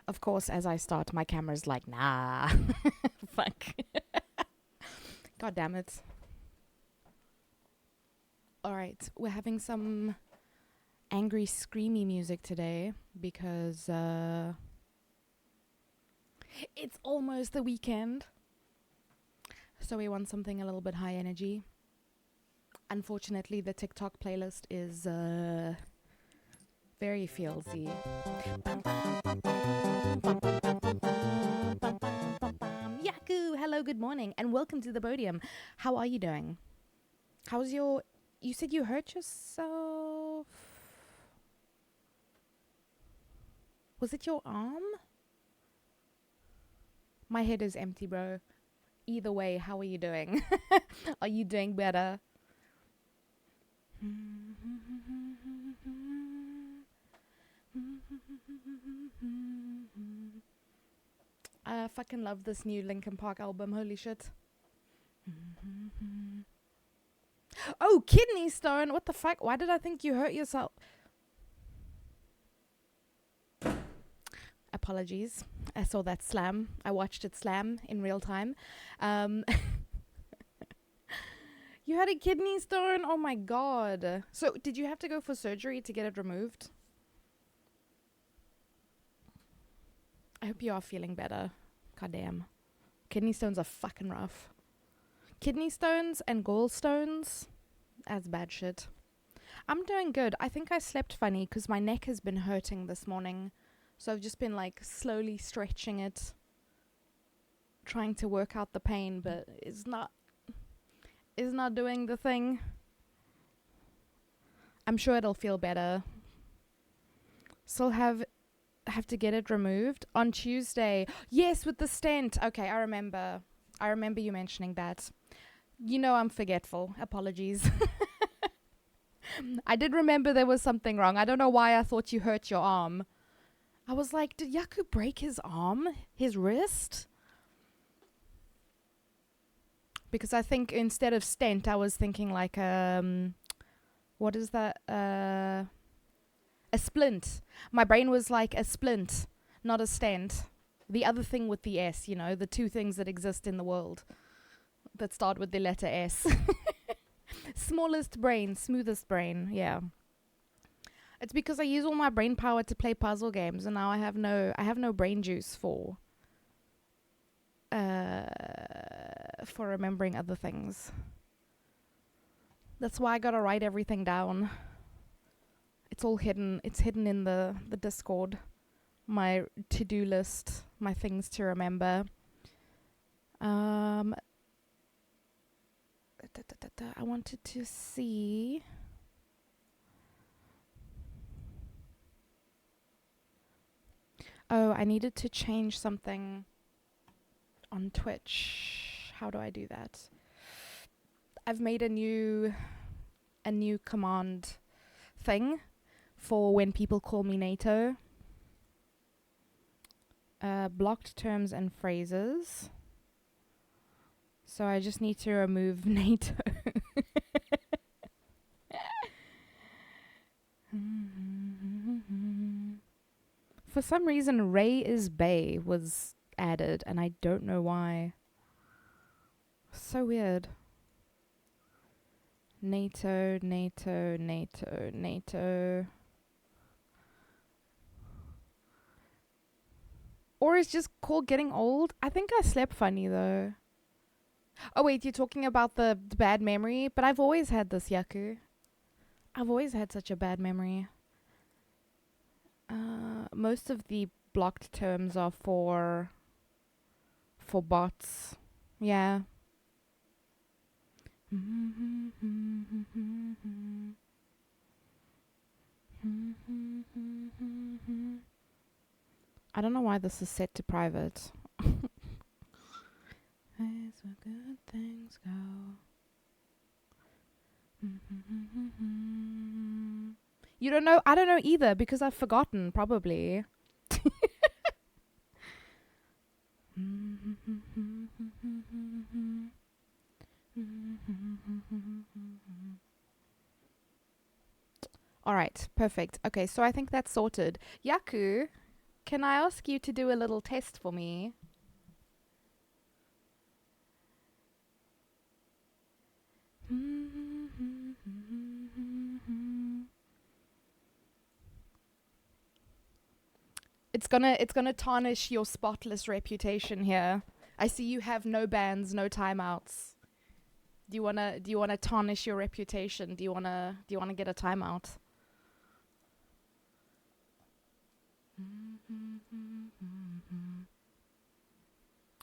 Of course, as I start, my camera's like, nah. Fuck. God damn it. Alright, we're having some angry, screamy music today because it's almost the weekend. So we want something a little bit high energy. Unfortunately, the TikTok playlist is very feelsy. Yaku! Hello, good morning, and welcome to the podium. How are you doing? How's your... You said you hurt yourself? Was it your arm? My head is empty, bro. Either way, how are you doing? Are you doing better? I fucking love this new Linkin Park album. Holy shit. Oh, kidney stone. What the fuck? Why did I think you hurt yourself? Apologies. I saw that slam. I watched it slam in real time. You had a kidney stone? Oh my god. So, did you have to go for surgery to get it removed? I hope you are feeling better. God damn. Kidney stones are fucking rough. Kidney stones and gallstones, that's bad shit. I'm doing good. I think I slept funny because my neck has been hurting this morning. So I've just been like slowly stretching it, trying to work out the pain, but it's not doing the thing. I'm sure it'll feel better. Still have to get it removed on Tuesday. Yes, with the stent. Okay, I remember you mentioning that. You know I'm forgetful. Apologies. I did remember there was something wrong. I don't know why I thought you hurt your arm. I was like, did Yaku break his arm? His wrist? Because I think instead of stent, I was thinking like, what is that? A splint. My brain was like a splint, not a stent. The other thing with the S, you know, the two things that exist in the world that start with the letter S. Smallest brain, smoothest brain, yeah. It's because I use all my brain power to play puzzle games, and now I have no brain juice for remembering other things. That's why I gotta write everything down. It's all hidden. It's hidden in the Discord. My to-do list, my things to remember. I wanted to see. Oh, I needed to change something on Twitch. How do I do that? I've made a new command thing for when people call me NATO. Blocked terms and phrases. So I just need to remove NATO. For some reason, Ray is Bay was added, and I don't know why. So weird. NATO. Or is just called getting old? I think I slept funny, though. Oh, wait, you're talking about the bad memory? But I've always had this, Yaku. I've always had such a bad memory. Most of the blocked terms are for bots. Yeah. I don't know why this is set to private. That's where good things go. You don't know? I don't know either because I've forgotten, probably. Alright, perfect. Okay, so I think that's sorted. Yaku, can I ask you to do a little test for me? It's gonna tarnish your spotless reputation here. I see you have no bans, no timeouts. Do you wanna tarnish your reputation? Do you wanna get a timeout?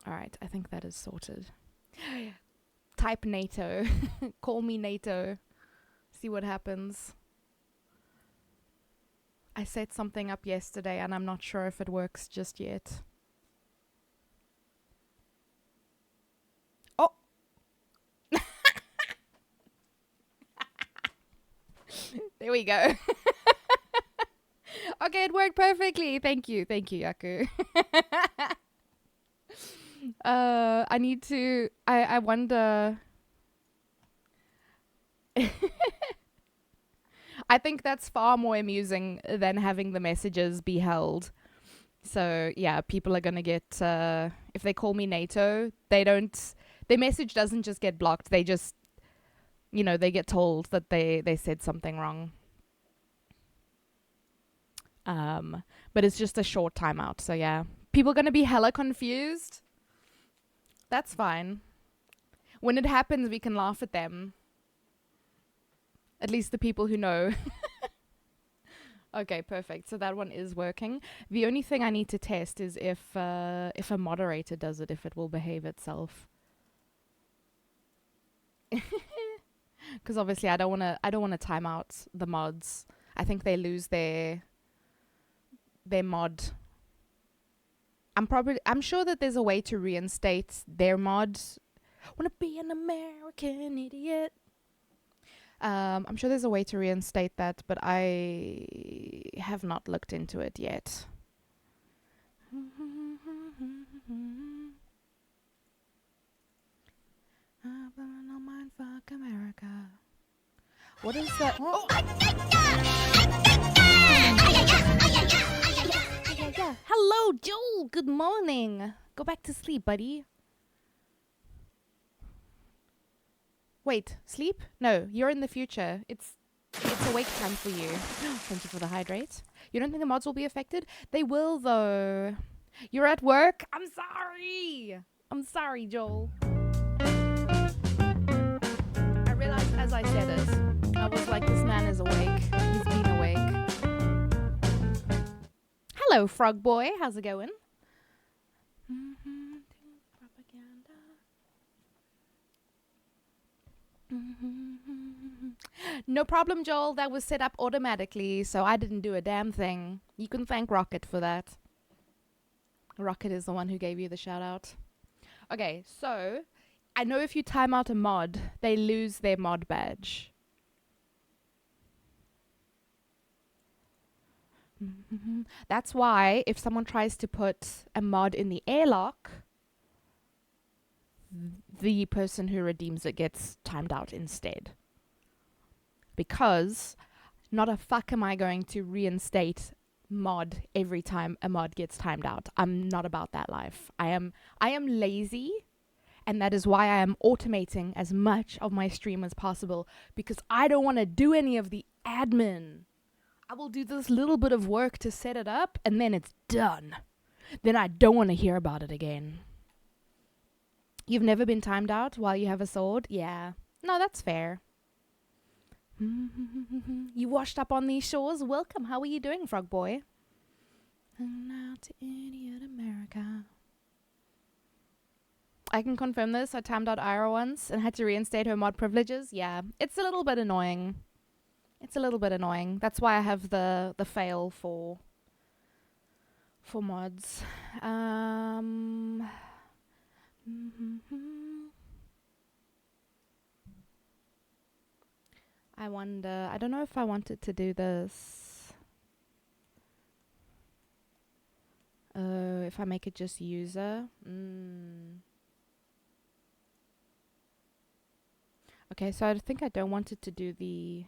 Alright, I think that is sorted. Type NATO. Call me NATO. See what happens. I set something up yesterday and I'm not sure if it works just yet. There we go. Okay, it worked perfectly. Thank you, Yaku. I need to. I wonder. I think that's far more amusing than having the messages be held. So yeah, people are gonna get if they call me NATO, they don't. Their message doesn't just get blocked. They just, they get told that they said something wrong. But it's just a short timeout. So yeah, people are gonna be hella confused. That's fine. When it happens, we can laugh at them. At least the people who know. Okay, perfect. So that one is working. The only thing I need to test is if a moderator does it, if it will behave itself. Because obviously I don't want to time out the mods. I think they lose their mod. I'm sure that there's a way to reinstate their mod. Wanna be an American idiot. I'm sure there's a way to reinstate that, but I have not looked into it yet. Fuck America. What is that? Oh. Hello, Joel. Good morning. Go back to sleep, buddy. Wait, sleep? No, you're in the future. It's awake time for you. Thank you for the hydrate. You don't think the mods will be affected? They will, though. You're at work? I'm sorry. I'm sorry, Joel. I realized as I said it, I was like, this man is awake. He's been awake. Hello, frog boy. How's it going? No problem, Joel. That was set up automatically, so I didn't do a damn thing. You can thank Rocket for that. Rocket is the one who gave you the shout out. Okay, so I know if you time out a mod, they lose their mod badge. That's why if someone tries to put a mod in the airlock, the person who redeems it gets timed out instead. Because not a fuck am I going to reinstate mod every time a mod gets timed out. I'm not about that life. I am lazy, and that is why I am automating as much of my stream as possible, because I don't want to do any of the admin. I will do this little bit of work to set it up, and then it's done. Then I don't want to hear about it again. You've never been timed out while you have a sword? Yeah. No, that's fair. You washed up on these shores? Welcome. How are you doing, frog boy? Now to idiot America. I can confirm this. I timed out Ira once and had to reinstate her mod privileges. Yeah, it's a little bit annoying. That's why I have the fail for mods. I wonder, I don't know if I wanted to do this. If I make it just user. Okay, so I think I don't want it to do the...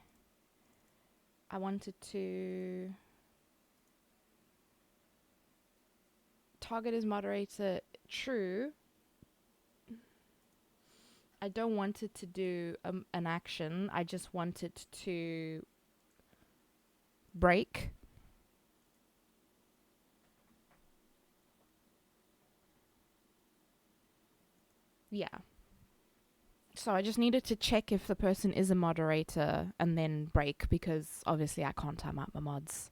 I wanted to... Target as moderator, true. I don't want it to do an action. I just want it to break. Yeah. So I just needed to check if the person is a moderator and then break, because obviously I can't time out my mods.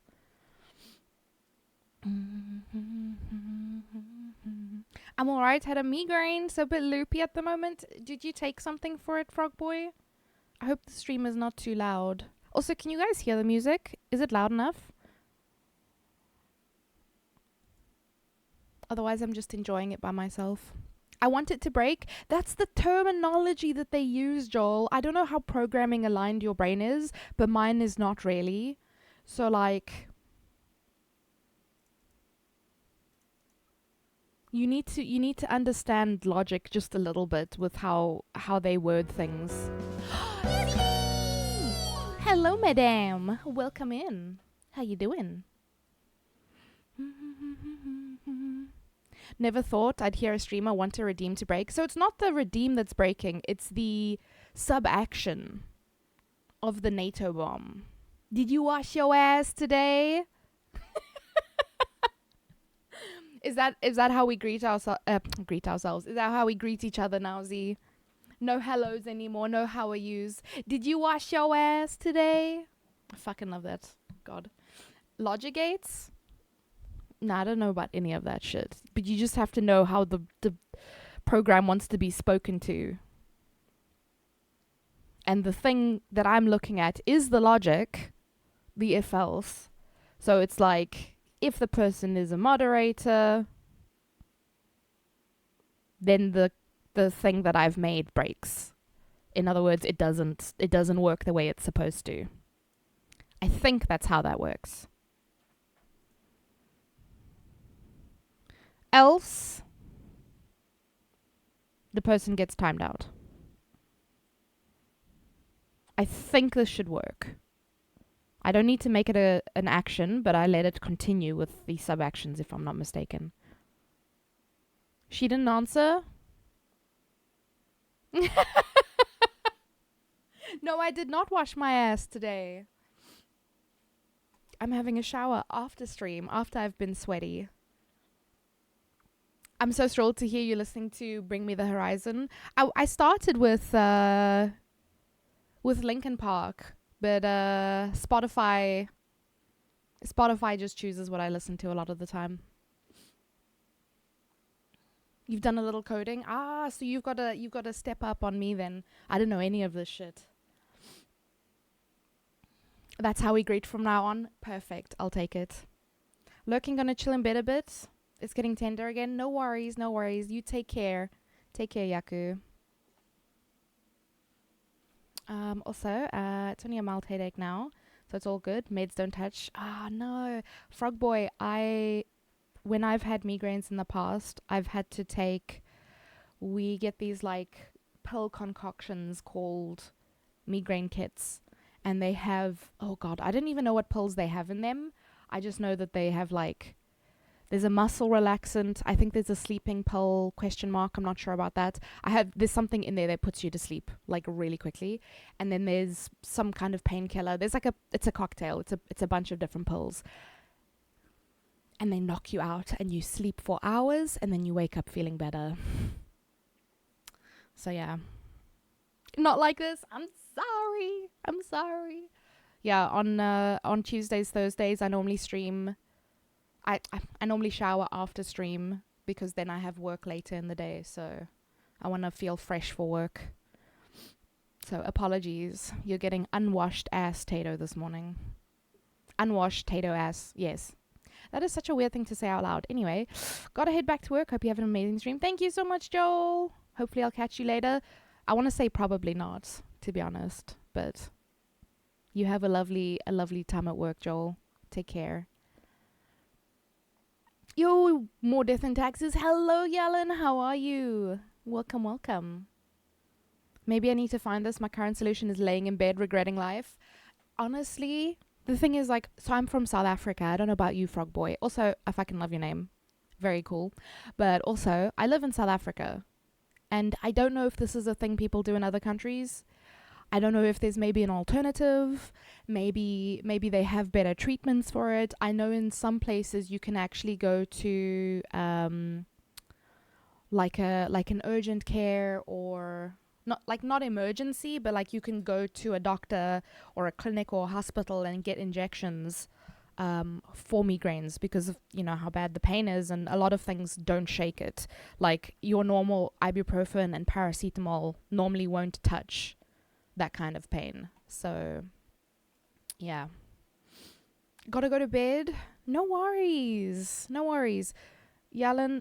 I'm alright, had a migraine, so a bit loopy at the moment. Did you take something for it, frog boy? I hope the stream is not too loud. Also, can you guys hear the music? Is it loud enough? Otherwise, I'm just enjoying it by myself. I want it to break. That's the terminology that they use, Joel. I don't know how programming aligned your brain is, but mine is not really. So like you need to understand logic just a little bit with how they word things. Hello, madame. Welcome in. How you doing? Never thought I'd hear a streamer want a redeem to break. So it's not the redeem that's breaking, it's the sub-action of the NATO bomb. Did you wash your ass today? Is that how we greet ourselves? Is that how we greet each other now, Z? No hellos anymore, no how are yous. Did you wash your ass today? I fucking love that. God. Logic gates? Nah, I don't know about any of that shit. But you just have to know how the program wants to be spoken to. And the thing that I'm looking at is the logic, the if else. So it's like, if the person is a moderator, then the thing that I've made breaks. In other words, it doesn't work the way it's supposed to. I think that's how that works. Else, the person gets timed out. I think this should work. I don't need to make it an action, but I let it continue with the sub-actions if I'm not mistaken. She didn't answer? No, I did not wash my ass today. I'm having a shower after stream, after I've been sweaty. I'm so thrilled to hear you listening to Bring Me the Horizon. I started with Linkin Park, but Spotify just chooses what I listen to a lot of the time. You've done a little coding? So you've got to step up on me then. I don't know any of this shit. That's how we greet from now on. Perfect. I'll take it. Lurking, gonna chill in bed a bit. It's getting tender again. No worries, no worries. You take care. Take care, Yaku. Also, it's only a mild headache now, so it's all good. Meds don't touch. No. Frog Boy, when I've had migraines in the past, I've had to take, we get these like pill concoctions called migraine kits. And they have, oh God, I don't even know what pills they have in them. I just know that they have like, there's a muscle relaxant. I think there's a sleeping pill, ? I'm not sure about that. There's something in there that puts you to sleep like really quickly. And then there's some kind of painkiller. There's like it's a cocktail. It's a bunch of different pills. And they knock you out and you sleep for hours and then you wake up feeling better. So yeah. Not like this. I'm sorry. Yeah, on Tuesdays, Thursdays, I normally stream. I normally shower after stream because then I have work later in the day, so I want to feel fresh for work. So apologies. You're getting unwashed ass Tato this morning. Unwashed Tato ass. Yes. That is such a weird thing to say out loud. Anyway, gotta head back to work. Hope you have an amazing stream. Thank you so much, Joel. Hopefully I'll catch you later. I want to say probably not, to be honest, but you have a lovely time at work, Joel. Take care. Yo, more death and taxes. Hello, Yellen. How are you? Welcome. Maybe I need to find this. My current solution is laying in bed, regretting life. Honestly, the thing is, like, so I'm from South Africa. I don't know about you, Frog Boy. Also, I fucking love your name. Very cool. But also, I live in South Africa. And I don't know if this is a thing people do in other countries. I don't know if there's maybe an alternative. Maybe they have better treatments for it. I know in some places you can actually go to like an urgent care, or not emergency, but like you can go to a doctor or a clinic or a hospital and get injections for migraines because of, you know, how bad the pain is, and a lot of things don't shake it. Like your normal ibuprofen and paracetamol normally won't touch that kind of pain. So yeah, gotta go to bed. No worries. Yalen,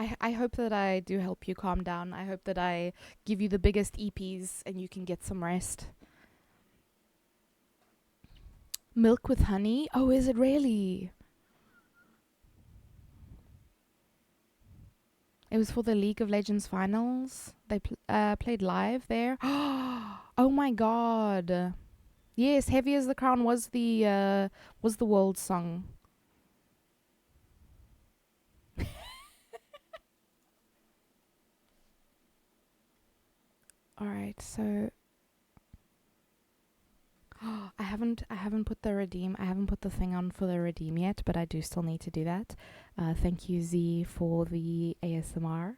I hope that I do help you calm down. I hope that I give you the biggest EPs and you can get some rest. Milk with honey? Oh, is it really? It was for the League of Legends finals. They played live there. Oh my god. Yes, Heavy as the Crown was the world song. All right, so I haven't put the redeem. I haven't put the thing on for the redeem yet, but I do still need to do that. Thank you Z for the ASMR.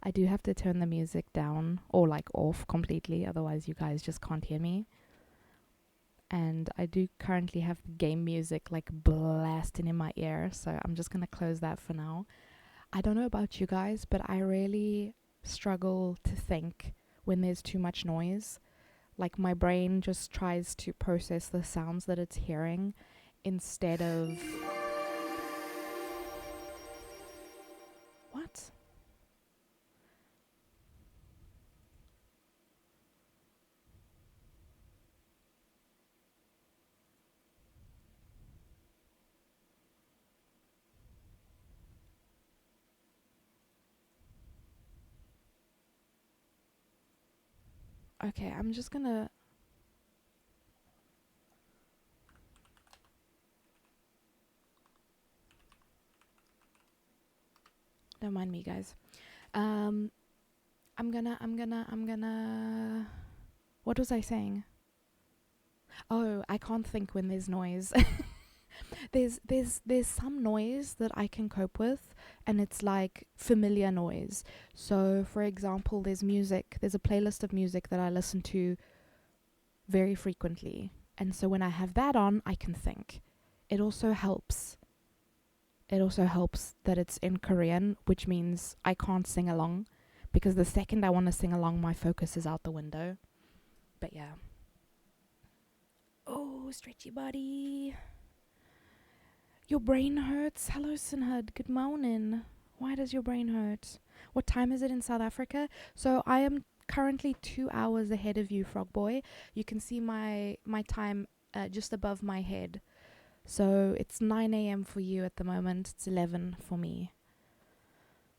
I do have to turn the music down or like off completely, otherwise you guys just can't hear me. And I do currently have the game music like blasting in my ear, so I'm just gonna close that for now. I don't know about you guys, but I really struggle to think when there's too much noise. Like my brain just tries to process the sounds that it's hearing instead of what? Okay, I'm just gonna. Don't mind me, guys. Um, I'm gonna. What was I saying? Oh, I can't think when there's noise. there's some noise that I can cope with, and it's like familiar noise. So, for example, there's music. There's a playlist of music that I listen to very frequently, and so when I have that on, I can think. It also helps. It also helps that it's in Korean, which means I can't sing along, because the second I want to sing along, my focus is out the window. But yeah. Oh, stretchy body. Your brain hurts? Hello, Sinhud. Good morning. Why does your brain hurt? What time is it in South Africa? So I am currently 2 hours ahead of you, Frog Boy. You can see my time just above my head. So it's 9 a.m. for you at the moment. It's 11 for me.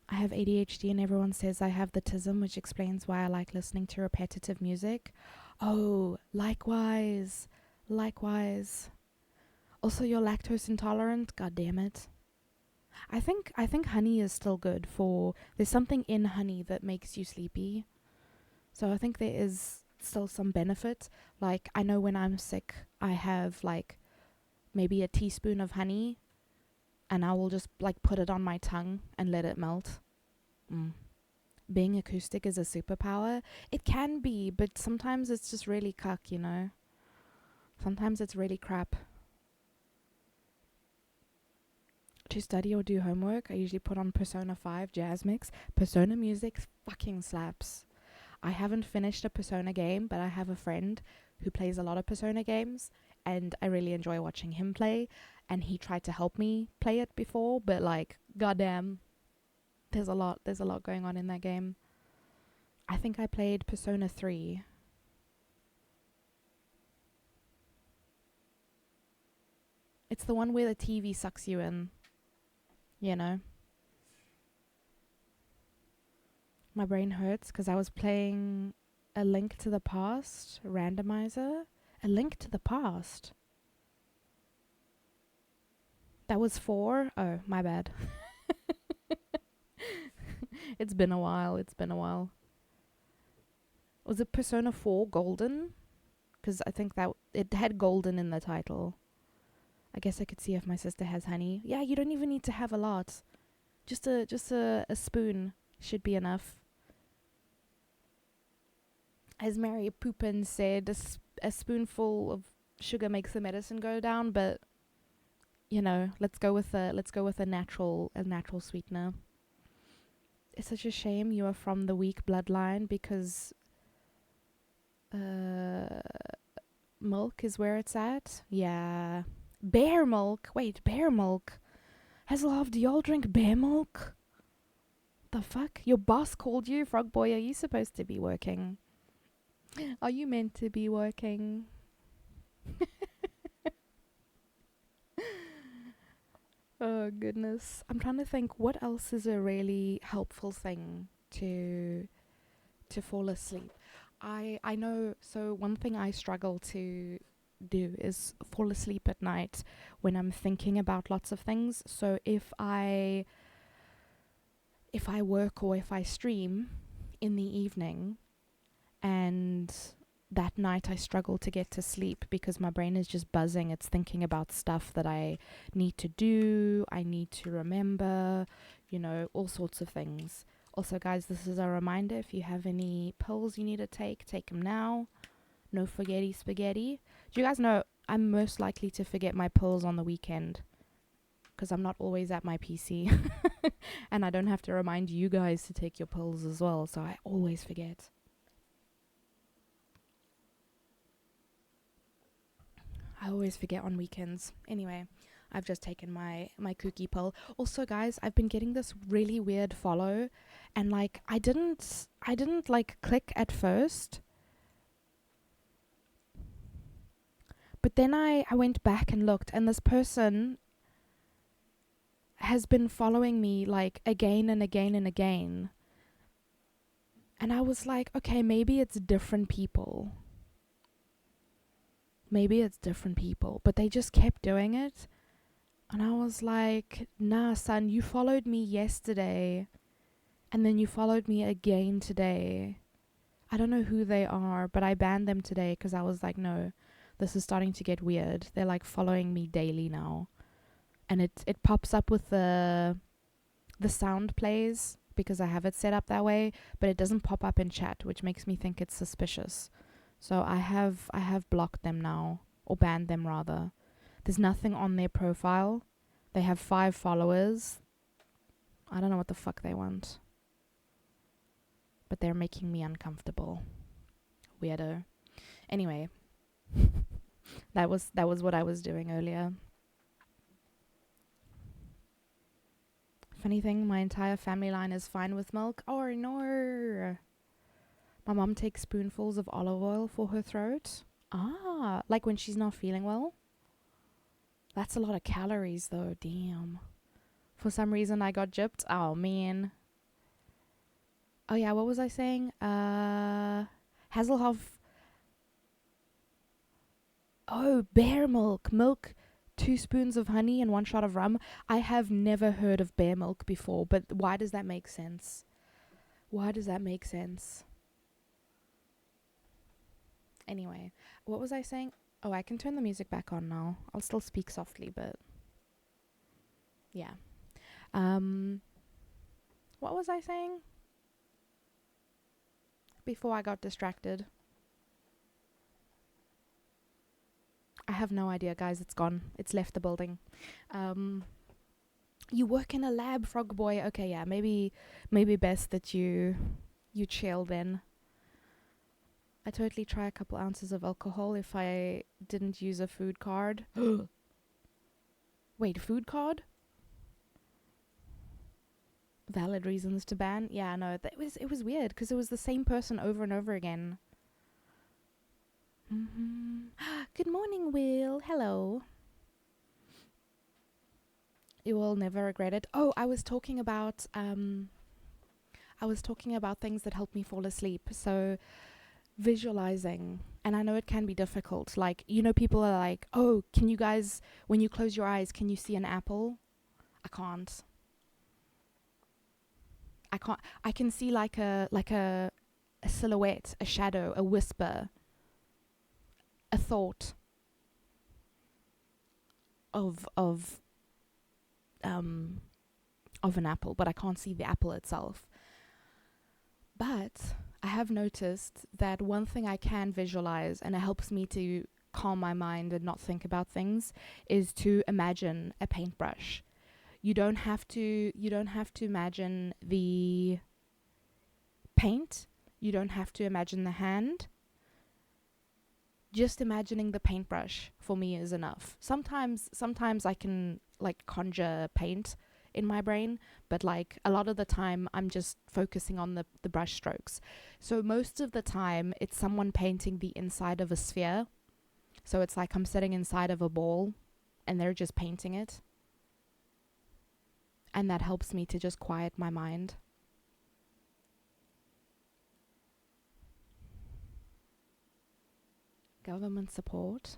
I have ADHD and everyone says I have the tism, which explains why I like listening to repetitive music. Oh, likewise. Likewise. Also, you're lactose intolerant. God damn it. I think honey is still good for. There's something in honey that makes you sleepy. So I think there is still some benefit. Like I know when I'm sick, I have like maybe a teaspoon of honey, and I will just like put it on my tongue and let it melt. Mm. Being acoustic is a superpower. It can be, but sometimes it's just really cuck, you know. Sometimes it's really crap. To study or do homework, I usually put on Persona 5 Jazz Mix. Persona music fucking slaps. I haven't finished a Persona game, but I have a friend who plays a lot of Persona games, and I really enjoy watching him play. And he tried to help me play it before, but like, goddamn, there's a lot going on in that game. I think I played Persona 3. It's the one where the TV sucks you in, you know. My brain hurts because I was playing A Link to the Past randomizer. A Link to the Past. That was 4? Oh, my bad. It's been a while. Was it Persona 4 Golden? Because I think that it had Golden in the title. I guess I could see if my sister has honey. Yeah, you don't even need to have a lot. Just a spoon should be enough. As Mary Poopin said, a spoonful of sugar makes the medicine go down, but you know, let's go with a natural sweetener. It's such a shame you are from the weak bloodline because milk is where it's at. Yeah. Bear milk. Wait, bear milk. Hazelhoff, do y'all drink bear milk? The fuck? Your boss called you, Frog Boy. Are you supposed to be working? Are you meant to be working? Oh goodness. I'm trying to think what else is a really helpful thing to fall asleep. I know, so one thing I struggle to do is fall asleep at night when I'm thinking about lots of things. So if I work or if I stream in the evening and that night I struggle to get to sleep because my brain is just buzzing. It's thinking about stuff that I need to do, I need to remember, all sorts of things. Also, guys, this is a reminder, if you have any pills you need to take them now. No forgetty spaghetti. Do you guys know I'm most likely to forget my pills on the weekend because I'm not always at my PC. And I don't have to remind you guys to take your pills as well, so I always forget. I always forget on weekends. Anyway, I've just taken my kooky pill. Also, guys, I've been getting this really weird follow, and like I didn't like click at first, but then I went back and looked, and this person has been following me like again and again and again. And I was like, okay, maybe it's different people. But they just kept doing it. And I was like, nah, son, you followed me yesterday. And then you followed me again today. I don't know who they are, but I banned them today because I was like, no, this is starting to get weird. They're like following me daily now. And it pops up with the sound plays because I have it set up that way, but it doesn't pop up in chat, which makes me think it's suspicious. So I have blocked them now, or banned them rather. There's nothing on their profile. They have 5 followers. I don't know what the fuck they want. But they're making me uncomfortable. Weirdo. Anyway. that was what I was doing earlier. Funny thing, my entire family line is fine with milk. Oh no. My mom takes spoonfuls of olive oil for her throat. Ah, like when she's not feeling well. That's a lot of calories though, damn. For some reason I got gypped. Oh man. Oh yeah, what was I saying? Hazelhoff. Oh, bear milk. 2 spoons of honey and 1 shot of rum. I have never heard of bear milk before, but why does that make sense? Anyway, what was I saying? Oh, I can turn the music back on now. I'll still speak softly, but yeah. What was I saying? Before I got distracted. I have no idea, guys. It's gone. It's left the building. You work in a lab, Frog Boy. Okay, yeah. Maybe best that you chill then. I totally try a couple ounces of alcohol if I didn't use a food card. Wait, food card? Valid reasons to ban? Yeah, no, it was weird because it was the same person over and over again. Good morning, Will. Hello. You will never regret it. Oh, I was talking about things that help me fall asleep. So visualizing, and I know it can be difficult. Like, people are like, "Oh, can you guys, when you close your eyes, can you see an apple?" I can't. I can see like a silhouette, a shadow, a whisper, a thought of an apple, but I can't see the apple itself. But I have noticed that one thing I can visualize, and it helps me to calm my mind and not think about things, is to imagine a paintbrush. You don't have to imagine the paint. You don't have to imagine the hand. Just imagining the paintbrush for me is enough. Sometimes I can like conjure paint in my brain, but like a lot of the time I'm just focusing on the brush strokes. So most of the time it's someone painting the inside of a sphere. So it's like I'm sitting inside of a ball and they're just painting it. And that helps me to just quiet my mind. Government support.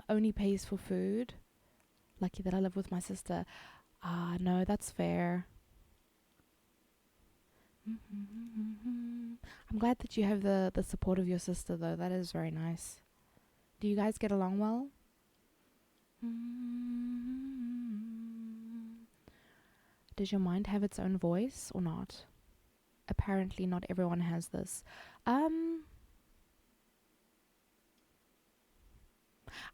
Only pays for food. Lucky that I live with my sister. No, that's fair. I'm glad that you have the support of your sister, though. That is very nice. Do you guys get along well? Does your mind have its own voice or not? Apparently not everyone has this.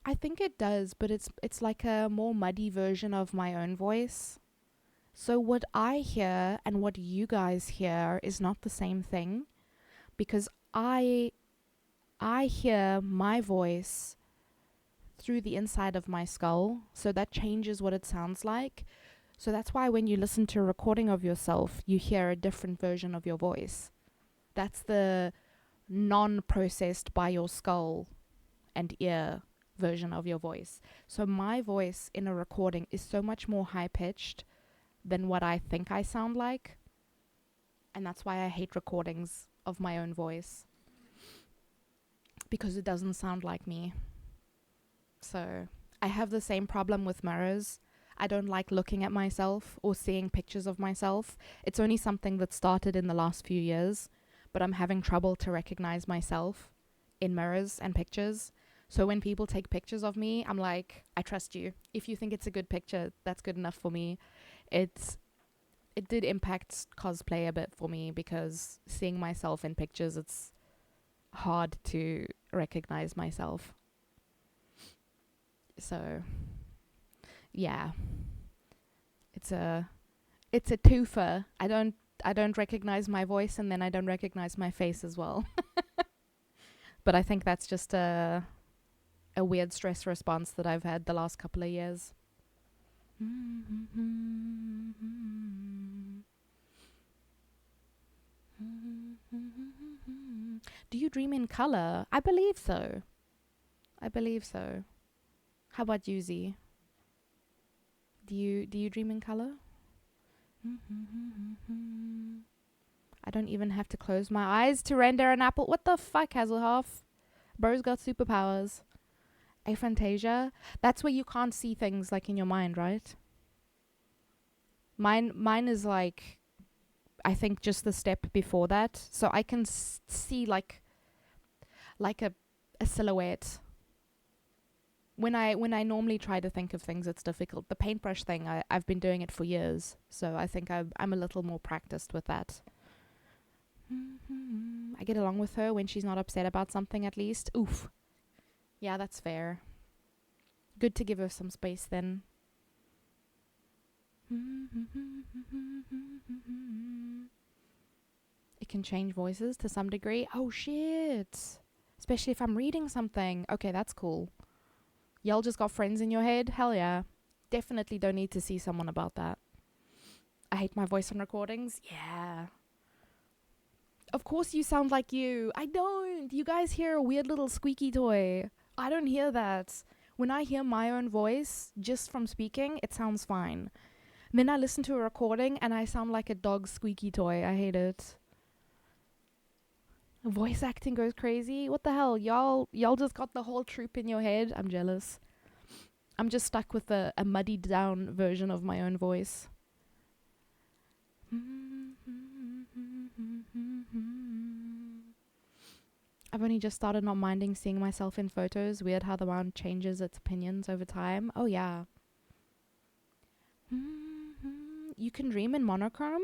I think it does, but it's like a more muddy version of my own voice. So what I hear and what you guys hear is not the same thing, because I hear my voice through the inside of my skull, so that changes what it sounds like. So that's why when you listen to a recording of yourself, you hear a different version of your voice. That's the non-processed by your skull and ear version of your voice. So my voice in a recording is so much more high-pitched than what I think I sound like. And that's why I hate recordings of my own voice, because it doesn't sound like me. So I have the same problem with mirrors. I don't like looking at myself or seeing pictures of myself. It's only something that started in the last few years, but I'm having trouble to recognize myself in mirrors and pictures. So when people take pictures of me, I'm like, I trust you. If you think it's a good picture, that's good enough for me. It did impact cosplay a bit for me, because seeing myself in pictures, it's hard to recognize myself. So yeah, it's a twofer. I don't recognize my voice, and then I don't recognize my face as well. But I think that's just a weird stress response that I've had the last couple of years. Do you dream in color? I believe so. How about you, Z? Do you dream in color? I don't even have to close my eyes to render an apple. What the fuck, Hazelhoff? Bro's got superpowers. Aphantasia? That's where you can't see things like in your mind, right? Mine is like, I think just the step before that. So I can see like a silhouette. When I normally try to think of things, it's difficult. The paintbrush thing, I've been doing it for years, so I think I'm a little more practiced with that. I get along with her when she's not upset about something, at least. Oof. Yeah, that's fair. Good to give her some space then. It can change voices to some degree. Oh shit. Especially if I'm reading something. Okay, that's cool. Y'all just got friends in your head? Hell yeah. Definitely don't need to see someone about that. I hate my voice on recordings. Yeah. Of course you sound like you. I don't. You guys hear a weird little squeaky toy. I don't hear that. When I hear my own voice, just from speaking, it sounds fine. Then I listen to a recording and I sound like a dog's squeaky toy. I hate it. Voice acting goes crazy. What the hell? Y'all just got the whole troop in your head. I'm jealous. I'm just stuck with a muddied down version of my own voice. I've only just started not minding seeing myself in photos. Weird how the mind changes its opinions over time. Oh yeah. You can dream in monochrome?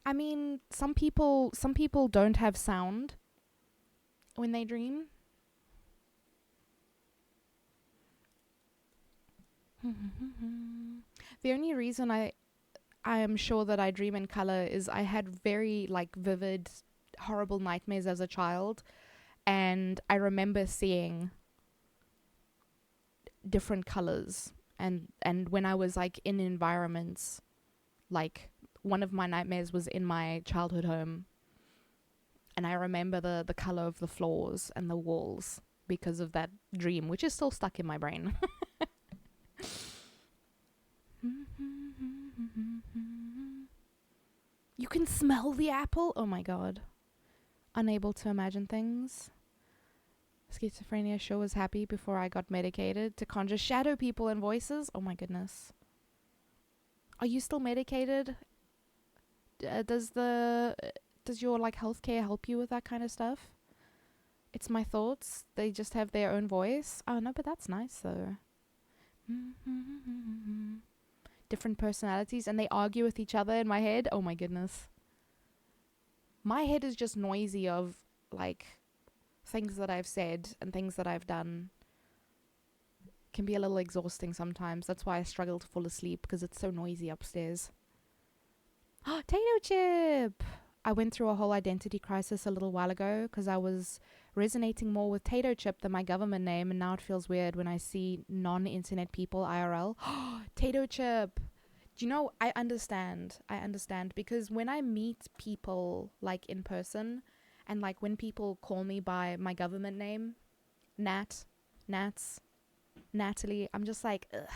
I mean, some people don't have sound when they dream. The only reason I am sure that I dream in color is I had very like vivid, horrible nightmares as a child, and I remember seeing different colors. And when I was like in environments, like one of my nightmares was in my childhood home, and I remember the color of the floors and the walls because of that dream, which is still stuck in my brain. You can smell the apple? Oh my god. Unable to imagine things. Schizophrenia sure was happy before I got medicated to conjure shadow people and voices. Oh my goodness. Are you still medicated? Does your like healthcare help you with that kind of stuff? It's my thoughts. They just have their own voice. Oh no, but that's nice though. Different personalities, and they argue with each other in my head. Oh my goodness. My head is just noisy of like things that I've said and things that I've done. Can be a little exhausting sometimes. That's why I struggle to fall asleep, because it's so noisy upstairs. Tato chip! I went through a whole identity crisis a little while ago because I was resonating more with Tato chip than my government name, and now it feels weird when I see non-internet people IRL. Tato chip! Do you know, I understand, because when I meet people like in person, and like when people call me by my government name, Nats, Natalie, I'm just like, ugh.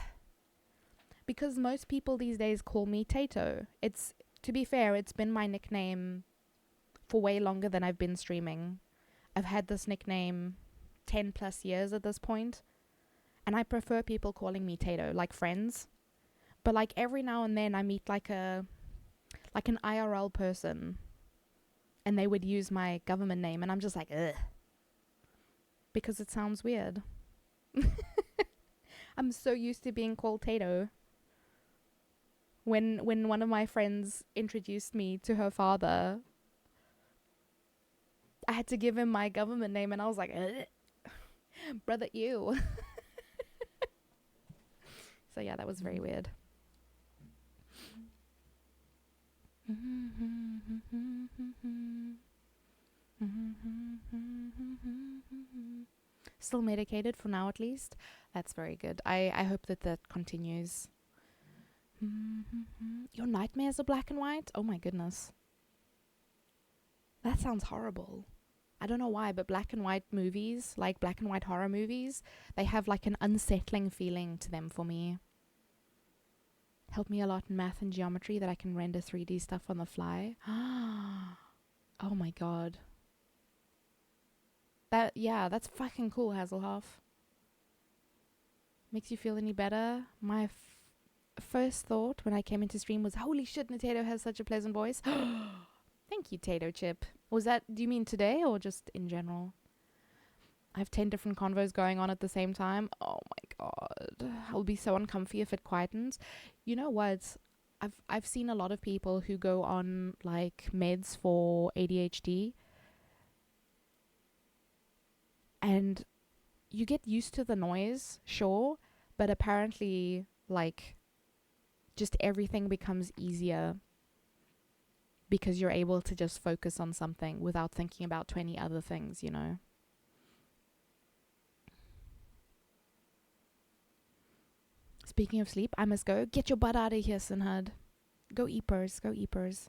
Because most people these days call me Tato. It's, to be fair, it's been my nickname for way longer than I've been streaming. I've had this nickname 10 plus years at this point, and I prefer people calling me Tato, like friends. But like every now and then I meet like an IRL person, and they would use my government name, and I'm just like, ugh. Because it sounds weird. I'm so used to being called Tato. When one of my friends introduced me to her father, I had to give him my government name, and I was like, ugh. Brother, ew. So yeah, that was very weird. Still medicated for now, at least. That's very good. I hope that continues. Your nightmares are black and white? Oh my goodness. That sounds horrible. I don't know why, but black and white movies, like black and white horror movies, they have like an unsettling feeling to them for me. Help me a lot in math and geometry that I can render 3D stuff on the fly. Oh my god. That's fucking cool, Hazelhoff. Makes you feel any better? My first thought when I came into stream was, holy shit, Natato has such a pleasant voice. Thank you, Tato Chip. Do you mean today or just in general? I have 10 different convos going on at the same time. Oh my god. I'll be so uncomfy if it quietens. You know what? I've seen a lot of people who go on like meds for ADHD, and you get used to the noise, sure, but apparently like just everything becomes easier because you're able to just focus on something without thinking about 20 other things, you know? Speaking of sleep, I must go. Get your butt out of here, Sinhad. Go eepers, go eepers.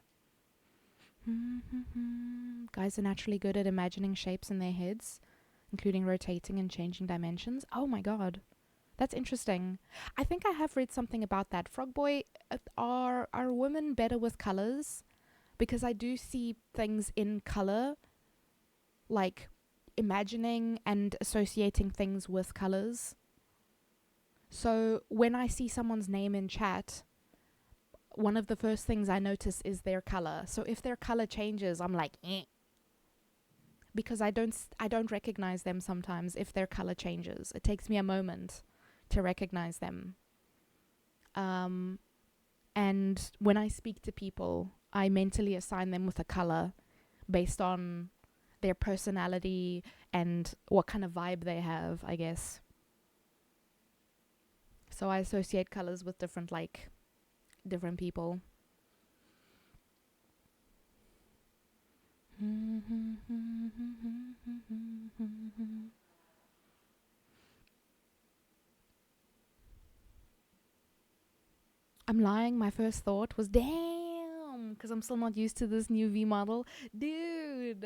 Guys are naturally good at imagining shapes in their heads, including rotating and changing dimensions. Oh my god. That's interesting. I think I have read something about that. Frogboy, are women better with colors? Because I do see things in color, like imagining and associating things with colors. So when I see someone's name in chat, one of the first things I notice is their color. So if their color changes, I'm like, eh. Because I don't recognize them sometimes if their color changes. It takes me a moment to recognize them. And when I speak to people, I mentally assign them with a color based on their personality and what kind of vibe they have, I guess. So I associate colors with different people. I'm lying. My first thought was, damn, because I'm still not used to this new V model. Dude.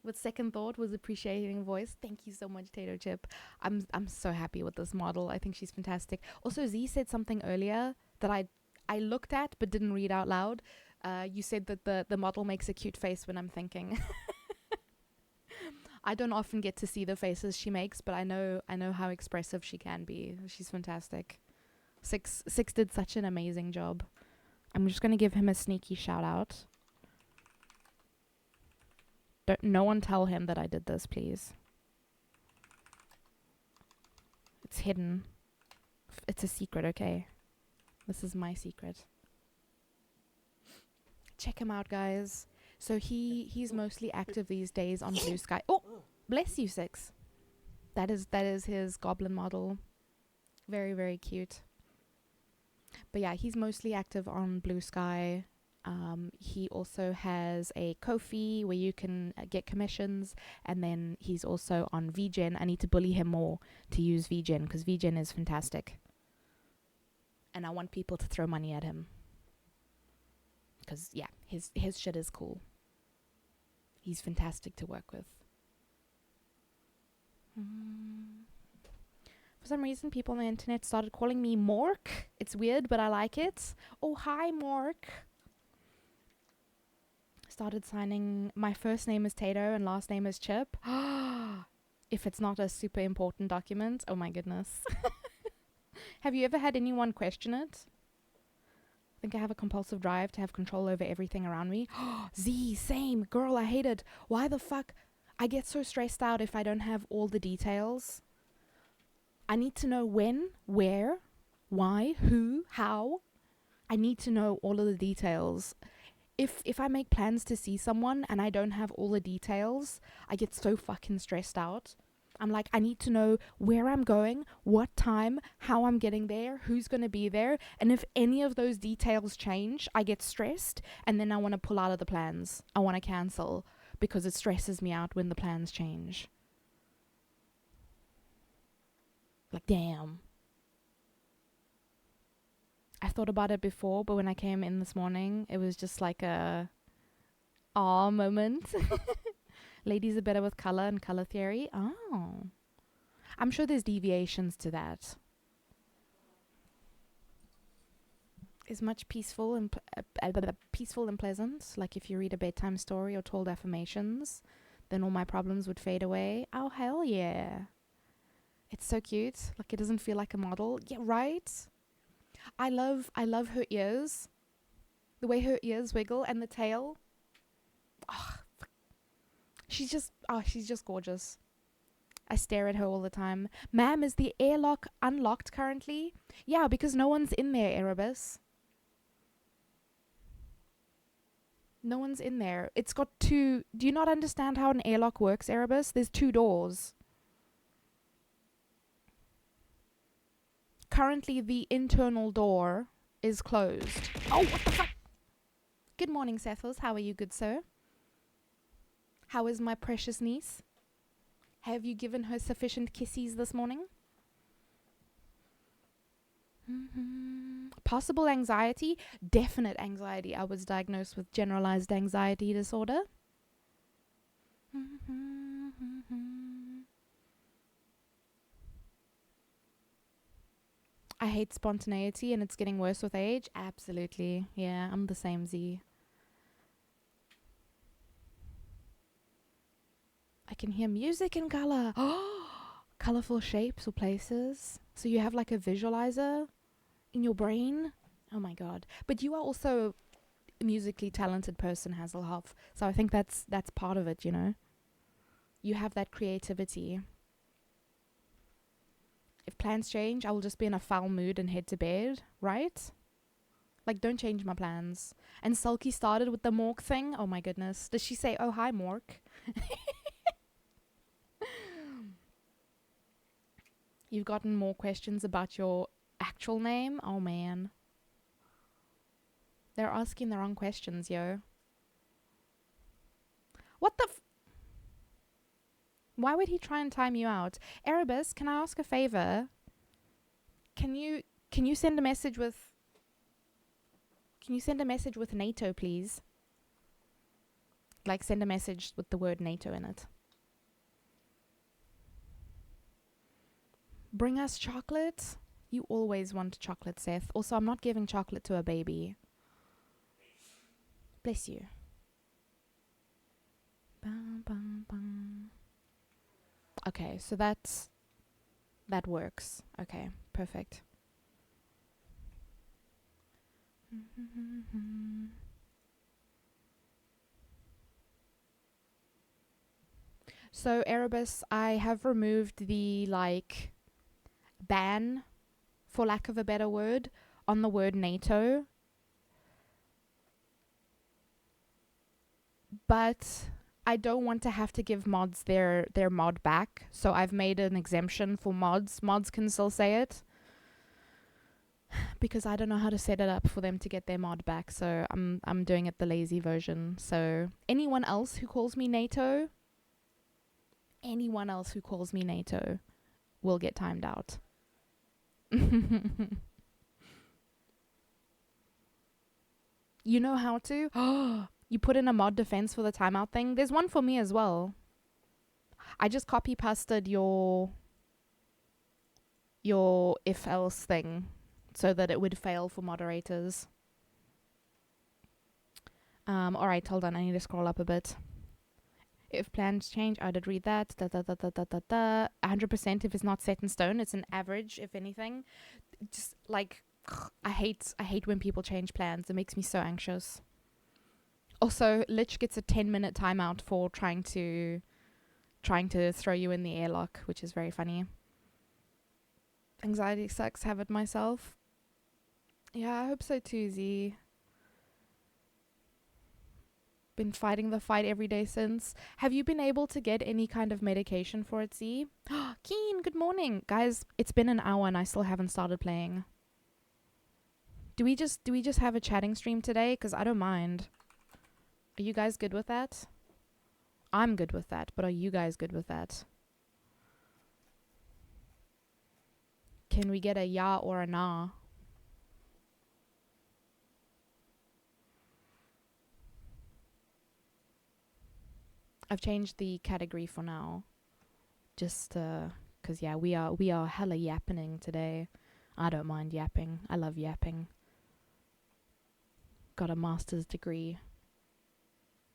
With second thought was appreciating voice. Thank you so much, Tato Chip. I'm so happy with this model. I think she's fantastic. Also, Z said something earlier that I looked at but didn't read out loud. You said that the model makes a cute face when I'm thinking. I don't often get to see the faces she makes, but I know how expressive she can be. She's fantastic. Six did such an amazing job. I'm just gonna give him a sneaky shout out. No one tell him that I did this, please. It's hidden. It's a secret, okay? This is my secret. Check him out, guys. So he's mostly active these days on Blue Sky. Oh, bless you, Six. That is his goblin model. Very, very cute. But yeah, he's mostly active on Blue Sky. He also has a Ko-fi where you can get commissions, and then he's also on VGen. I need to bully him more to use VGen because VGen is fantastic, and I want people to throw money at him because yeah, his shit is cool. He's fantastic to work with. For some reason, people on the internet started calling me Mork. It's weird, but I like it. Oh, hi, Mork. Started signing. My first name is Tato and last name is Chip. If it's not a super important document, oh my goodness. Have you ever had anyone question it? I think I have a compulsive drive to have control over everything around me. Z, same. Girl, I hate it. Why the fuck? I get so stressed out if I don't have all the details. I need to know when, where, why, who, how. I need to know all of the details. If I make plans to see someone and I don't have all the details, I get so fucking stressed out. I'm like, I need to know where I'm going, what time, how I'm getting there, who's going to be there. And if any of those details change, I get stressed and then I want to pull out of the plans. I want to cancel because it stresses me out when the plans change. Like, damn. I thought about it before, but when I came in this morning, it was just like a aw moment. Ladies are better with color and color theory. Oh. I'm sure there's deviations to that. Is much peaceful and peaceful and pleasant. Like if you read a bedtime story or told affirmations, then all my problems would fade away. Oh, hell yeah. It's so cute. Like it doesn't feel like a model. Yeah, right? I love her ears. The way her ears wiggle and the tail. Oh, she's just gorgeous. I stare at her all the time. Ma'am, is the airlock unlocked currently? Yeah, because no one's in there, Erebus. No one's in there. It's got two... Do you not understand how an airlock works, Erebus? There's 2 doors. Currently, the internal door is closed. Oh, what the fuck? Good morning, Sethos. How are you, good sir? How is my precious niece? Have you given her sufficient kisses this morning? Possible anxiety? Definite anxiety. I was diagnosed with generalized anxiety disorder. I hate spontaneity and it's getting worse with age. Absolutely. Yeah, I'm the same, Z. I can hear music in color. Colorful shapes or places. So you have like a visualizer in your brain. Oh my god. But you are also a musically talented person, Hasselhoff. So I think that's part of it, you know. You have that creativity. If plans change, I will just be in a foul mood and head to bed, right? Like, don't change my plans. And Sulky started with the Mork thing. Oh my goodness. Does she say, oh, hi, Mork? You've gotten more questions about your actual name? Oh, man. They're asking the wrong questions, yo. What the Why would he try and time you out? Erebus, can I ask a favor? Can you send a message with Can you send a message with NATO, please? Like, send a message with the word NATO in it. Bring us chocolate. You always want chocolate, Seth. Also, I'm not giving chocolate to a baby. Bless you. Bum, bum, bum. Okay, so that works. Okay, perfect. So, Erebus, I have removed the, like, ban, for lack of a better word, on the word NATO. But I don't want to have to give mods their mod back, so I've made an exemption for mods. Mods can still say it, because I don't know how to set it up for them to get their mod back, so I'm doing it the lazy version. So anyone else who calls me NATO will get timed out. You know how to? You put in a mod defense for the timeout thing? There's one for me as well. I just copy pasted your if else thing so that it would fail for moderators. Alright, hold on, I need to scroll up a bit. If plans change, I did read that. 100% if it's not set in stone, it's an average, if anything. Just like I hate when people change plans. It makes me so anxious. Also, Lich gets a 10-minute timeout for trying to throw you in the airlock, which is very funny. Anxiety sucks, have it myself. Yeah, I hope so too, Z. Been fighting the fight every day since. Have you been able to get any kind of medication for it, Z? Keen, good morning. Guys, it's been an hour and I still haven't started playing. Do we just have a chatting stream today? Because I don't mind. Are you guys good with that? I'm good with that, but are you guys good with that? Can we get a ya or a nah? I've changed the category for now. Just cause yeah, we are hella yappening today. I don't mind yapping. I love yapping. Got a master's degree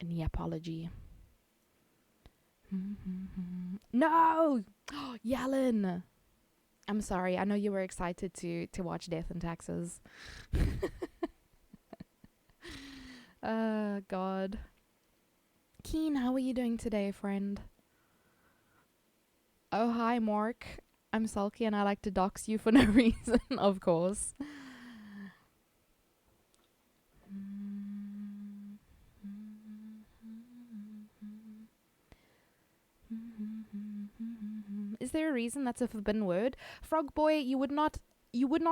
in yapology. No! Yellen! I'm sorry. I know you were excited to watch Death and Taxes. God. Keen, how are you doing today, friend? Oh, hi, Mark. I'm sulky and I like to dox you for no reason, of course. Is there a reason that's a forbidden word? Frog boy, you would not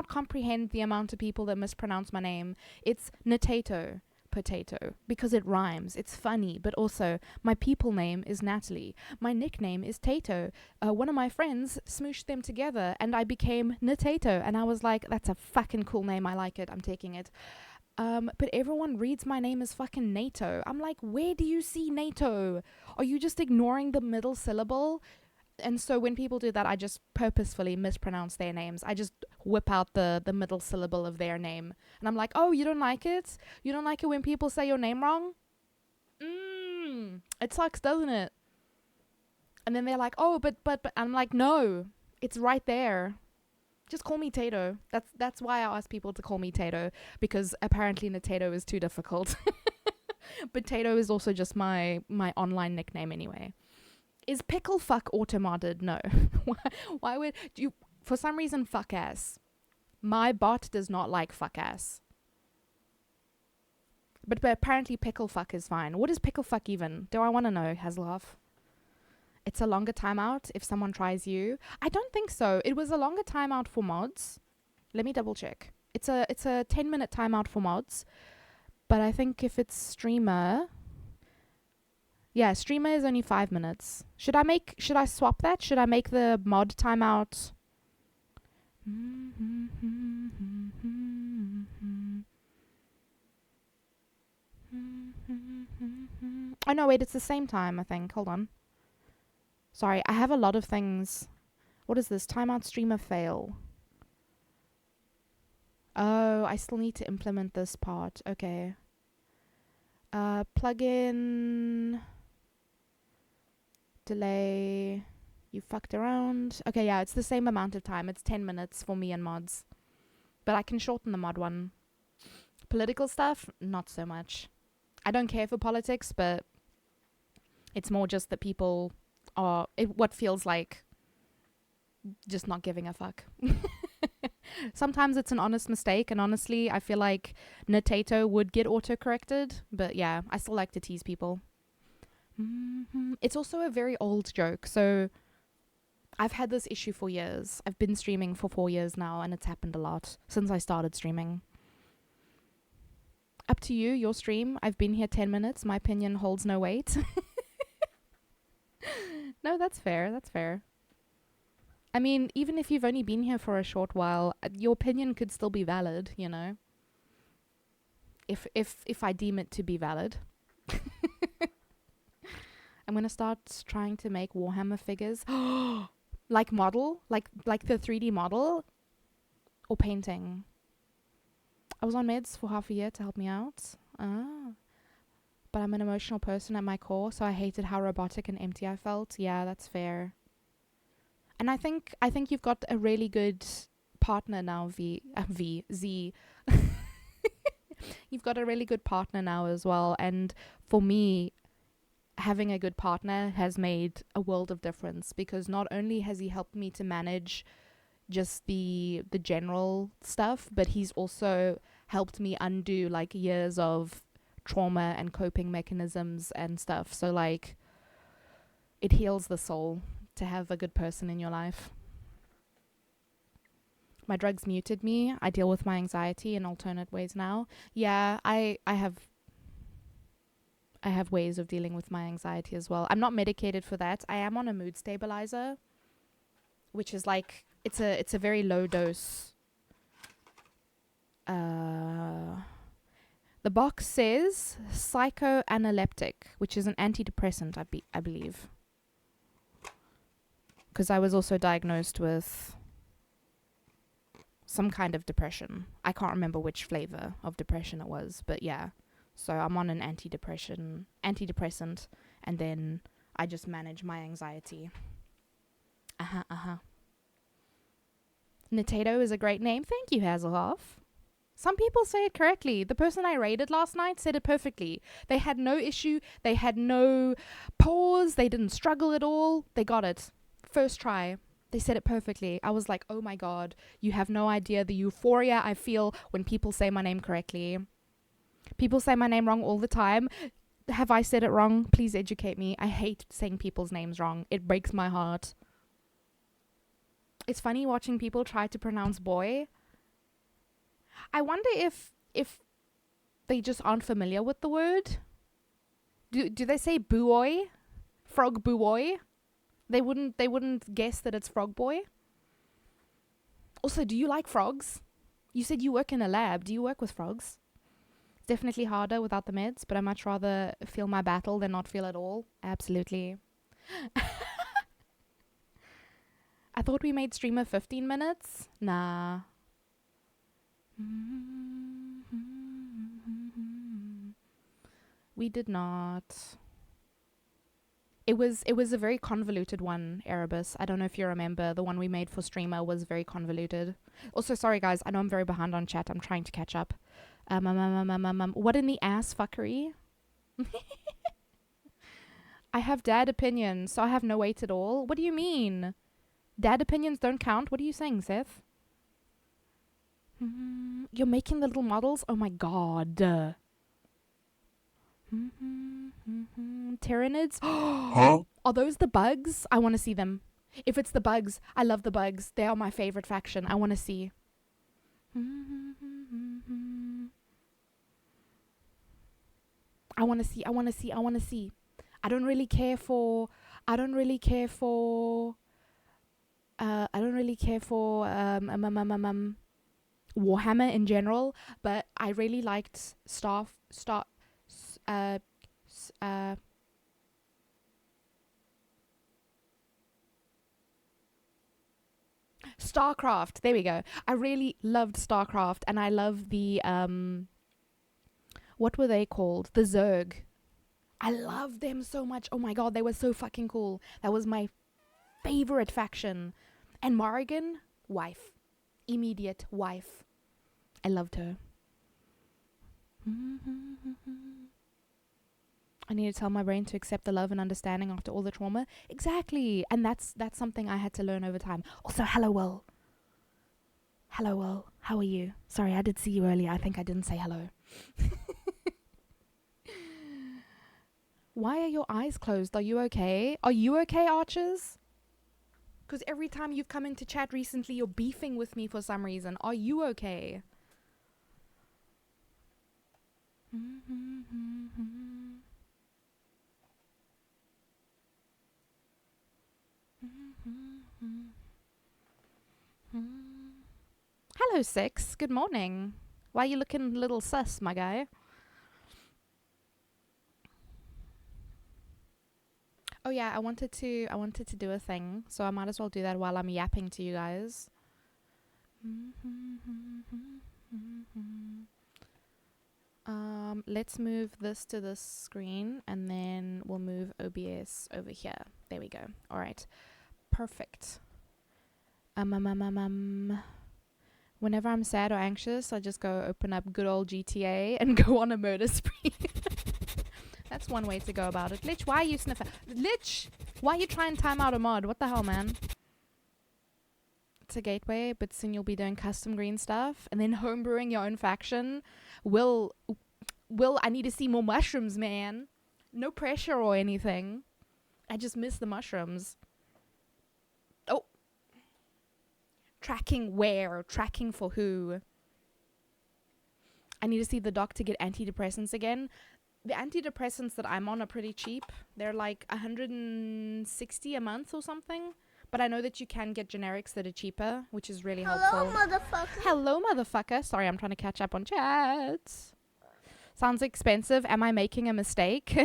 comprehend the amount of people that mispronounce my name. It's Natato. Potato, because it rhymes. It's funny, but also my people name is Natalie. My nickname is Tato. One of my friends smooshed them together and I became Natato, and I was like, that's a fucking cool name. I like it. I'm taking it. But everyone reads my name as fucking NATO. I'm like, where do you see NATO? Are you just ignoring the middle syllable? And so when people do that, I just purposefully mispronounce their names. I just whip out the middle syllable of their name. And I'm like, oh, you don't like it? You don't like it when people say your name wrong? It sucks, doesn't it? And then they're like, oh, but I'm like, no, it's right there. Just call me Tato. That's why I ask people to call me Tato, because apparently Natato is too difficult. But Tato is also just my online nickname anyway. Is pickle fuck automodded? No. Why would you? For some reason, fuck ass. My bot does not like fuck ass. But apparently pickle fuck is fine. What is pickle fuck even? Do I want to know, Hasselhoff? It's a longer timeout if someone tries you. I don't think so. It was a longer timeout for mods. Let me double check. It's a 10-minute timeout for mods. But I think if it's streamer... Yeah, streamer is only 5 minutes. Should I swap that? Should I make the mod timeout? Oh, no, wait, it's the same time, I think. Hold on. Sorry, I have a lot of things. What is this? Timeout streamer fail. Oh, I still need to implement this part. Okay. Plugin. Delay. You fucked around. Okay, yeah, it's the same amount of time. It's 10 minutes for me and mods. But I can shorten the mod one. Political stuff, not so much. I don't care for politics, but it's more just that people are what feels like just not giving a fuck. Sometimes it's an honest mistake, and honestly, I feel like Natato would get auto-corrected, but yeah, I still like to tease people. It's also a very old joke, so I've had this issue for years. I've been streaming for 4 years now, and it's happened a lot since I started streaming. Up to you, your stream. I've been here 10 minutes. My opinion holds no weight. No, that's fair. That's fair. I mean, even if you've only been here for a short while, your opinion could still be valid, you know? If I deem it to be valid. I'm gonna start trying to make Warhammer figures. Like model? Like the 3D model? Or painting? I was on meds for half a year to help me out. But I'm an emotional person at my core, so I hated how robotic and empty I felt. Yeah, that's fair. And I think you've got a really good partner now, Z. You've got a really good partner now as well. And for me, having a good partner has made a world of difference, because not only has he helped me to manage just the general stuff, but he's also helped me undo like years of trauma and coping mechanisms and stuff. So like, it heals the soul to have a good person in your life. My drugs muted me. I deal with my anxiety in alternate ways now. Yeah, I have ways of dealing with my anxiety as well. I'm not medicated for that. I am on a mood stabilizer, which is like, it's a very low dose. The box says psychoanaleptic, which is an antidepressant, I believe. Because I was also diagnosed with some kind of depression. I can't remember which flavor of depression it was, but yeah. So I'm on an antidepressant, and then I just manage my anxiety. Natato is a great name. Thank you, Hazelhoff. Some people say it correctly. The person I raided last night said it perfectly. They had no issue. They had no pause. They didn't struggle at all. They got it. First try. They said it perfectly. I was like, oh my god, you have no idea the euphoria I feel when people say my name correctly. People say my name wrong all the time. Have I said it wrong? Please educate me. I hate saying people's names wrong. It breaks my heart. It's funny watching people try to pronounce boy. I wonder if they just aren't familiar with the word. Do they say buoy? Frog buoy? They wouldn't guess that it's frog boy. Also, do you like frogs? You said you work in a lab. Do you work with frogs? It's definitely harder without the meds, but I much rather feel my battle than not feel at all. Absolutely. I thought we made streamer 15 minutes. Nah. We did not. It was a very convoluted one, Erebus. I don't know if you remember. The one we made for streamer was very convoluted. Also, sorry guys, I know I'm very behind on chat. I'm trying to catch up. What in the ass fuckery? I have dad opinions, so I have no weight at all. What do you mean? Dad opinions don't count? What are you saying, Seth? You're making the little models? Oh my god. Tyranids? Huh? Are those the bugs? I want to see them. If it's the bugs, I love the bugs. They are my favorite faction. I want to see. I want to see. I don't really care for Warhammer in general, but I really liked StarCraft. There we go. I really loved StarCraft, and I love the what were they called? The Zerg. I loved them so much. Oh my god, they were so fucking cool. That was my favorite faction. And Morrigan, wife. Immediate wife. I loved her. I need to tell my brain to accept the love and understanding after all the trauma. Exactly. And that's something I had to learn over time. Also, hello, Will. Hello, Will. How are you? Sorry, I did see you earlier. I think I didn't say hello. Why are your eyes closed? Are you okay? Are you okay, Archers? Because every time you've come into chat recently, you're beefing with me for some reason. Are you okay? Hello, Six. Good morning. Why are you looking a little sus, my guy? Oh yeah, I wanted to do a thing, so I might as well do that while I'm yapping to you guys. Let's move this to this screen, and then we'll move OBS over here. There we go. All right, perfect. Whenever I'm sad or anxious, I just go open up good old GTA and go on a murder spree. That's one way to go about it. Lich, why are you sniffing? Lich, why are you trying to time out a mod? What the hell, man? It's a gateway, but soon you'll be doing custom green stuff and then homebrewing your own faction. Will, I need to see more mushrooms, man. No pressure or anything. I just miss the mushrooms. Oh. Tracking where? Tracking for who? I need to see the doc to get antidepressants again. The antidepressants that I'm on are pretty cheap. They're like 160 a month or something. But I know that you can get generics that are cheaper, which is really helpful. Hello, motherfucker. Hello, motherfucker. Sorry, I'm trying to catch up on chat. Sounds expensive. Am I making a mistake?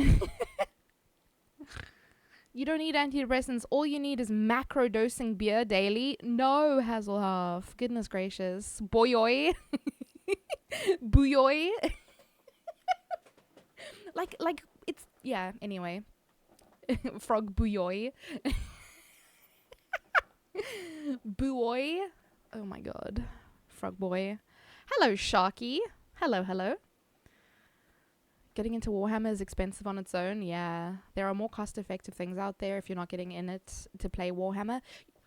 You don't need antidepressants. All you need is macro dosing beer daily. No, Hazelhoff. Goodness gracious. Boyoy. Booyoy. Like it's, yeah, anyway. Frog booyoy. Booy. Oh my god. Frog boy. Hello, Sharky. Hello. Getting into Warhammer is expensive on its own. Yeah. There are more cost-effective things out there if you're not getting in it to play Warhammer.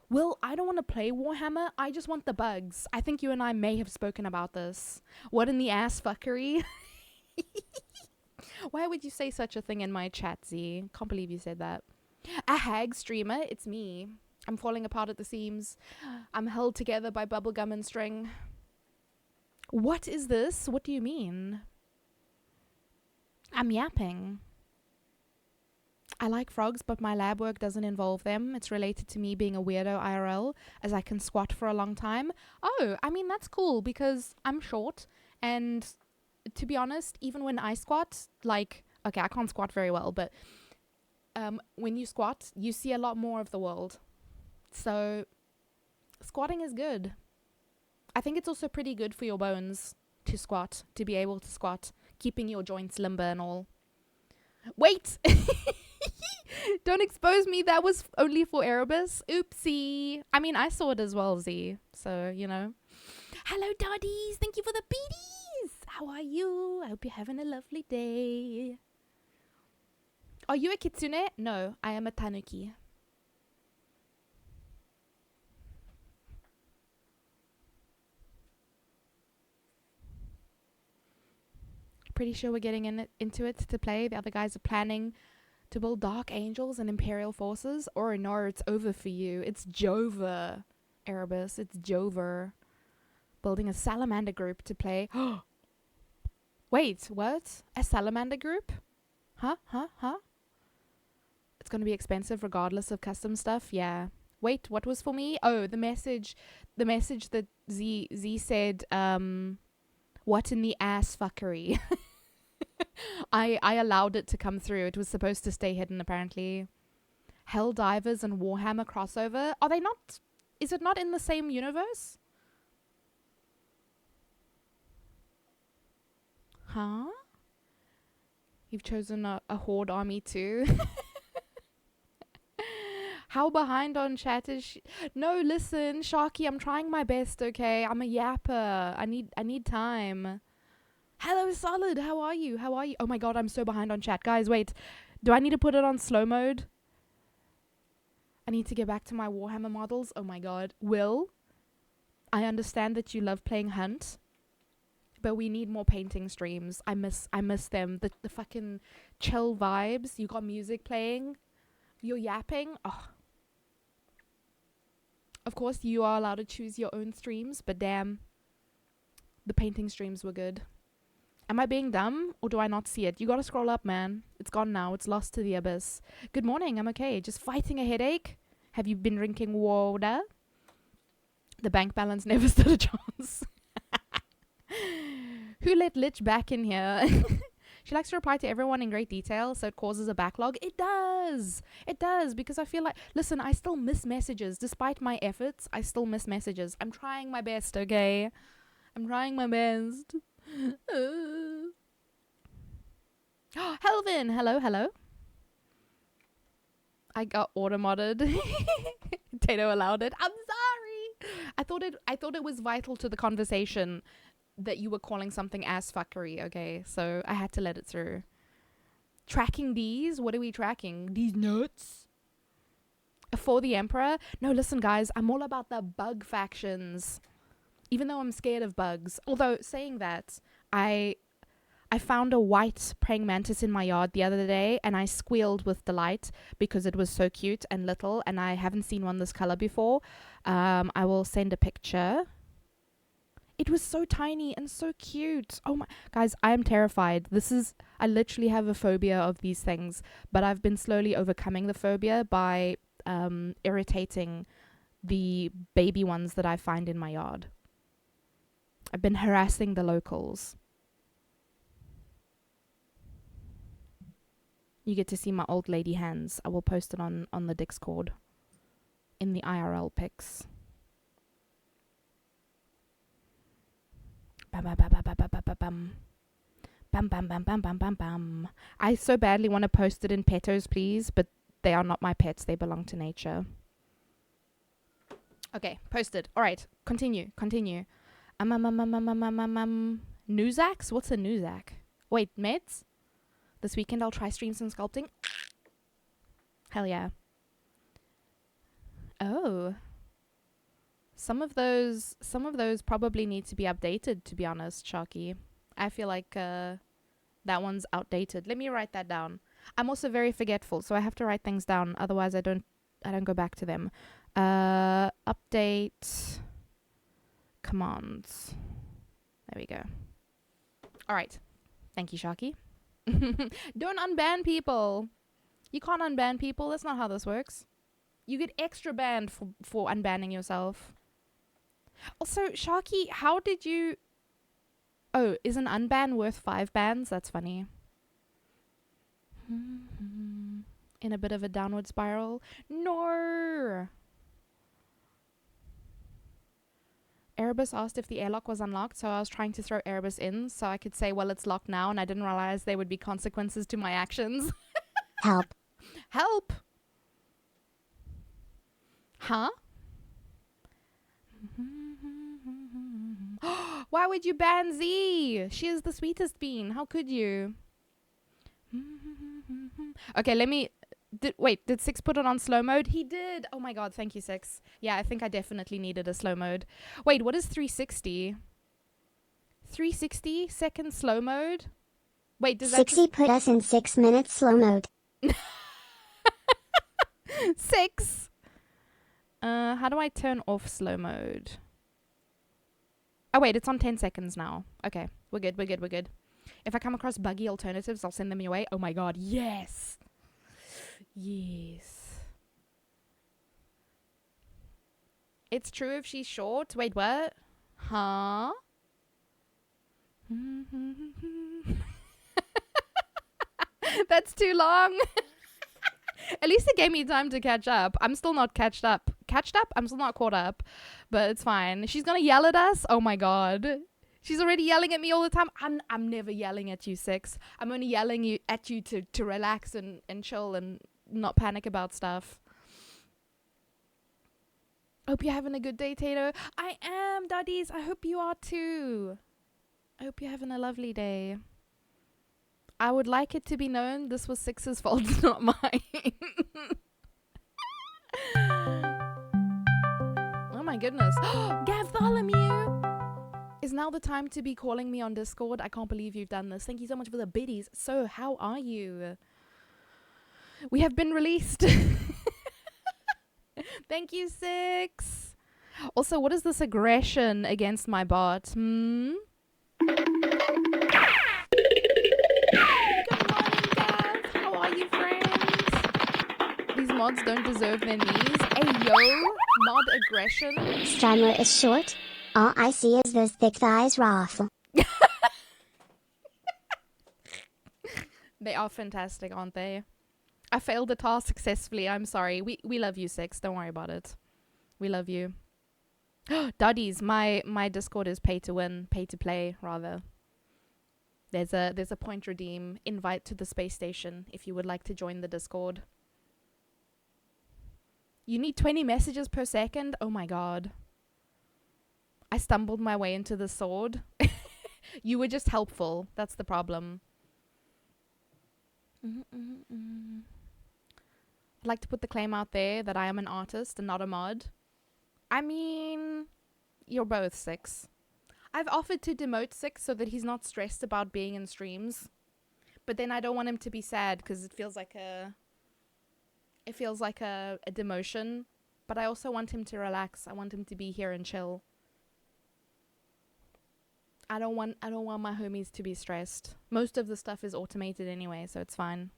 Well, I don't want to play Warhammer. I just want the bugs. I think you and I may have spoken about this. What in the ass fuckery? Why would you say such a thing in my chat, Z? Can't believe you said that. A hag streamer? It's me. I'm falling apart at the seams. I'm held together by bubblegum and string. What is this? What do you mean? I'm yapping. I like frogs, but my lab work doesn't involve them. It's related to me being a weirdo IRL, as I can squat for a long time. Oh, I mean, that's cool, because I'm short, and to be honest, even when I squat, like, okay, I can't squat very well, but when you squat, you see a lot more of the world. So, squatting is good. I think it's also pretty good for your bones to squat, to be able to squat, keeping your joints limber and all. Wait! Don't expose me. That was only for Erebus. Oopsie. I mean, I saw it as well, Z. So, you know. Hello, Doddies. Thank you for the beaties. How are you? I hope you're having a lovely day. Are you a kitsune? No, I am a tanuki. Pretty sure we're getting into it to play. The other guys are planning to build Dark Angels and Imperial Forces. Or no, it's over for you. It's Jover, Erebus. It's Jover. Building a Salamander group to play. Wait, what? A Salamander group? Huh? It's going to be expensive regardless of custom stuff. Yeah. Wait, what was for me? Oh, the message that Z said, what in the ass fuckery? I allowed it to come through. It was supposed to stay hidden, apparently. Helldivers and Warhammer crossover. Are they not Is it not in the same universe? Huh? You've chosen a horde army too. How behind on chat is she? No, listen, Sharky, I'm trying my best, okay? I'm a yapper. I need time. Hello, Solid. How are you? How are you? Oh my god, I'm so behind on chat. Guys, wait. Do I need to put it on slow mode? I need to get back to my Warhammer models. Oh my god. Will, I understand that you love playing Hunt, but we need more painting streams. I miss them. The fucking chill vibes. You got music playing. You're yapping. Oh. Of course, you are allowed to choose your own streams, but damn, the painting streams were good. Am I being dumb, or do I not see it? You gotta scroll up, man. It's gone now. It's lost to the abyss. Good morning. I'm okay. Just fighting a headache. Have you been drinking water? The bank balance never stood a chance. Who let Lich back in here? She likes to reply to everyone in great detail, so it causes a backlog. It does. It does, because I feel like, listen, I still miss messages. Despite my efforts, I still miss messages. I'm trying my best, okay? I'm trying my best. Helvin, hello. I got auto-modded. Tato allowed it. I'm sorry. I thought it was vital to the conversation that you were calling something ass fuckery, okay? So I had to let it through. Tracking these? What are we tracking? These nuts? For the Emperor? No, listen, guys. I'm all about the bug factions. Even though I'm scared of bugs. Although, saying that, I found a white praying mantis in my yard the other day, and I squealed with delight because it was so cute and little, and I haven't seen one this color before. I will send a picture. It was so tiny and so cute. Oh my, guys, I am terrified. I literally have a phobia of these things, but I've been slowly overcoming the phobia by irritating the baby ones that I find in my yard. I've been harassing the locals. You get to see my old lady hands. I will post it on the Discord in the IRL pics. Bam, bam, bam, bam, bam, bam, bam, bam. Bam, bam, bam, bam, bam, bam, bam. I so badly want to post it in petos, please, but they are not my pets. They belong to nature. Okay, posted. All right, continue. Newsax? What's a Newsac? Wait, meds? This weekend I'll try stream some sculpting. Hell yeah. Oh. Some of those probably need to be updated, to be honest, Sharky. I feel like that one's outdated. Let me write that down. I'm also very forgetful, so I have to write things down. Otherwise I don't go back to them. Update commands. There we go. All right. Thank you, Sharky. Don't unban people. You can't unban people. That's not how this works. You get extra banned for unbanning yourself. Also, Sharky, how did you... Oh, is an unban worth 5 bans? That's funny. In a bit of a downward spiral. No! Erebus asked if the airlock was unlocked, so I was trying to throw Erebus in so I could say, well, it's locked now, and I didn't realize there would be consequences to my actions. Help. Help! Huh? Why would you ban Z? She is the sweetest bean. How could you? Okay, let me... Did Six put it on slow mode? He did! Oh my god, thank you, Six. Yeah, I think I definitely needed a slow mode. Wait, what is 360? 360 second slow mode? Wait, does that... 60 put us in 6 minutes slow mode. 6? How do I turn off slow mode? Oh wait, it's on 10 seconds now. Okay, we're good. If I come across buggy alternatives, I'll send them your way. Oh my god, yes! Yes. It's true if she's short. Wait, what? Huh? That's too long. At least it gave me time to catch up. I'm still not catched up. catched up. I'm still not caught up, but it's fine. She's gonna yell at us. Oh my god. She's already yelling at me all the time. I'm never yelling at you, Six. I'm only yelling at you to relax and chill and not panic about stuff. Hope you're having a good day, Tato. I am, Daddies. I hope you are too. I hope you're having a lovely day. I would like it to be known this was Six's fault, not mine. Oh my goodness. Gatholomew! Is now the time to be calling me on Discord? I can't believe you've done this. Thank you so much for the biddies. So, how are you? We have been released. Thank you, Six. Also, what is this aggression against my bot? Good morning, Gav. How are you, friends? These mods don't deserve their knees. Hey, yo. Mod aggression. Strimler is short. All I see is those thick thighs raffle. They are fantastic, aren't they? I failed the task successfully. I'm sorry. We love you, Six. Don't worry about it. We love you. Duddies, my Discord is pay to win, pay to play rather. There's a point redeem invite to the space station if you would like to join the Discord. You need 20 messages per second. Oh my god. I stumbled my way into the sword. You were just helpful. That's the problem. I'd like to put the claim out there that I am an artist and not a mod. I mean, you're both, Six. I've offered to demote Six so that he's not stressed about being in streams. But then I don't want him to be sad because it feels like a demotion. But I also want him to relax. I want him to be here and chill. I don't want my homies to be stressed. Most of the stuff is automated anyway, so it's fine.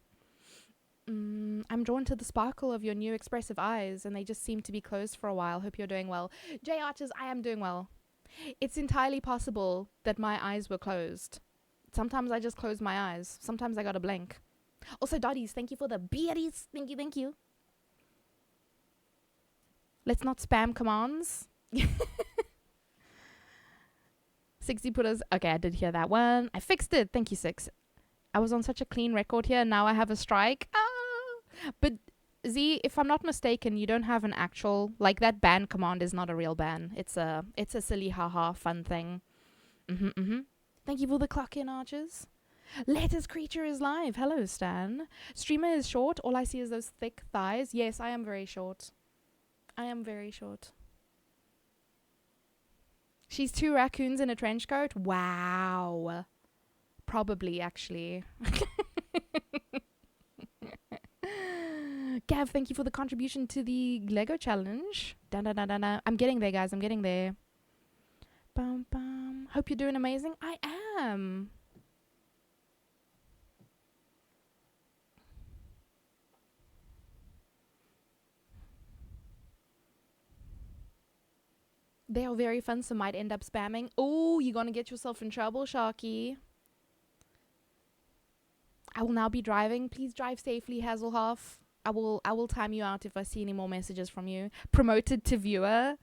I'm drawn to the sparkle of your new expressive eyes, and they just seem to be closed for a while. Hope you're doing well. J Archers, I am doing well. It's entirely possible that my eyes were closed. Sometimes I just close my eyes. Sometimes I gotta blink. Also, Dotties, thank you for the beardies. Thank you, thank you. Let's not spam commands. 60 put us. Okay, I did hear that one. I fixed it. Thank you, Six. I was on such a clean record here. Now I have a strike. But Z, if I'm not mistaken, you don't have an actual, like, that ban command is not a real ban. It's a silly haha fun thing. Thank you for the clock in, Archers. Letters Creature is live. Hello, Stan. Streamer is short. All I see is those thick thighs. Yes, I am very short. I am very short. She's 2 raccoons in a trench coat. Wow. Probably, actually. Gav, thank you for the contribution to the Lego challenge. I'm getting there, guys. I'm getting there. Bum, bum. Hope you're doing amazing. I am. They are very fun, so might end up spamming. Oh, you're gonna get yourself in trouble, Sharky. I will now be driving. Please drive safely, Hazelhoff. I will time you out if I see any more messages from you. Promoted to viewer.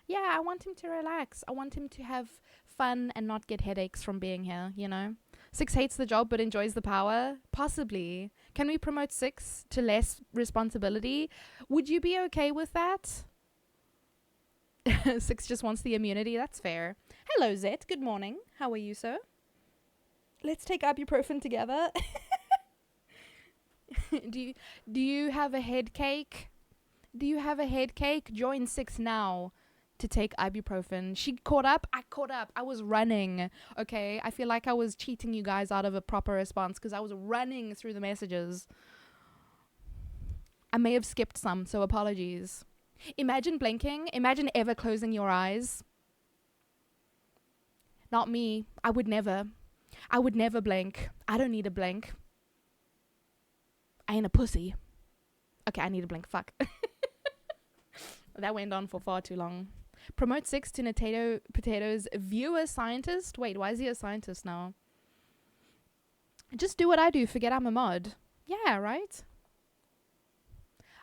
Yeah, I want him to relax. I want him to have fun and not get headaches from being here, you know? Six hates the job but enjoys the power. Possibly. Can we promote Six to less responsibility? Would you be okay with that? Six just wants the immunity. That's fair. Hello, Zet. Good morning. How are you, sir? Let's take ibuprofen together. Do you have a head cake? Do you have a head cake? Join Six now to take ibuprofen. She caught up. I caught up. I was running. Okay, I feel like I was cheating you guys out of a proper response because I was running through the messages. I may have skipped some, so apologies. Imagine blinking. Imagine ever closing your eyes. Not me. I would never. I would never blink. I don't need a blink. I ain't a pussy. Okay, I need a blink. Fuck. That went on for far too long. Promote Six to Natato Potatoes viewer scientist. Wait, why is he a scientist now? Just do what I do. Forget I'm a mod. Yeah, right?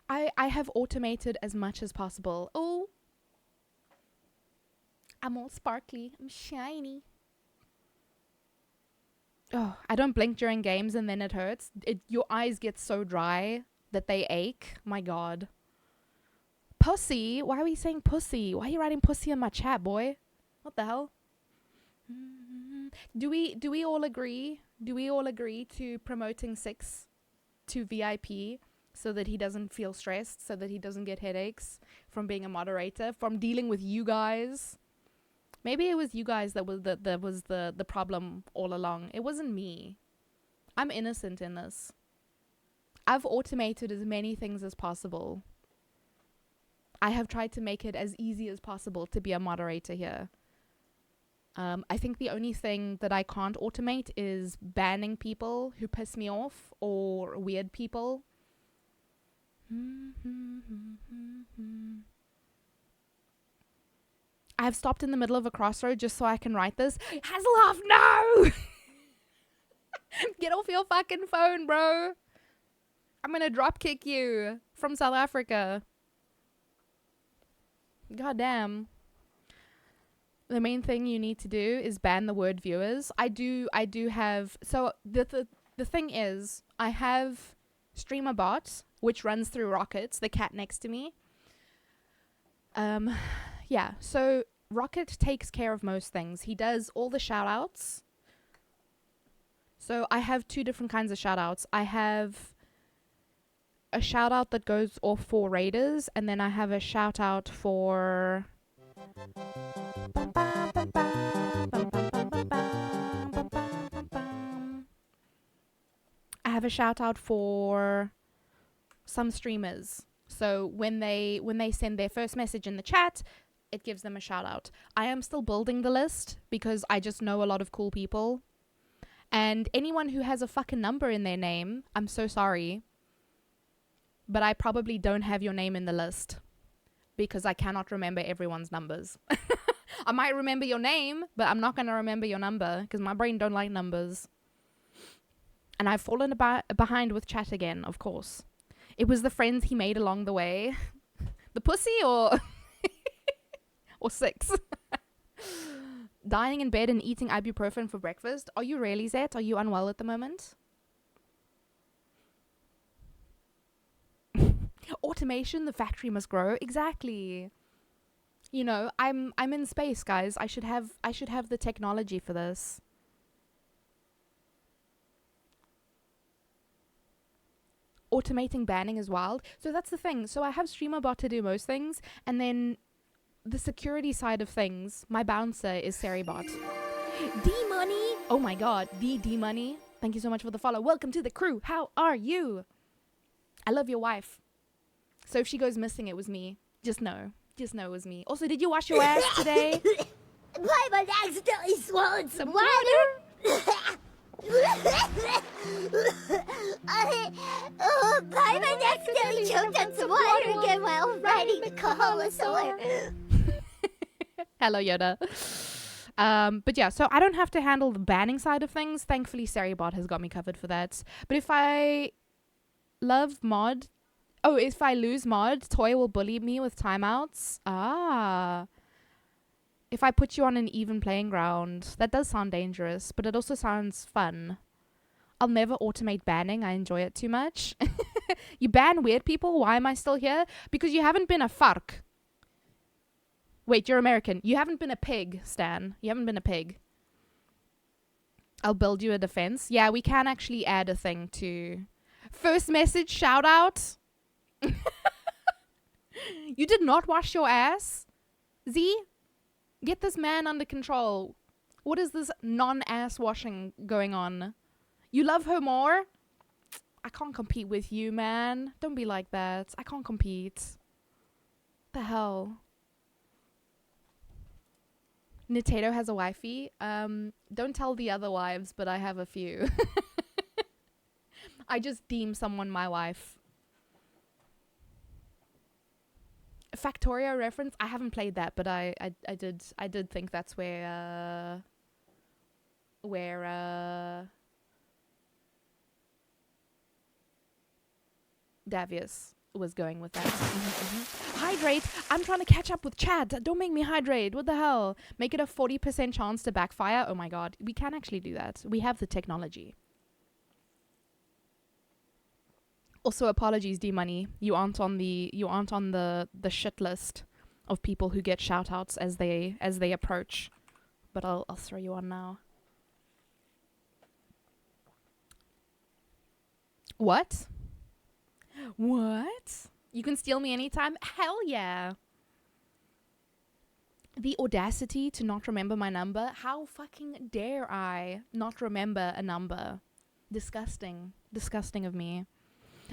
I have automated as much as possible. Oh, I'm all sparkly. I'm shiny. Oh, I don't blink during games and then it hurts. Your eyes get so dry that they ache. My God. Pussy? Why are we saying pussy? Why are you writing pussy in my chat, boy? What the hell? Do we all agree? Do we all agree to promoting Six to VIP so that he doesn't feel stressed, so that he doesn't get headaches from being a moderator, from dealing with you guys? Maybe it was you guys that was the problem all along. It wasn't me. I'm innocent in this. I've automated as many things as possible. I have tried to make it as easy as possible to be a moderator here. I think the only thing that I can't automate is banning people who piss me off or weird people. I have stopped in the middle of a crossroad just so I can write this. Hasselhoff, no! Get off your fucking phone, bro. I'm gonna drop kick you from South Africa. God damn. The main thing you need to do is ban the word viewers. I do have, so the thing is, I have StreamerBot, which runs through Rocket, the cat next to me. Yeah, so Rocket takes care of most things. He does all the shout outs. So I have two different kinds of shout outs. I have a shout out that goes off for raiders, and then I have a shout out for some streamers. So when they send their first message in the chat, it gives them a shout out. I am still building the list because I just know a lot of cool people. And anyone who has a fucking number in their name, I'm so sorry. But I probably don't have your name in the list because I cannot remember everyone's numbers. I might remember your name, but I'm not going to remember your number because my brain don't like numbers. And I've fallen behind with chat again, of course. It was the friends he made along the way. The pussy or or Six. Dying in bed and eating ibuprofen for breakfast. Are you really, Zet? Are you unwell at the moment? Automation, the factory must grow. Exactly. You know, I'm in space, guys. I should have the technology for this. Automating banning is wild. So that's the thing. So I have StreamerBot to do most things, and then the security side of things, my bouncer is Seribot. D-Money! Oh my god, the D-Money. Thank you so much for the follow. Welcome to the crew. How are you? I love your wife. So if she goes missing, it was me. Just know it was me. Also, did you wash your ass today? Paimon accidentally swallowed some water. Paimon accidentally choked on some water again while riding the Kaholosaur. Hello, Yoda. But yeah, so I don't have to handle the banning side of things. Thankfully, Seribot has got me covered for that. But if I lose mod, Toy will bully me with timeouts. If I put you on an even playing ground, that does sound dangerous, but it also sounds fun. I'll never automate banning. I enjoy it too much. You ban weird people? Why am I still here? Because you haven't been a fark. Wait, you're American. You haven't been a pig, Stan. You haven't been a pig. I'll build you a defense. Yeah, we can actually add a thing to... First message, shout out. You did not wash your ass? Z? Get this man under control. What is this non-ass washing going on? You love her more? I can't compete with you, man. Don't be like that. I can't compete. The hell? Nitato has a wifey. Don't tell the other wives, but I have a few. I just deem someone my wife. Factorio reference? I haven't played that, but I did think that's where Davius was going with that. Hydrate. I'm trying to catch up with chat. Don't make me hydrate. What the hell? Make it a 40% chance to backfire. Oh my god. We can actually do that. We have the technology. Also, apologies, D-Money. You aren't on the shit list of people who get shout outs as they approach. But I'll throw you on now. What? What? You can steal me anytime? Hell yeah. The audacity to not remember my number. How fucking dare I not remember a number? Disgusting. Disgusting of me.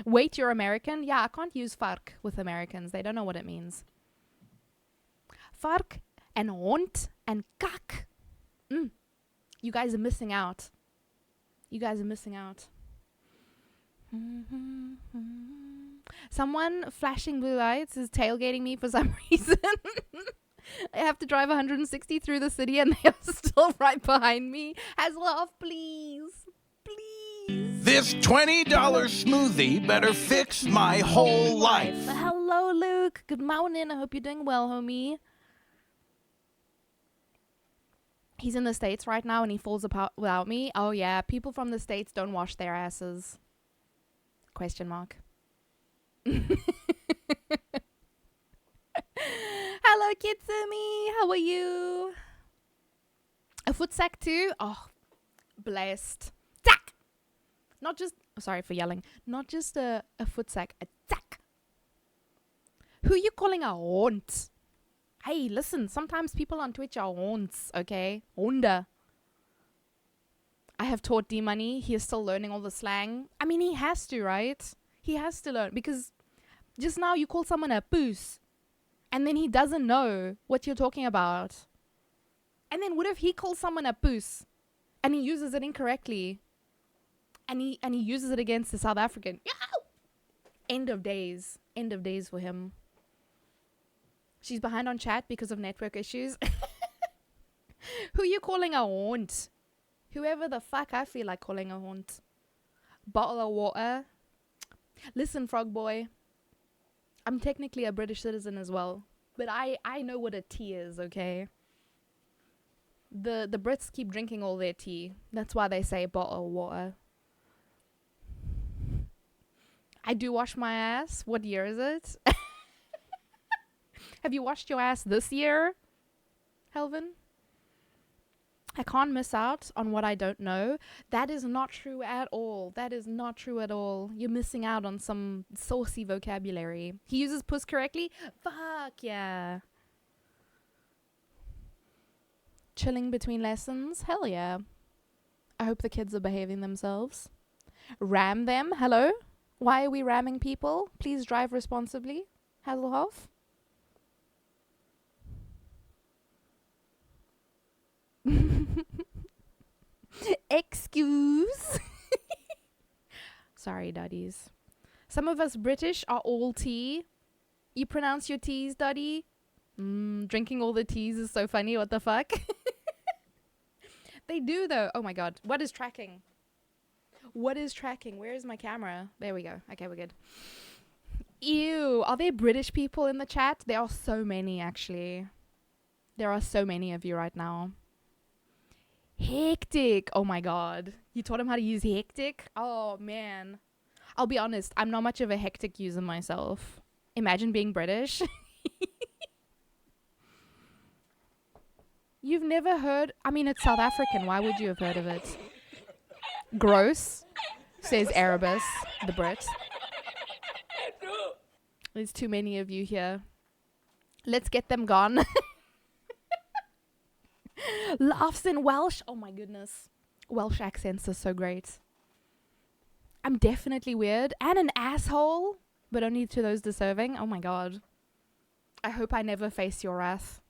Wait, you're American? Yeah, I can't use fuck with Americans. They don't know what it means. Fuck and hond and kak. You guys are missing out. You guys are missing out. Someone flashing blue lights is tailgating me for some reason. I have to drive 160 through the city and they're still right behind me. Hasselhoff, please. Please. This $20 smoothie better fix my whole life. Hello, Luke. Good morning. I hope you're doing well, homie. He's in the States right now and he falls apart without me. Oh, yeah. People from the States don't wash their asses. Question mark. Hello, Kitsumi. How are you? A foot sack too? Oh, blessed. Tack! Not just... sorry for yelling. Not just a foot sack. A tack. Who you calling a haunt? Hey, listen. Sometimes people on Twitch are haunts, okay? Honda. I have taught D-Money. He is still learning all the slang. I mean, he has to, right? He has to learn. Because just now you call someone a poos. And then he doesn't know what you're talking about. And then what if he calls someone a poos? And he uses it incorrectly. And he uses it against the South African. End of days. End of days for him. She's behind on chat because of network issues. Who you calling a haunt? Whoever the fuck I feel like calling a haunt. Bottle of water. Listen, frog boy. I'm technically a British citizen as well. But I know what a tea is, okay? The Brits keep drinking all their tea. That's why they say bottle of water. I do wash my ass. What year is it? Have you washed your ass this year, Helvin? I can't miss out on what I don't know. That is not true at all. That is not true at all. You're missing out on some saucy vocabulary. He uses puss correctly? Fuck yeah. Chilling between lessons? Hell yeah. I hope the kids are behaving themselves. Ram them? Hello? Why are we ramming people? Please drive responsibly. Hasselhoff? Excuse. Sorry, daddies. Some of us British are all tea. You pronounce your teas, daddy? Drinking all the teas is so funny. What the fuck? They do, though. Oh, my God. What is tracking? What is tracking? Where is my camera? There we go. Okay, we're good. Ew. Are there British people in the chat? There are so many, actually. There are so many of you right now. Hectic. Oh my god. You taught him how to use hectic? Oh man. I'll be honest, I'm not much of a hectic user myself. Imagine being British. You've never heard... I mean, it's South African. Why would you have heard of it? Gross, says Erebus, the Brit. There's too many of you here. Let's get them gone. Laughs in Welsh. Oh my goodness. Welsh accents are so great. I'm definitely weird and an asshole, but only to those deserving. Oh my god. I hope I never face your wrath.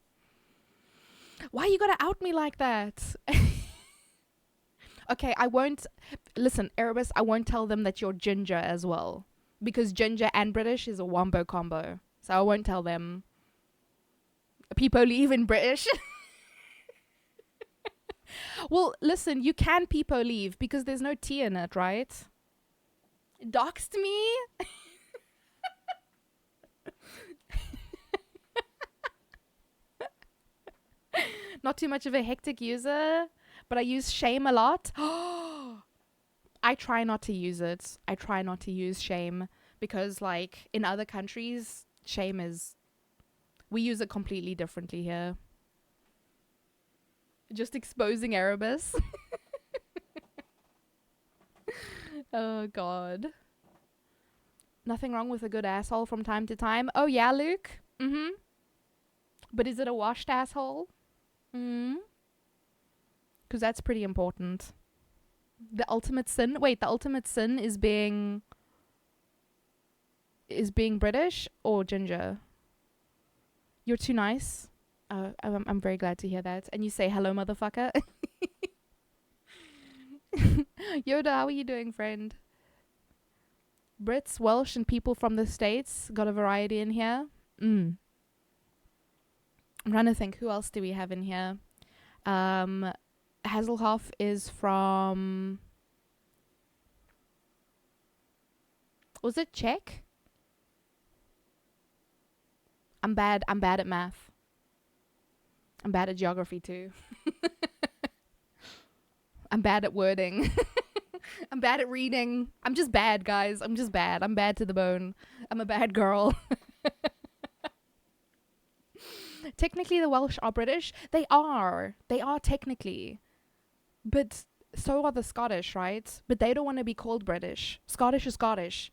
Why you gotta out me like that? Okay, I won't... Listen, Erebus, I won't tell them that you're ginger as well. Because ginger and British is a wombo combo. So I won't tell them. People leave in British. Well, listen, you can peepo leave because there's no T in it, right? Doxed me? Not too much of a hectic user, but I use shame a lot. I try not to use it. I try not to use shame because, like, in other countries, shame is... We use it completely differently here. Just exposing Erebus. Oh, God. Nothing wrong with a good asshole from time to time. Oh, yeah, Luke? Mm-hmm. But is it a washed asshole? Mm-hmm. Because that's pretty important. The ultimate sin... Wait, the ultimate sin is being British or ginger? You're too nice. I'm very glad to hear that. And you say, hello, motherfucker. Yoda, how are you doing, friend? Brits, Welsh, and people from the States. Got a variety in here. I'm trying to think. Who else do we have in here? Hazelhoff is from... Was it Czech? I'm bad at math. I'm bad at geography too. I'm bad at wording. I'm bad at reading. I'm just bad, guys. I'm just bad. I'm bad to the bone. I'm a bad girl. Technically, the Welsh are British. They are. They are technically. But so are the Scottish, right? But they don't want to be called British. Scottish is Scottish.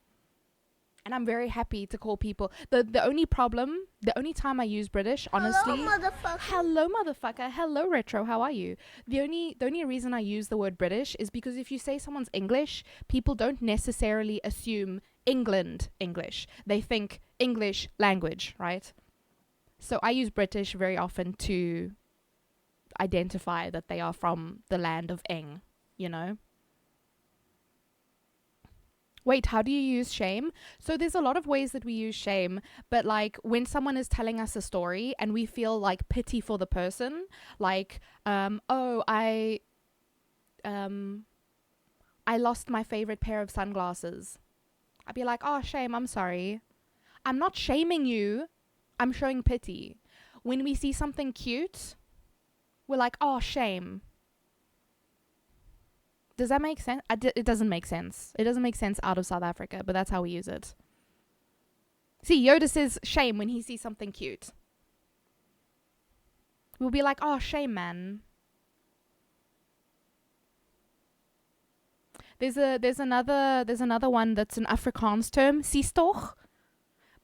And I'm very happy to call people. The only problem, the only time I use British, honestly... Hello, motherfucker. Hello, motherfucker. Hello, Retro. How are you? The only reason I use the word British is because if you say someone's English, people don't necessarily assume England English. They think English language, right? So I use British very often to identify that they are from the land of Eng, you know? Wait, how do you use shame? So there's a lot of ways that we use shame, but like when someone is telling us a story and we feel like pity for the person, like, I lost my favorite pair of sunglasses. I'd be like, oh, shame, I'm sorry. I'm not shaming you. I'm showing pity. When we see something cute, we're like, oh, shame. Does that make sense? It doesn't make sense. It doesn't make sense out of South Africa, but that's how we use it. See, Yoda says shame when he sees something cute. We'll be like, oh, shame, man. There's another one that's an Afrikaans term, sistoch.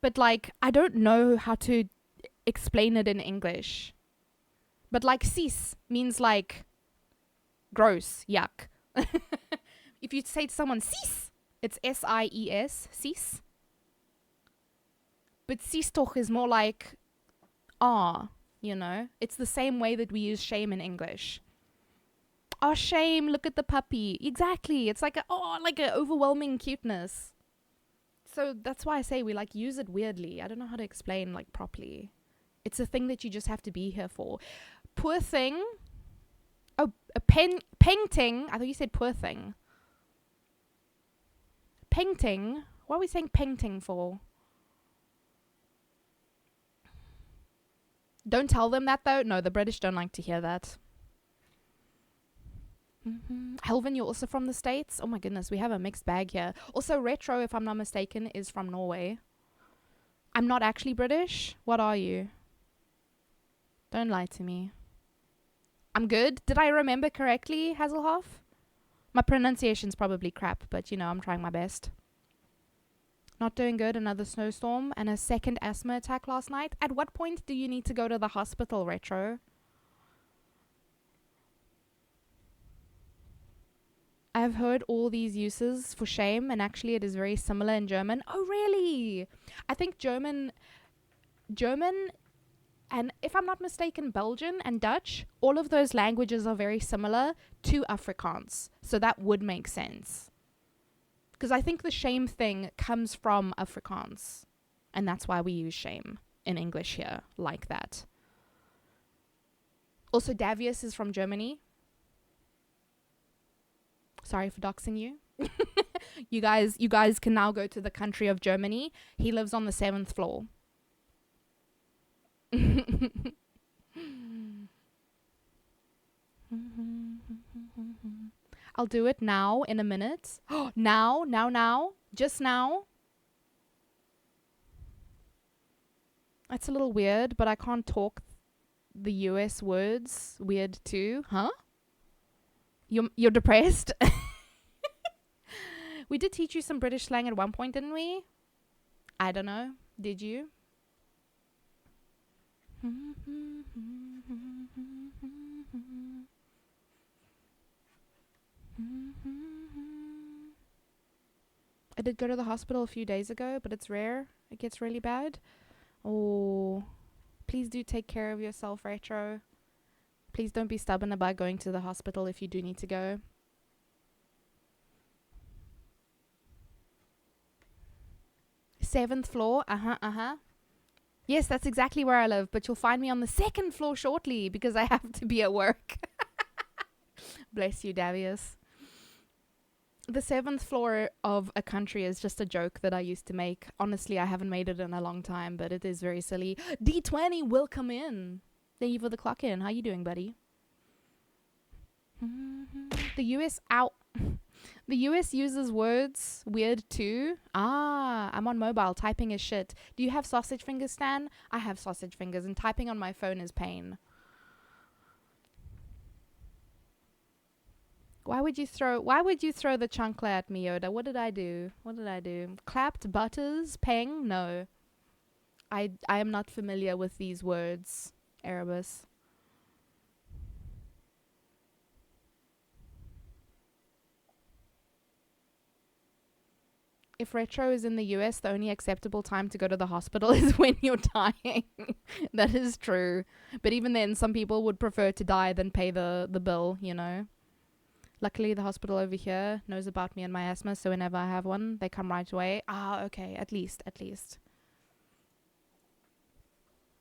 But like, I don't know how to explain it in English. But like, sis means like gross, yuck. If you say to someone sis, it's S-I-E-S, sis. But sistoch is more like you know. It's the same way that we use shame in English. Oh, shame, look at the puppy. Exactly. It's like like a overwhelming cuteness. So that's why I say we like use it weirdly. I don't know how to explain like properly. It's a thing that you just have to be here for. Poor thing. Oh, painting. I thought you said poor thing. Painting. What are we saying painting for? Don't tell them that though. No, the British don't like to hear that. Helvin, you're also from the States? Oh my goodness, we have a mixed bag here. Also, Retro, if I'm not mistaken, is from Norway. I'm not actually British. What are you? Don't lie to me. I'm good. Did I remember correctly, Hazelhoff? My pronunciation's probably crap, but you know, I'm trying my best. Not doing good. Another snowstorm and a second asthma attack last night. At what point do you need to go to the hospital, Retro? I've heard all these uses for shame, and actually it is very similar in German. Oh, really? I think German, and if I'm not mistaken, Belgian and Dutch, all of those languages are very similar to Afrikaans. So that would make sense. Because I think the shame thing comes from Afrikaans. And that's why we use shame in English here, like that. Also, Davius is from Germany. Sorry for doxing you. You guys can now go to the country of Germany. He lives on the 7th floor. I'll do it now in a minute. Now. Just now. That's a little weird, but I can't talk the US words. Weird too. Huh? You're depressed? We did teach you some British slang at one point, didn't we? I don't know. Did you? I did go to the hospital a few days ago, but it's rare. It gets really bad. Oh, please do take care of yourself, Retro. Please don't be stubborn about going to the hospital if you do need to go. Seventh floor. Yes, that's exactly where I live, but you'll find me on the second floor shortly because I have to be at work. Bless you, Davius. The seventh floor of a country is just a joke that I used to make. Honestly, I haven't made it in a long time, but it is very silly. D20 will come in. Thank you for the clock in. How you doing, buddy? The US out. The US uses words weird too. I'm on mobile. Typing is shit. Do you have sausage fingers, Stan? I have sausage fingers, and typing on my phone is pain. Why would you throw the chunkler at me, Yoda? What did I do? Clapped butters? Peng? No. I am not familiar with these words, Erebus. If Retro is in the US, the only acceptable time to go to the hospital is when you're dying. That is true. But even then, some people would prefer to die than pay the bill, you know. Luckily, the hospital over here knows about me and my asthma, so whenever I have one, they come right away. Okay, at least.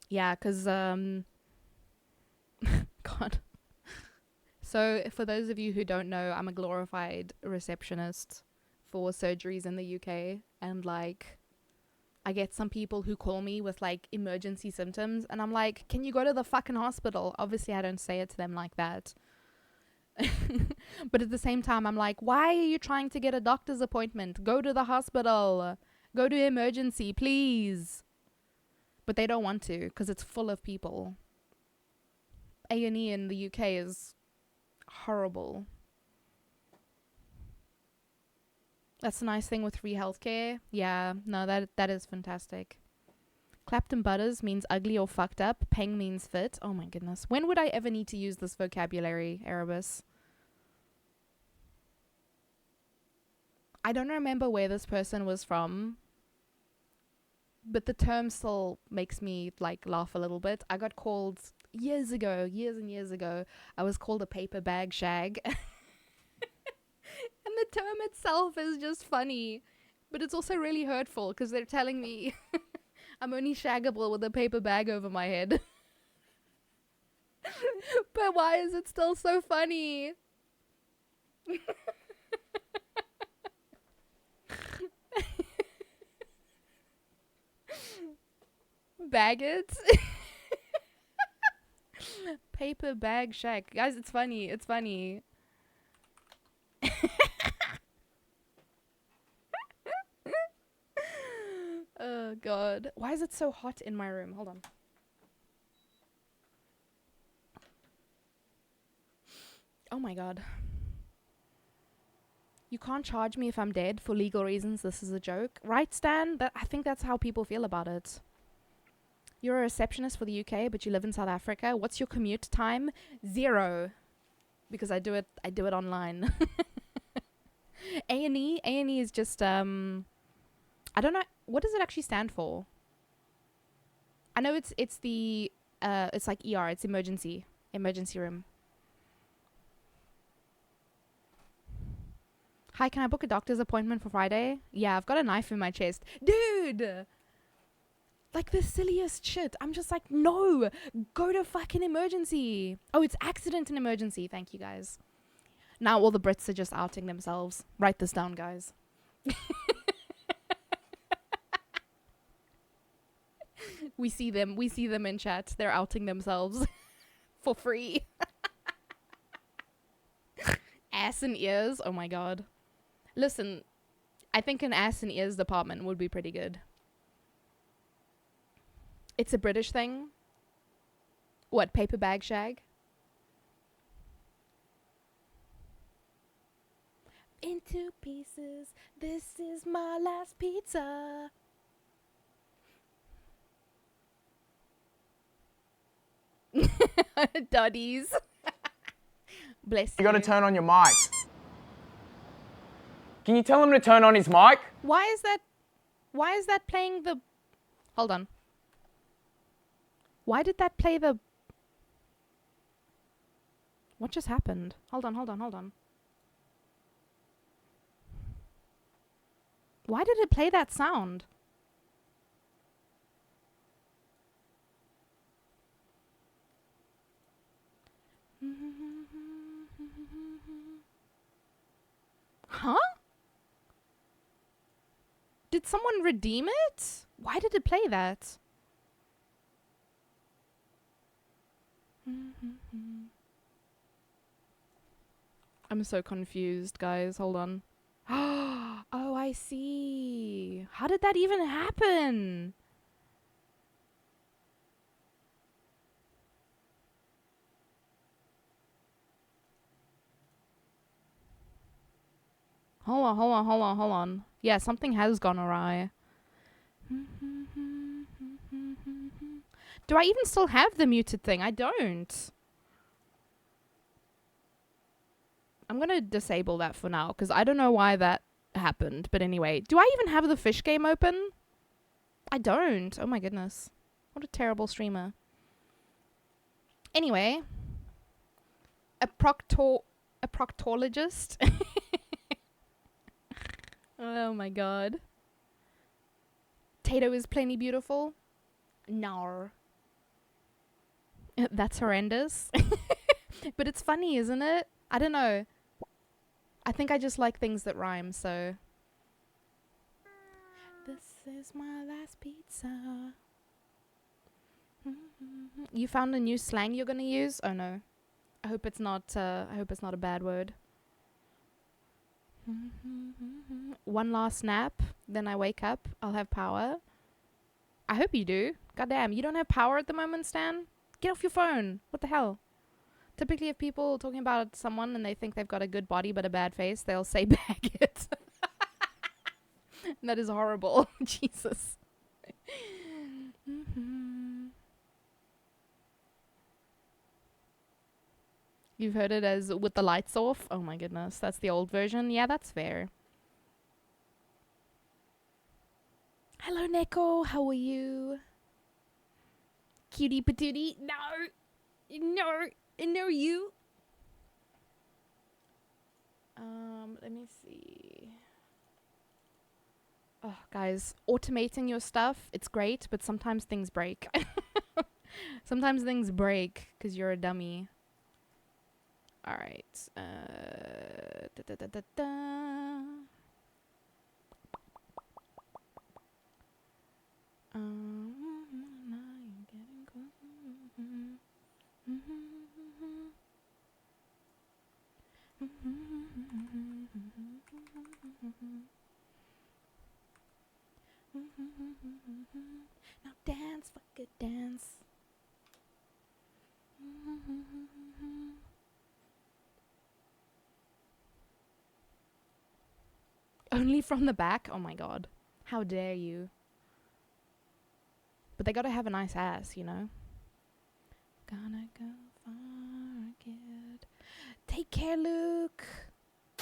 Yeah, because, God. So, for those of you who don't know, I'm a glorified receptionist for surgeries in the UK, and, like, I get some people who call me with, like, emergency symptoms, and I'm like, can you go to the fucking hospital? Obviously, I don't say it to them like that. But at the same time, I'm like, why are you trying to get a doctor's appointment? Go to the hospital. Go to emergency, please. But they don't want to because it's full of people. A&E in the UK is horrible. That's a nice thing with free healthcare. Yeah, no, that is fantastic. Clapton butters means ugly or fucked up. Peng means fit. Oh my goodness. When would I ever need to use this vocabulary, Erebus? I don't remember where this person was from, but the term still makes me, like, laugh a little bit. I got called years and years ago, I was called a paper bag shag. And the term itself is just funny, but it's also really hurtful because they're telling me I'm only shaggable with a paper bag over my head. But why is it still so funny? Baggets? Paper bag shack. Guys, it's funny. Oh god. Why is it so hot in my room? Hold on. Oh my god. You can't charge me if I'm dead for legal reasons. This is a joke. Right, Stan? I think that's how people feel about it. You're a receptionist for the UK, but you live in South Africa. What's your commute time? 0. Because I do it online. A&E is just, I don't know. What does it actually stand for? I know it's the, it's like ER. It's emergency room. Hi, can I book a doctor's appointment for Friday? Yeah, I've got a knife in my chest. Dude! Like the silliest shit. I'm just like, no! Go to fucking emergency! Oh, it's accident and emergency. Thank you, guys. Now all the Brits are just outing themselves. Write this down, guys. We see them in chat. They're outing themselves for free. Ass and ears. Oh my god. Listen, I think an ass and ears department would be pretty good. It's a British thing. What, paper bag shag? Into pieces, this is my last pizza. Duddies. Bless You you. gotta turn on your mic. Can you tell him to turn on his mic? Why is that playing the... Hold on. Why did that play the... What just happened? Hold on. Why did it play that sound? Huh? Did someone redeem it? Why did it play that? I'm so confused, guys. Hold on. Oh, I see. How did that even happen? Hold on. Yeah, something has gone awry. Do I even still have the muted thing? I don't. I'm gonna disable that for now, because I don't know why that happened. But anyway, do I even have the fish game open? I don't. Oh my goodness. What a terrible streamer. Anyway. A proctologist. Oh my god. Tato is plenty beautiful. No. That's horrendous. But it's funny, isn't it? I don't know. I think I just like things that rhyme, so. This is my last pizza. You found a new slang you're gonna use? Oh no. I hope it's not a bad word. One last nap, then I wake up. I'll have power. I hope you do. Goddamn, you don't have power at the moment, Stan? Get off your phone. What the hell? Typically, if people talking about someone and they think they've got a good body but a bad face, they'll say bag it. That is horrible. Jesus. You've heard it as with the lights off? Oh my goodness, that's the old version. Yeah, that's fair. Hello, Neko. How are you? Cutie patootie. No, you. Let me see. Oh, guys, automating your stuff, it's great, but sometimes things break. Sometimes things break because you're a dummy. All right. Now dance, fuck it, dance. Only from the back? Oh my god. How dare you. But they gotta have a nice ass, you know? Gonna go far, kid. Take care, Luke.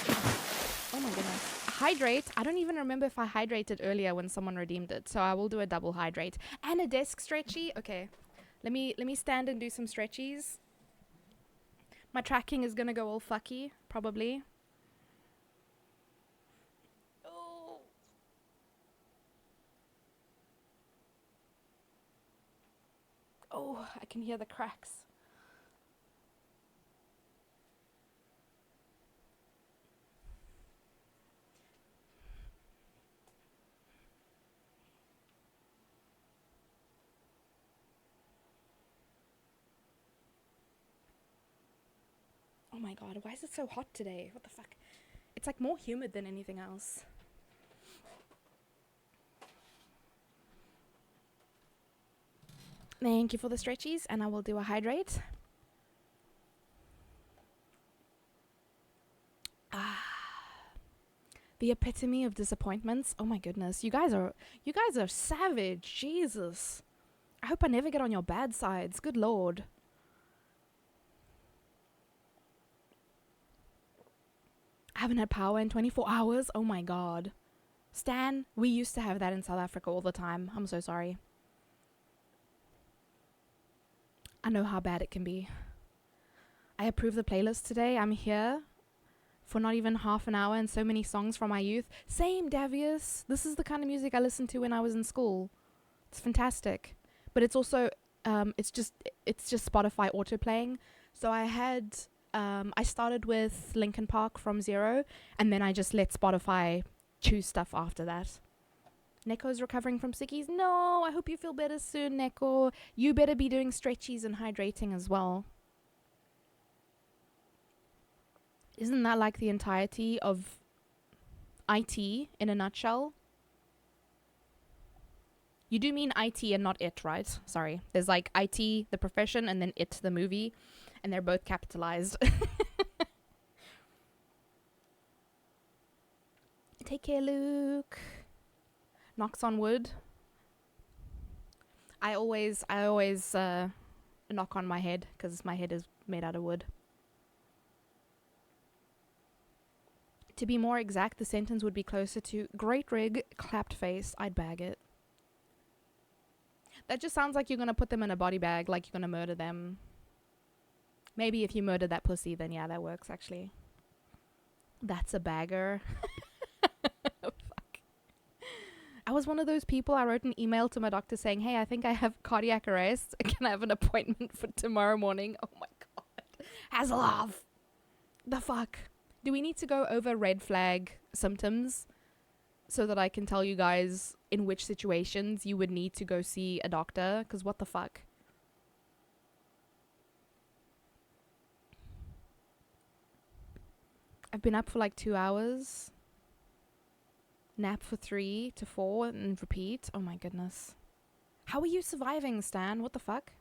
Oh my goodness. Hydrate. I don't even remember if I hydrated earlier when someone redeemed it. So I will do a double hydrate. And a desk stretchy. Okay. Let me stand and do some stretchies. My tracking is gonna go all fucky, probably. Oh, I can hear the cracks. Oh my god, why is it so hot today? What the fuck? It's like more humid than anything else. Thank you for the stretchies, and I will do a hydrate. The epitome of disappointments. Oh my goodness, you guys are savage. Jesus, I hope I never get on your bad sides. Good lord. I haven't had power in 24 hours. Oh my god. Stan, we used to have that in South Africa all the time. I'm so sorry. I know how bad it can be. I approve the playlist today. I'm here for not even half an hour and so many songs from my youth. Same, Davius. This is the kind of music I listened to when I was in school. It's fantastic. But it's also, it's just Spotify auto playing. So I started with Linkin Park from zero, and then I just let Spotify choose stuff after that. Neko's recovering from sickies. No, I hope you feel better soon, Neko. You better be doing stretchies and hydrating as well. Isn't that like the entirety of IT in a nutshell? You do mean IT and not it, right? Sorry. There's like IT, the profession, and then it, the movie. And they're both capitalized. Take care, Luke. Knocks on wood. I always knock on my head because my head is made out of wood. To be more exact, the sentence would be closer to great rig, clapped face, I'd bag it. That just sounds like you're gonna put them in a body bag, like you're gonna murder them. Maybe if you murder that pussy, then yeah, that works actually. That's a bagger. Fuck. I was one of those people, I wrote an email to my doctor saying, hey, I think I have cardiac arrest. Can I have an appointment for tomorrow morning? Oh my god. Hazelov. The fuck. Do we need to go over red flag symptoms so that I can tell you guys in which situations you would need to go see a doctor? Because what the fuck? I've been up for like 2 hours. Nap for 3 to 4 and repeat. Oh my goodness. How are you surviving, Stan? What the fuck?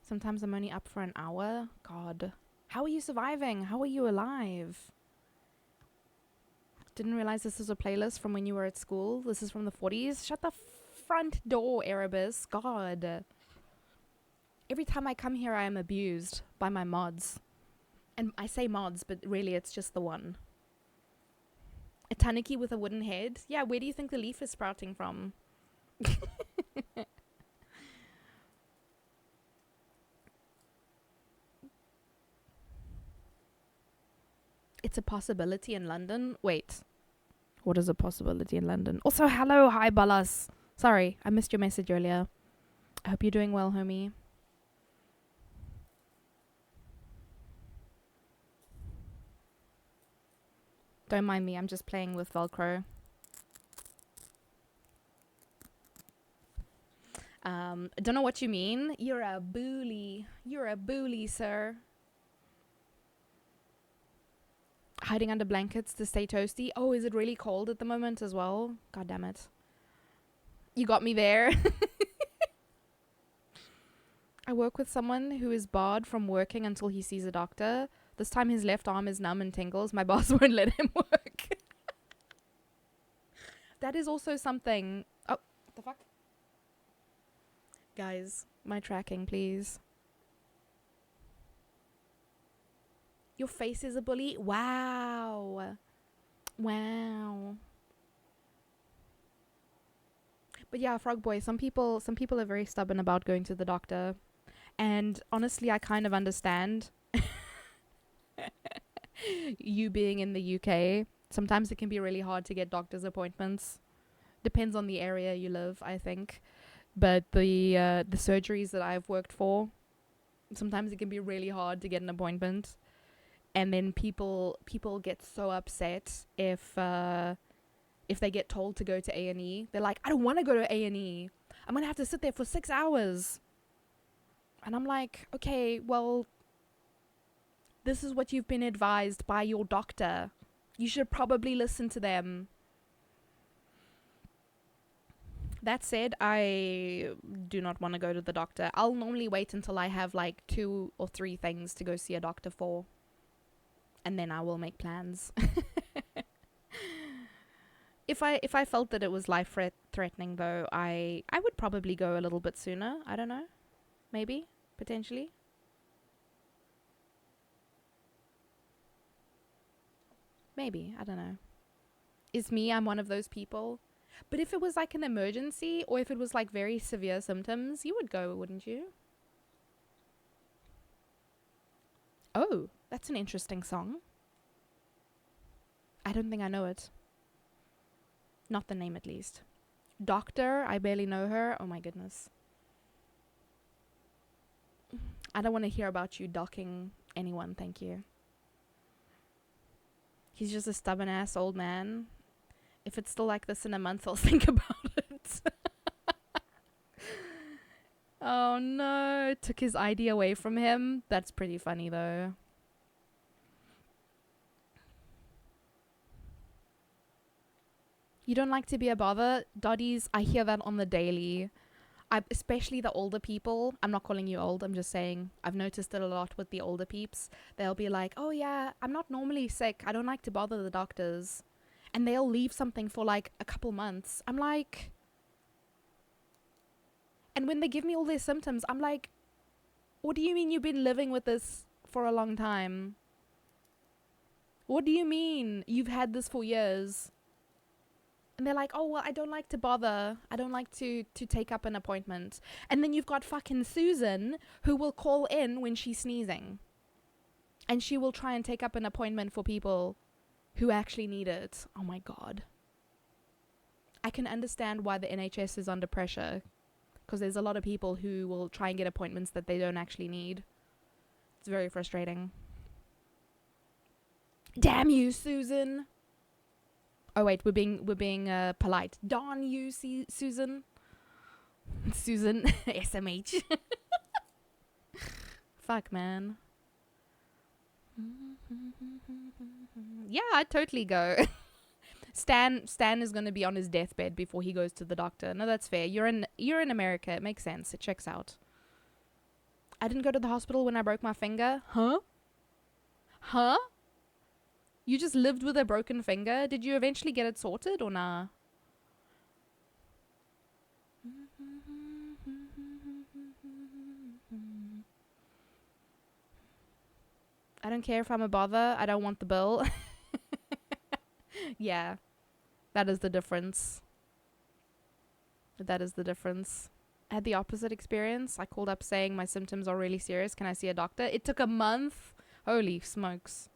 Sometimes I'm only up for an hour. God. How are you surviving? How are you alive? Didn't realize this was a playlist from when you were at school. This is from the 40s. Shut the front door, Erebus. God. Every time I come here, I am abused by my mods. And I say mods, but really it's just the one. A tanuki with a wooden head? Yeah, where do you think the leaf is sprouting from? It's a possibility in London. Wait. What is a possibility in London? Also, hello, hi, Ballas. Sorry, I missed your message earlier. I hope you're doing well, homie. Don't mind me, I'm just playing with Velcro. Don't know what you mean. You're a bully. You're a bully, sir. Hiding under blankets to stay toasty. Oh, is it really cold at the moment as well? God damn it. You got me there. I work with someone who is barred from working until he sees a doctor. This time his left arm is numb and tingles. My boss won't let him work. That is also something... Oh, what the fuck? Guys, my tracking, please. Your face is a bully? Wow. Wow. But yeah, Frog Boy, some people are very stubborn about going to the doctor. And honestly, I kind of understand. You being in the UK, sometimes it can be really hard to get doctor's appointments. Depends on the area you live, I think. But the surgeries that I've worked for, sometimes it can be really hard to get an appointment. And then people get so upset if they get told to go to A&E. They're like, I don't want to go to A&E. I'm going to have to sit there for 6 hours. And I'm like, okay, well, this is what you've been advised by your doctor. You should probably listen to them. That said, I do not want to go to the doctor. I'll normally wait until I have like 2 or 3 things to go see a doctor for. And then I will make plans. If I felt that it was life-threatening, though, I would probably go a little bit sooner. I don't know. Maybe. Potentially. Maybe. I don't know. I'm one of those people. But if it was like an emergency, or if it was like very severe symptoms, you would go, wouldn't you? Oh, that's an interesting song. I don't think I know it. Not the name, at least. Doctor, I barely know her. Oh my goodness. I don't want to hear about you docking anyone, thank you. He's just a stubborn ass old man. If it's still like this in a month, I'll think about it. Oh no, took his ID away from him. That's pretty funny though. You don't like to be a bother? Doddies, I hear that on the daily. Especially the older people. I'm not calling you old, I'm just saying I've noticed it a lot with the older peeps. They'll be like, oh yeah, I'm not normally sick. I don't like to bother the doctors. And they'll leave something for like a couple months. I'm like... And when they give me all their symptoms, I'm like, what do you mean you've been living with this for a long time? What do you mean you've had this for years? And they're like, oh, well, I don't like to bother. I don't like to take up an appointment. And then you've got fucking Susan, who will call in when she's sneezing. And she will try and take up an appointment for people who actually need it. Oh my God. I can understand why the NHS is under pressure. Because there's a lot of people who will try and get appointments that they don't actually need. It's very frustrating. Damn you, Susan. Oh wait, we're being polite. Darn you, Susan. Susan, SMH. Fuck, man. Yeah, I'd totally go. Stan is gonna be on his deathbed before he goes to the doctor. No, that's fair. You're in America. It makes sense. It checks out. I didn't go to the hospital when I broke my finger. Huh? Huh? You just lived with a broken finger? Did you eventually get it sorted or nah? I don't care if I'm a bother. I don't want the bill. Yeah. That is the difference. That is the difference. I had the opposite experience. I called up saying my symptoms are really serious. Can I see a doctor? It took a month. Holy smokes.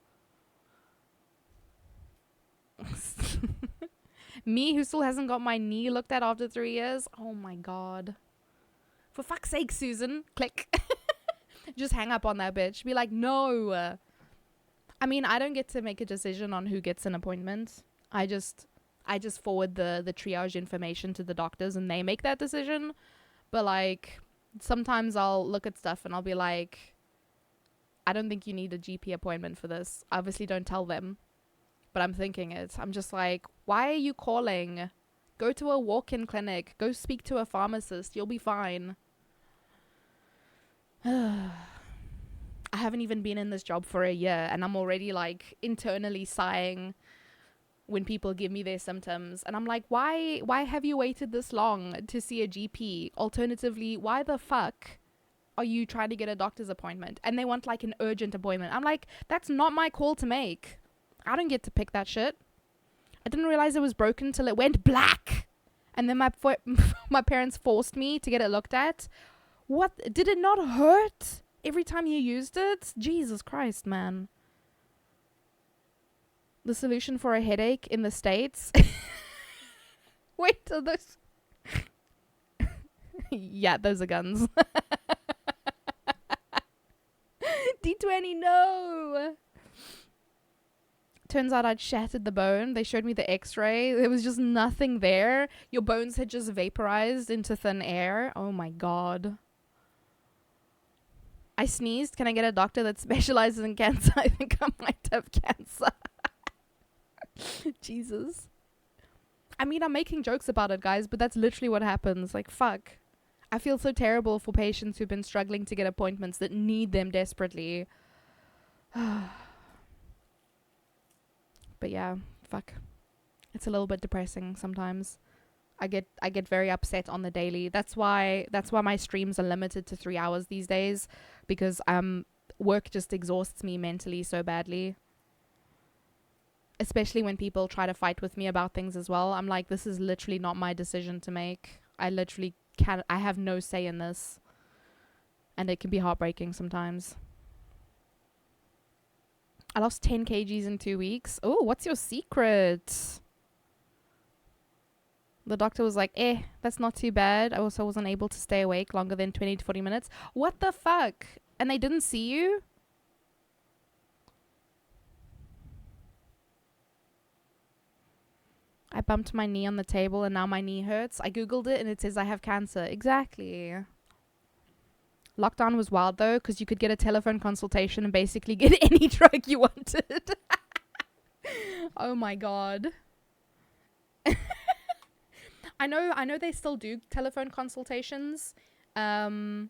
Me, who still hasn't got my knee looked at after 3 years. Oh my God. For fuck's sake, Susan. Click. Just hang up on that bitch. Be like, no. I mean, I don't get to make a decision on who gets an appointment. I just forward the triage information to the doctors and they make that decision. But like, sometimes I'll look at stuff and I'll be like, I don't think you need a GP appointment for this. Obviously don't tell them. But I'm thinking it. I'm just like, why are you calling? Go to a walk-in clinic. Go speak to a pharmacist. You'll be fine. I haven't even been in this job for a year and I'm already like internally sighing when people give me their symptoms. And I'm like, why have you waited this long to see a GP? Alternatively, why the fuck are you trying to get a doctor's appointment? And they want like an urgent appointment. I'm like, that's not my call to make. I don't get to pick that shit. I didn't realize it was broken till it went black. And then my parents forced me to get it looked at. What? Did it not hurt every time you used it? Jesus Christ, man. The solution for a headache in the States. Wait till this. Yeah, those are guns. D20, no. Turns out I'd shattered the bone. They showed me the x-ray. There was just nothing there. Your bones had just vaporized into thin air. Oh my god. I sneezed. Can I get a doctor that specializes in cancer? I think I might have cancer. Jesus. I mean, I'm making jokes about it, guys, but that's literally what happens. Like, fuck. I feel so terrible for patients who've been struggling to get appointments that need them desperately. But yeah, fuck. It's a little bit depressing sometimes. I get very upset on the daily. That's why my streams are limited to 3 hours these days, because work just exhausts me mentally so badly. Especially when people try to fight with me about things as well. I'm like, this is literally not my decision to make. I literally can't. I have no say in this. And it can be heartbreaking sometimes. I lost 10 kgs in 2 weeks. Oh, what's your secret? The doctor was like, that's not too bad. I also wasn't able to stay awake longer than 20 to 40 minutes. What the fuck? And they didn't see you? I bumped my knee on the table and now my knee hurts. I googled it and it says I have cancer. Exactly. Lockdown was wild though, because you could get a telephone consultation and basically get any drug you wanted. Oh my god. I know they still do telephone consultations. I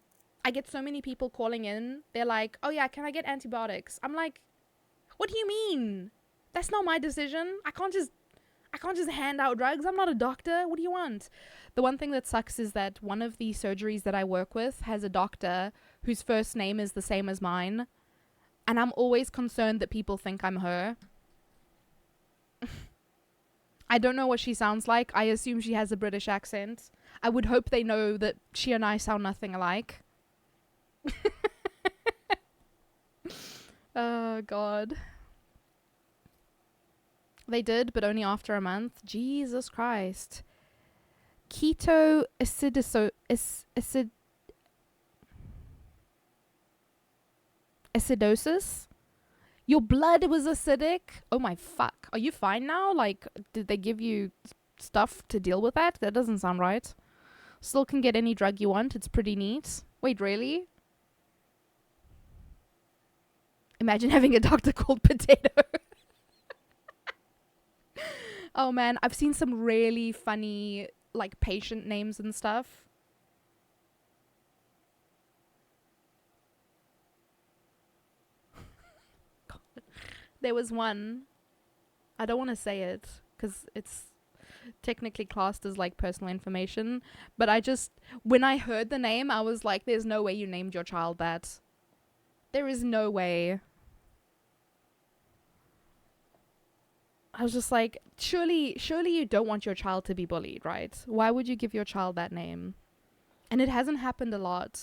get so many people calling in. They're like, oh yeah, can I get antibiotics? I'm like, what do you mean? That's not my decision. I can't just hand out drugs. I'm not a doctor. What do you want? The one thing that sucks is that one of the surgeries that I work with has a doctor whose first name is the same as mine. And I'm always concerned that people think I'm her. I don't know what she sounds like. I assume she has a British accent. I would hope they know that she and I sound nothing alike. Oh, God. They did, but only after a month. Jesus Christ. Acidosis? Your blood was acidic? Oh my fuck. Are you fine now? Like, did they give you stuff to deal with that? That doesn't sound right. Still can get any drug you want. It's pretty neat. Wait, really? Imagine having a doctor called Potato. Oh man, I've seen some really funny, like, patient names and stuff. God. There was one. I don't want to say it, because it's technically classed as, like, personal information. But when I heard the name, I was like, there's no way you named your child that. There is no way. I was just like, surely you don't want your child to be bullied, right? Why would you give your child that name? And it hasn't happened a lot.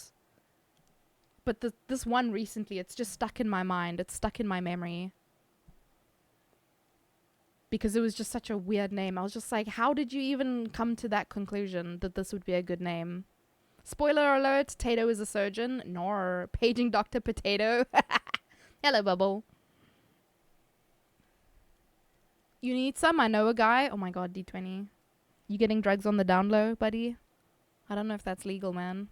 But this one recently, it's just stuck in my mind. It's stuck in my memory. Because it was just such a weird name. I was just like, how did you even come to that conclusion that this would be a good name? Spoiler alert, Tato is a surgeon. Nor. Paging Dr. Potato. Hello, Bubble. You need some? I know a guy. Oh my god, D20. You getting drugs on the down low, buddy? I don't know if that's legal, man.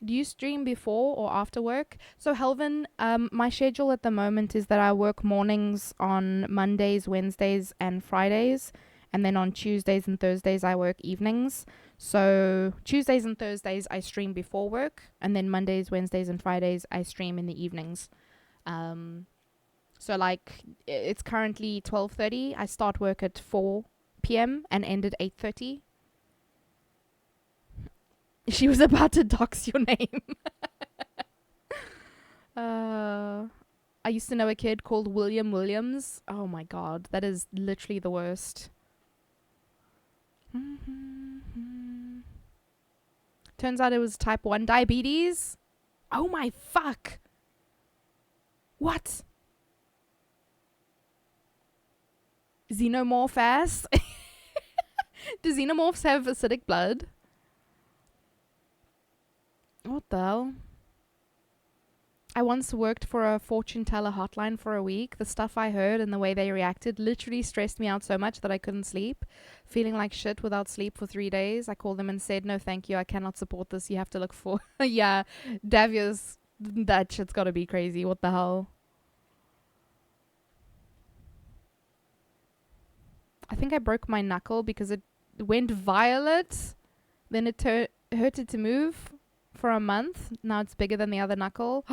Do you stream before or after work? So, Helvin, my schedule at the moment is that I work mornings on Mondays, Wednesdays, and Fridays. And then on Tuesdays and Thursdays, I work evenings. So, Tuesdays and Thursdays, I stream before work. And then Mondays, Wednesdays, and Fridays, I stream in the evenings. So, like, it's currently 12:30. I start work at 4 p.m. and end at 8:30. She was about to dox your name. I used to know a kid called William Williams. Oh my god, that is literally the worst. Turns out it was type 1 diabetes. Oh my fuck. What? Xenomorph ass? Do xenomorphs have acidic blood? What the hell? I once worked for a fortune teller hotline for a week. The stuff I heard and the way they reacted literally stressed me out so much that I couldn't sleep. Feeling like shit without sleep for 3 days. I called them and said, no, thank you. I cannot support this. You have to look for... yeah, Davia's... That shit's gotta be crazy. What the hell? I think I broke my knuckle because it went violet. Then it hurted to move for a month. Now it's bigger than the other knuckle.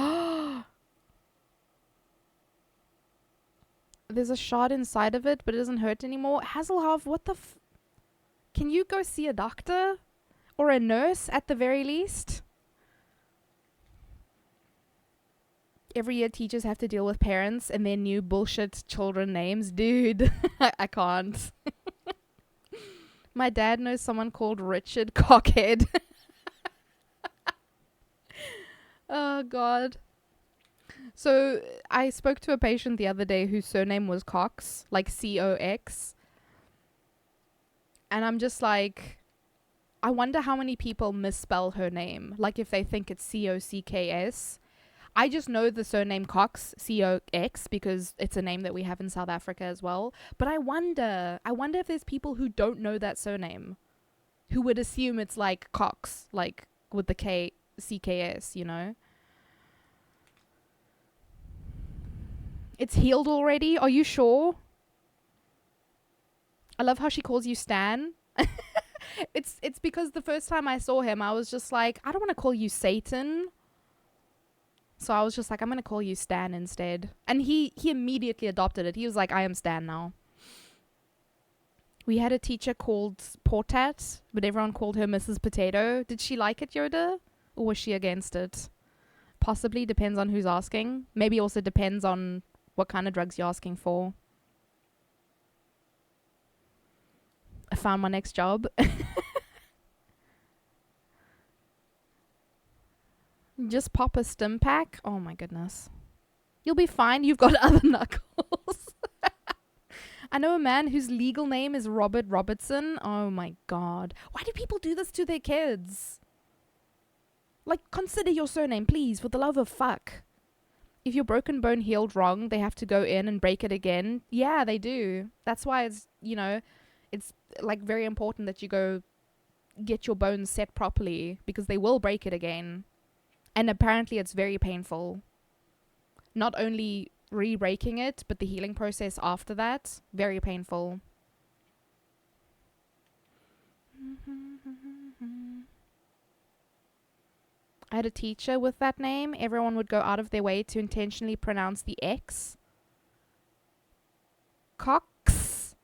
There's a shard inside of it, but it doesn't hurt anymore. Hasselhoff, what the Can you go see a doctor? Or a nurse, at the very least? Every year teachers have to deal with parents and their new bullshit children names. Dude, I can't. My dad knows someone called Richard Cockhead. Oh, God. So I spoke to a patient the other day whose surname was Cox, like C-O-X. And I'm just like, I wonder how many people misspell her name. Like if they think it's C-O-C-K-S. I just know the surname Cox, C-O-X, because it's a name that we have in South Africa as well. But I wonder if there's people who don't know that surname, who would assume it's like Cox, like with the K, C-K-S, you know? It's healed already? Are you sure? I love how she calls you Stan. It's because the first time I saw him, I was just like, I don't want to call you Satan. So I was just like, I'm going to call you Stan instead. And he immediately adopted it. He was like, I am Stan now. We had a teacher called Portat, but everyone called her Mrs. Potato. Did she like it, Yoda? Or was she against it? Possibly, depends on who's asking. Maybe also depends on what kind of drugs you're asking for. I found my next job. Just pop a stim pack. Oh my goodness. You'll be fine. You've got other knuckles. I know a man whose legal name is Robert Robertson. Oh my God. Why do people do this to their kids? Like, consider your surname, please, for the love of fuck. If your broken bone healed wrong, they have to go in and break it again. Yeah, they do. That's why it's, you know, it's like very important that you go get your bones set properly, because they will break it again. And apparently it's very painful. Not only re-breaking it, but the healing process after that, very painful. I had a teacher with that name. Everyone would go out of their way to intentionally pronounce the X. Cox.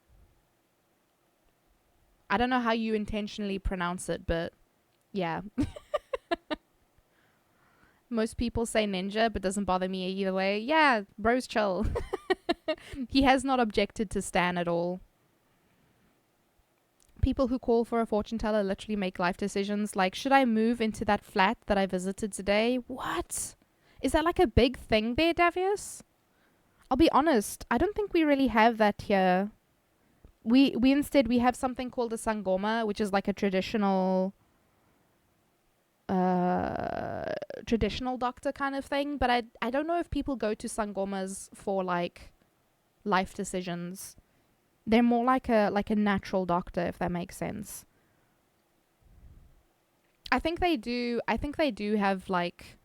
I don't know how you intentionally pronounce it, but yeah. Most people say ninja, but doesn't bother me either way. Yeah, bro's chill. He has not objected to Stan at all. People who call for a fortune teller literally make life decisions like, should I move into that flat that I visited today? What? Is that like a big thing there, Davius? I'll be honest, I don't think we really have that here. We instead, we have something called a sangoma, which is like a traditional doctor kind of thing, but I don't know if people go to sangomas for like life decisions. They're more like a natural doctor, if that makes sense. I think they do have like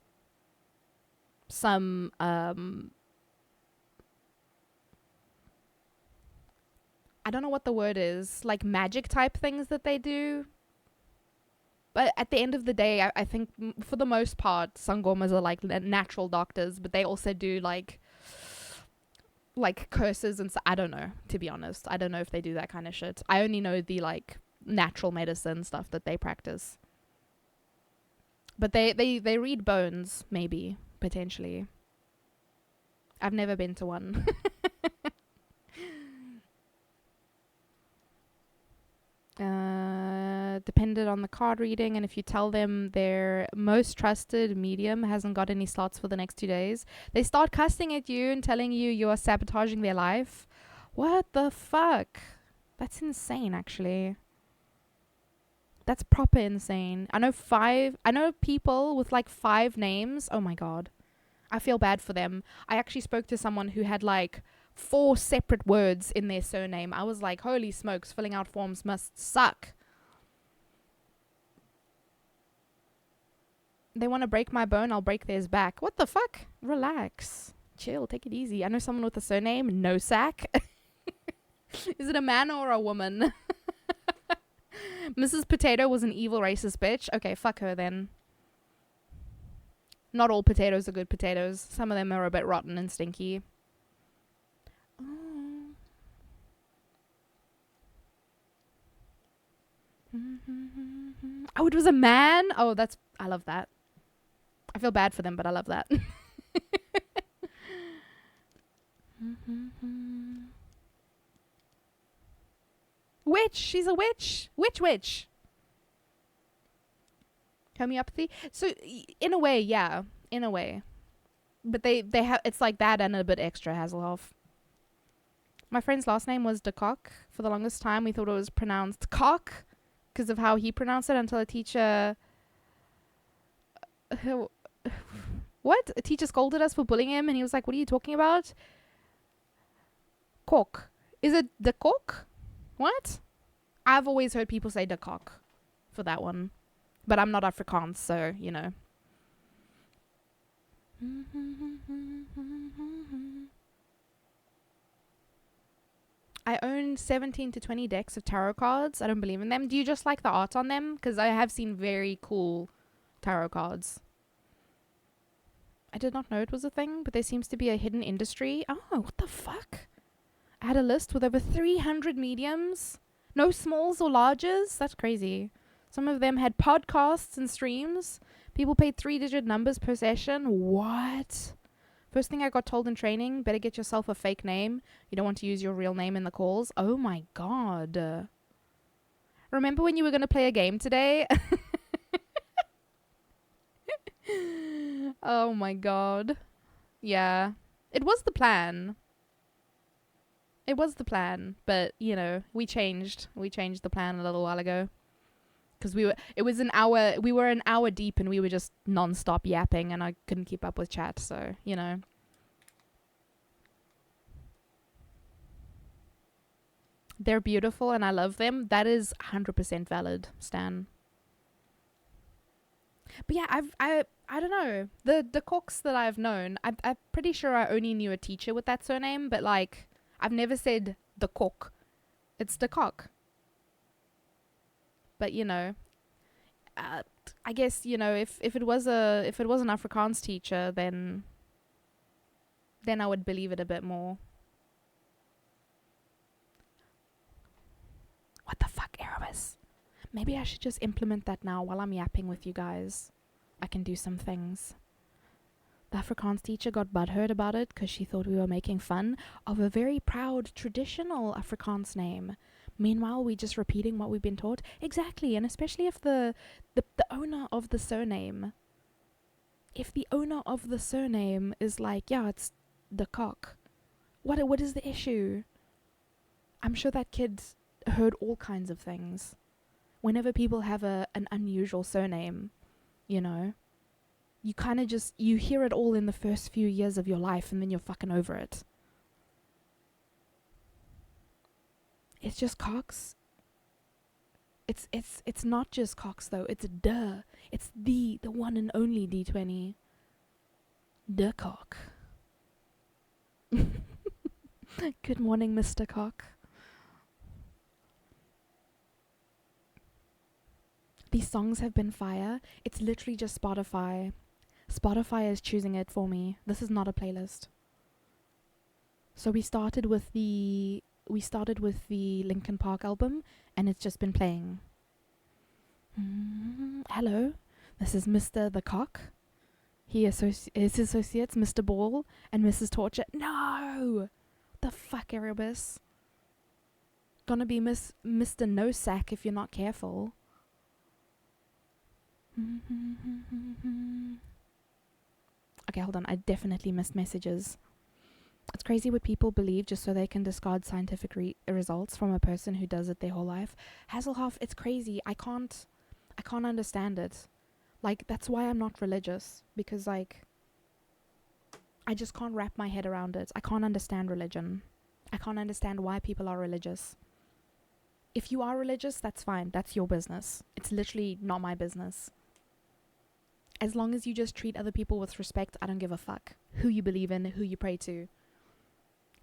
some I don't know what the word is, like magic type things that they do. But at the end of the day, I think for the most part, sangomas are like natural doctors, but they also do like curses and so. I don't know, to be honest. I don't know if they do that kind of shit. I only know the like natural medicine stuff that they practice. But they read bones, maybe, potentially. I've never been to one. Depended on the card reading, and if you tell them their most trusted medium hasn't got any slots for the next 2 days, they start cussing at you and telling you are sabotaging their life. What the fuck? That's insane, actually. That's proper insane. I know people with like 5 names. Oh my God. I feel bad for them. I actually spoke to someone who had like 4 separate words in their surname. I was like, holy smokes, filling out forms must suck. They want to break my bone, I'll break theirs back. What the fuck? Relax. Chill, take it easy. I know someone with a surname, No Sack. Is it a man or a woman? Mrs. Potato was an evil racist bitch. Okay, fuck her then. Not all potatoes are good potatoes. Some of them are a bit rotten and stinky. Oh, it was a man? Oh, that's... I love that. I feel bad for them, but I love that. Witch! She's a witch! Witch! Homeopathy? So, in a way, yeah. In a way. But they have... It's like that and a bit extra, Hasselhoff. My friend's last name was De Kock. For the longest time, we thought it was pronounced cock because of how he pronounced it until a teacher... What? A teacher scolded us for bullying him and he was like, what are you talking about? Cock. Is it De Kock? What? I've always heard people say De Kock for that one. But I'm not Afrikaans, so, you know. I own 17 to 20 decks of tarot cards. I don't believe in them. Do you just like the art on them? Because I have seen very cool tarot cards. I did not know it was a thing, but there seems to be a hidden industry. Oh, what the fuck? I had a list with over 300 mediums. No smalls or larges. That's crazy. Some of them had podcasts and streams. People paid 3-digit numbers per session. What? First thing I got told in training, better get yourself a fake name. You don't want to use your real name in the calls. Oh my god. Remember when you were going to play a game today? Oh my god. Yeah. It was the plan. It was the plan. But, you know, we changed. We changed the plan a little while ago. Because we were an hour deep and we were just non-stop yapping and I couldn't keep up with chat, so, you know. They're beautiful and I love them. That is 100% valid, Stan. But yeah, I don't know. The cocks that I've known, I'm pretty sure I only knew a teacher with that surname, but like, I've never said the cock. It's the cock. But you know, I guess, you know, if it was an Afrikaans teacher, then I would believe it a bit more. What the fuck, Erebus? Maybe I should just implement that now while I'm yapping with you guys. I can do some things. The Afrikaans teacher got butthurt about it because she thought we were making fun of a very proud traditional Afrikaans name. Meanwhile, we're just repeating what we've been taught. Exactly, and especially if the owner of the surname... If the owner of the surname is like, yeah, it's the cock. What is the issue? I'm sure that kid heard all kinds of things. Whenever people have an unusual surname, you know, you kind of just, you hear it all in the first few years of your life and then you're fucking over it. It's just Cox. It's not just Cox though. It's duh. It's the one and only D20. De Cock. Good morning, Mr. Cock. These songs have been fire. It's literally just Spotify. Spotify is choosing it for me. This is not a playlist. So we started with the Linkin Park album, and it's just been playing. Hello, this is Mr. the Cock. His associates, Mr. Ball and Mrs. Torture. No! The fuck, Erebus. Gonna be Mr. No Sack if you're not careful. Okay, hold on. I definitely missed messages. It's crazy what people believe just so they can discard scientific results from a person who does it their whole life. Hasselhoff, it's crazy. I can't understand it. Like, that's why I'm not religious. Because, like, I just can't wrap my head around it. I can't understand religion. I can't understand why people are religious. If you are religious, that's fine. That's your business. It's literally not my business. As long as you just treat other people with respect, I don't give a fuck who you believe in, who you pray to.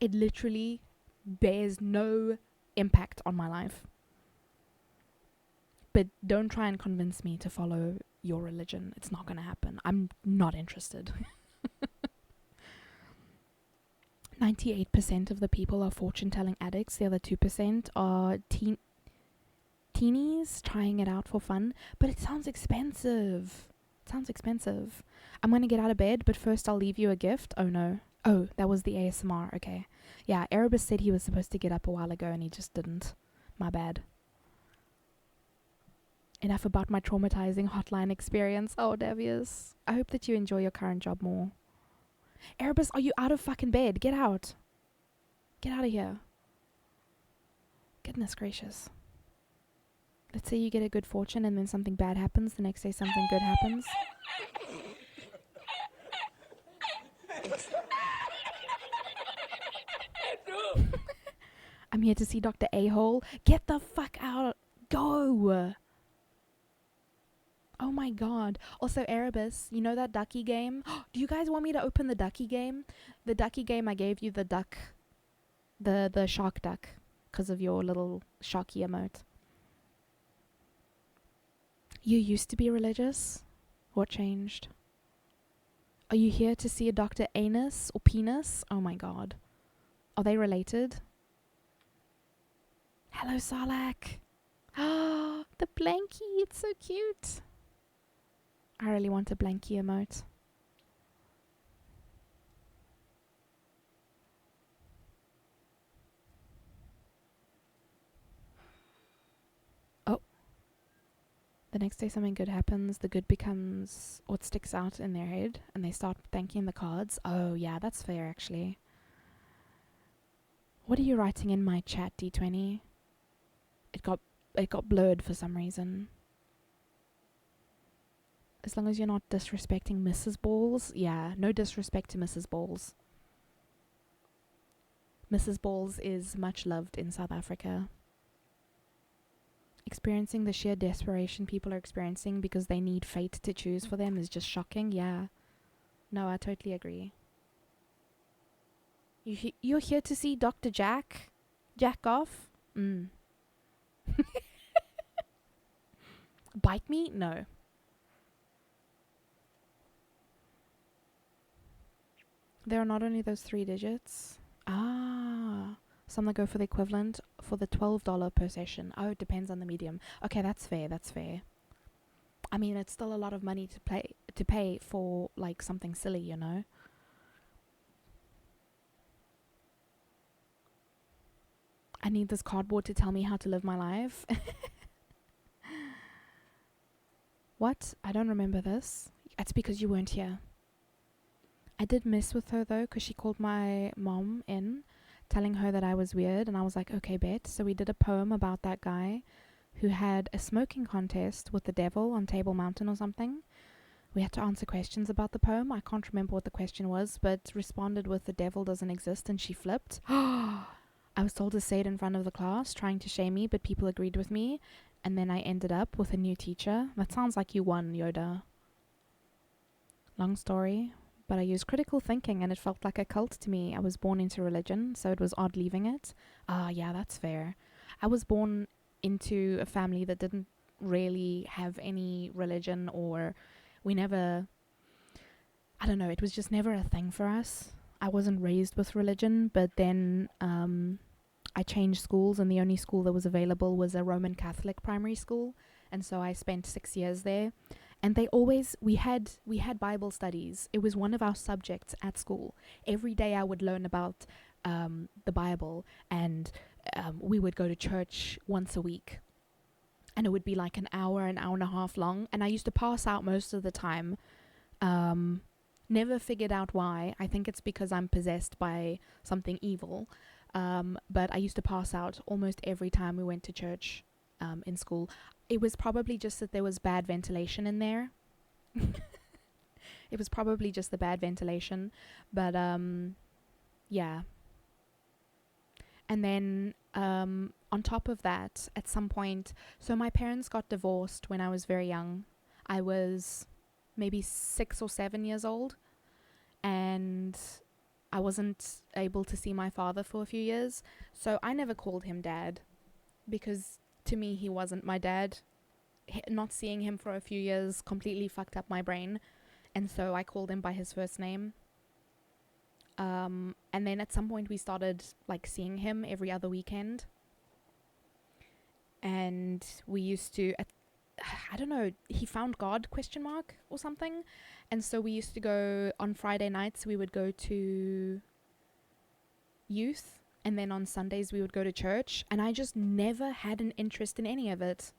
It literally bears no impact on my life. But don't try and convince me to follow your religion. It's not going to happen. I'm not interested. 98% of the people are fortune-telling addicts. The other 2% are teenies trying it out for fun. But it sounds expensive. I'm going to get out of bed, but first I'll leave you a gift. Oh, no. Oh, that was the ASMR. Okay. Yeah, Erebus said he was supposed to get up a while ago and he just didn't. My bad. Enough about my traumatizing hotline experience. Oh, Devious. I hope that you enjoy your current job more. Erebus, are you out of fucking bed? Get out. Get out of here. Goodness gracious. Let's say you get a good fortune and then something bad happens. The next day something good happens. I'm here to see Dr. A-hole. Get the fuck out. Go. Oh my god. Also, Erebus, you know that ducky game? Do you guys want me to open the ducky game? The ducky game, I gave you the duck. The shark duck. Because of your little sharky emote. You used to be religious? What changed? Are you here to see a Dr. Anus or Penis? Oh my god. Are they related? Hello, Sarlacc. Ah, the blankie. It's so cute. I really want a blankie emote. Oh. The next day something good happens. The good becomes what sticks out in their head. And they start thanking the cards. Oh, yeah, that's fair, actually. What are you writing in my chat, D20? It got blurred for some reason. As long as you're not disrespecting Mrs. Balls. Yeah, no disrespect to Mrs. Balls. Mrs. Balls is much loved in South Africa. Experiencing the sheer desperation people are experiencing because they need fate to choose for them is just shocking. Yeah. No, I totally agree. You're here to see Dr. Jack? Jack off? Bite me? No. There are not only those 3 digits. Ah. Some that go for the equivalent for the $12 per session. Oh, it depends on the medium. Okay, that's fair. I mean, it's still a lot of money to pay for like something silly, you know. I need this cardboard to tell me how to live my life. What? I don't remember this. It's because you weren't here. I did mess with her though, because she called my mom in, telling her that I was weird, and I was like, okay, bet. So we did a poem about that guy who had a smoking contest with the devil on Table Mountain or something. We had to answer questions about the poem. I can't remember what the question was, but responded with the devil doesn't exist, and she flipped. I was told to say it in front of the class, trying to shame me, but people agreed with me, and then I ended up with a new teacher. That sounds like you won, Yoda. Long story, but I used critical thinking and it felt like a cult to me. I was born into religion, so it was odd leaving it. Yeah, that's fair. I was born into a family that didn't really have any religion, or we never, I don't know, it was just never a thing for us. I wasn't raised with religion, but then I changed schools, and the only school that was available was a Roman Catholic primary school, and so I spent 6 years there. And they always, we had Bible studies. It was one of our subjects at school. Every day I would learn about the Bible, and we would go to church once a week. And it would be like an hour and a half long. And I used to pass out most of the time. Never figured out why. I think it's because I'm possessed by something evil. But I used to pass out almost every time we went to church in school. It was probably just that there was bad ventilation in there. It was probably just the bad ventilation, but yeah. And then on top of that, at some point, so my parents got divorced when I was very young. I was maybe 6 or 7 years old, and I wasn't able to see my father for a few years, so I never called him dad, because to me he wasn't my dad. Not seeing him for a few years completely fucked up my brain, and so I called him by his first name. And then at some point we started like seeing him every other weekend, and we used to I don't know, he found God or something, and so we used to go on Friday nights. We would go to youth, and then on Sundays we would go to church, and I just never had an interest in any of it.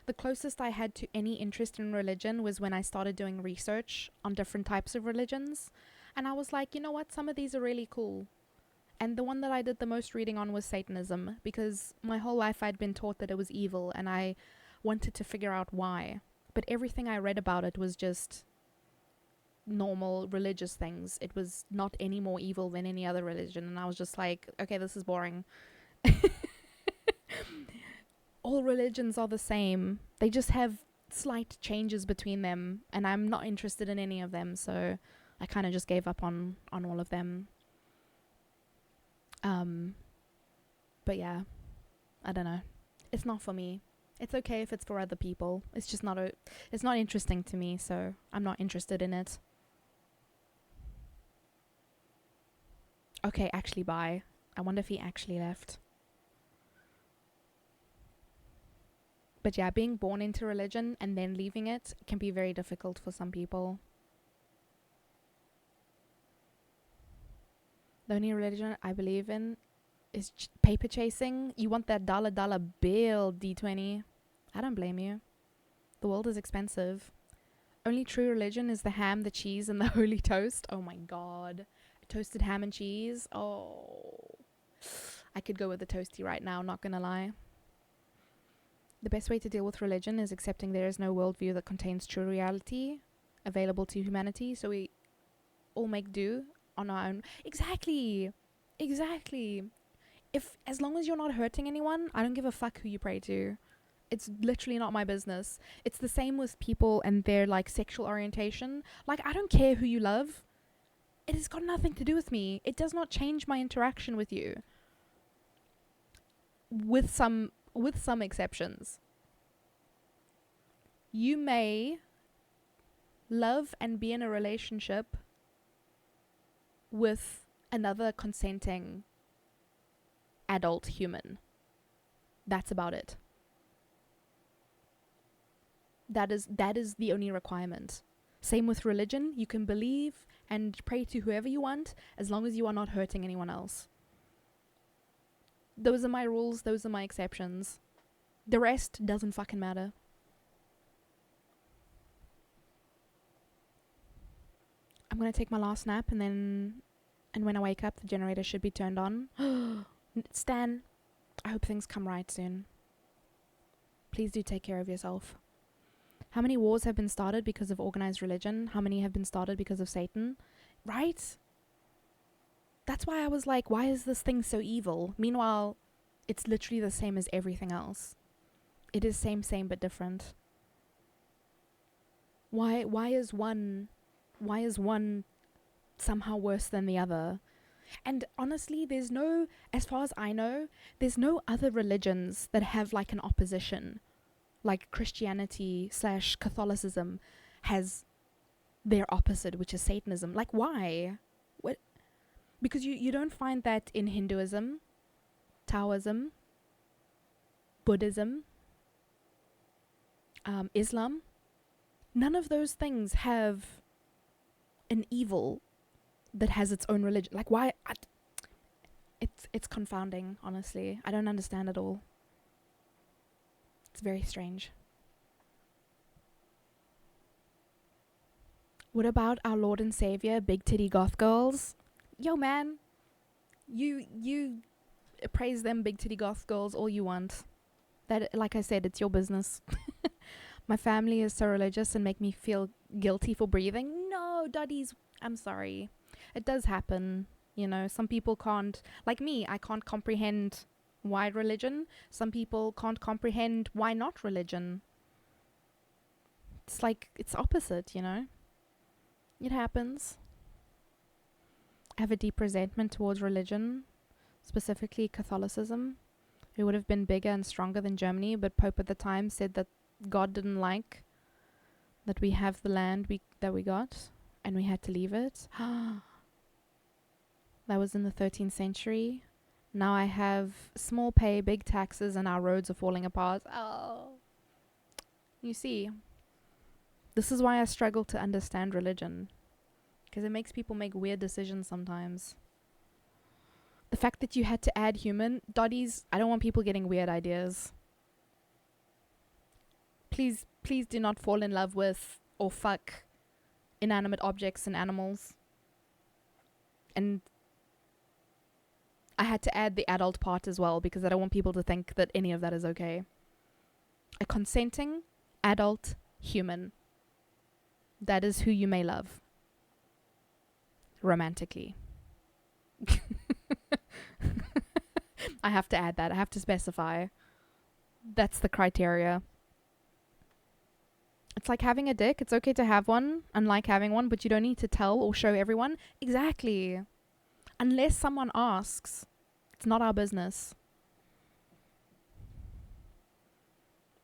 The closest I had to any interest in religion was when I started doing research on different types of religions, and I was like, you know what, some of these are really cool. And the one that I did the most reading on was Satanism, because my whole life I'd been taught that it was evil, and I wanted to figure out why. But everything I read about it was just normal religious things. It was not any more evil than any other religion, and I was just like, okay, this is boring. All religions are the same. They just have slight changes between them, and I'm not interested in any of them, so I kind of just gave up on all of them. But yeah, I don't know. It's not for me. It's okay if it's for other people. It's just it's not interesting to me, so I'm not interested in it. Okay, actually bye. I wonder if he actually left. But yeah, being born into religion and then leaving it can be very difficult for some people. The only religion I believe in is paper chasing. You want that dollar bill, D20. I don't blame you. The world is expensive. Only true religion is the ham, the cheese, and the holy toast. Oh my god. Toasted ham and cheese. Oh. I could go with a toasty right now, not gonna lie. The best way to deal with religion is accepting there is no worldview that contains true reality available to humanity, so we all make do on our own. Exactly. As long as you're not hurting anyone, I don't give a fuck who you pray to. It's literally not my business. It's the same with people and their like sexual orientation. Like, I don't care who you love. It has got nothing to do with me. It does not change my interaction with you. With some exceptions. You may love and be in a relationship with another consenting adult human. That's about it. That is the only requirement. Same with religion. You can believe and pray to whoever you want as long as you are not hurting anyone else. Those are my rules. Those are my exceptions. The rest doesn't fucking matter. I'm gonna take my last nap, and when I wake up, the generator should be turned on. Stan, I hope things come right soon. Please do take care of yourself. How many wars have been started because of organized religion? How many have been started because of Satan? Right? That's why I was like, why is this thing so evil? Meanwhile, it's literally the same as everything else. It is same but different. Why is one somehow worse than the other? And honestly, as far as I know, there's no other religions that have like an opposition. Like Christianity / Catholicism has their opposite, which is Satanism. Like, why? What? Because you don't find that in Hinduism, Taoism, Buddhism, Islam. None of those things have an evil that has its own religion. Like, why? It's confounding, honestly. I don't understand it all. It's very strange. What about our Lord and Savior, big titty goth girls? Yo, man, you praise them big titty goth girls all you want. That, like I said, it's your business. My family is so religious and make me feel guilty for breathing. No. no, daddies, I'm sorry. It does happen. You know, some people can't, like me, I can't comprehend why religion. Some people can't comprehend why not religion. It's like, it's opposite, you know? It happens. I have a deep resentment towards religion, specifically Catholicism. It would have been bigger and stronger than Germany, but Pope at the time said that God didn't like that we have the land that we got, and we had to leave it. That was in the 13th century. Now I have small pay, big taxes, and our roads are falling apart. Oh. You see, this is why I struggle to understand religion. Because it makes people make weird decisions sometimes. The fact that you had to add human, Dotties, I don't want people getting weird ideas. Please do not fall in love with or fuck inanimate objects and animals. And I had to add the adult part as well because I don't want people to think that any of that is okay. A consenting adult human. That is who you may love. Romantically. I have to add that. I have to specify. That's the criteria. It's like having a dick. It's okay to have one, unlike having one, but you don't need to tell or show everyone. Exactly. Unless someone asks. It's not our business.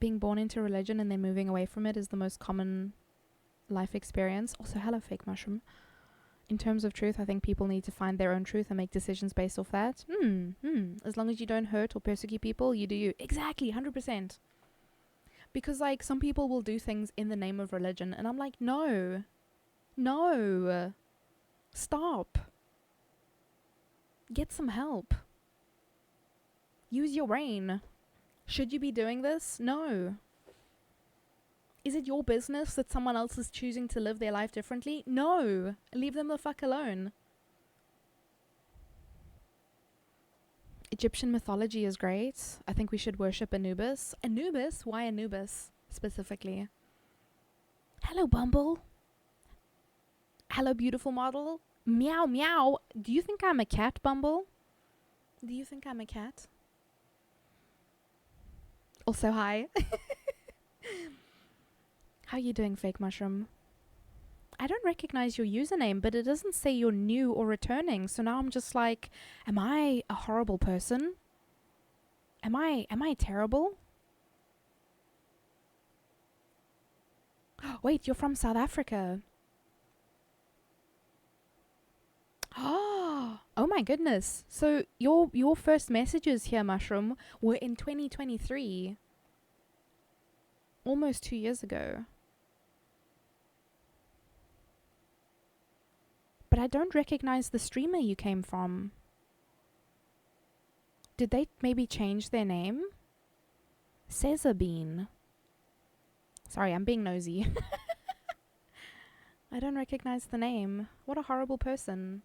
Being born into religion and then moving away from it is the most common life experience. Also, hello, fake mushroom. In terms of truth, I think people need to find their own truth and make decisions based off that. As long as you don't hurt or persecute people, you do you. Exactly, 100%. Because, like, some people will do things in the name of religion, and I'm like, no. No. Stop. Get some help. Use your brain. Should you be doing this? No. Is it your business that someone else is choosing to live their life differently? No. Leave them the fuck alone. Egyptian mythology is great. I think we should worship Anubis. Anubis? Why Anubis specifically? Hello, Bumble. Hello, beautiful model. Meow, meow. Do you think I'm a cat, Bumble? Do you think I'm a cat? Also, hi. How you doing, fake mushroom? I don't recognize your username, but it doesn't say you're new or returning. So now I'm just like, am I a horrible person? Am I terrible? Wait, you're from South Africa. Oh my goodness. So your first messages here, Mushroom, were in 2023. Almost 2 years ago. But I don't recognize the streamer you came from. Did they maybe change their name? Caesar Bean. Sorry, I'm being nosy. I don't recognize the name. What a horrible person.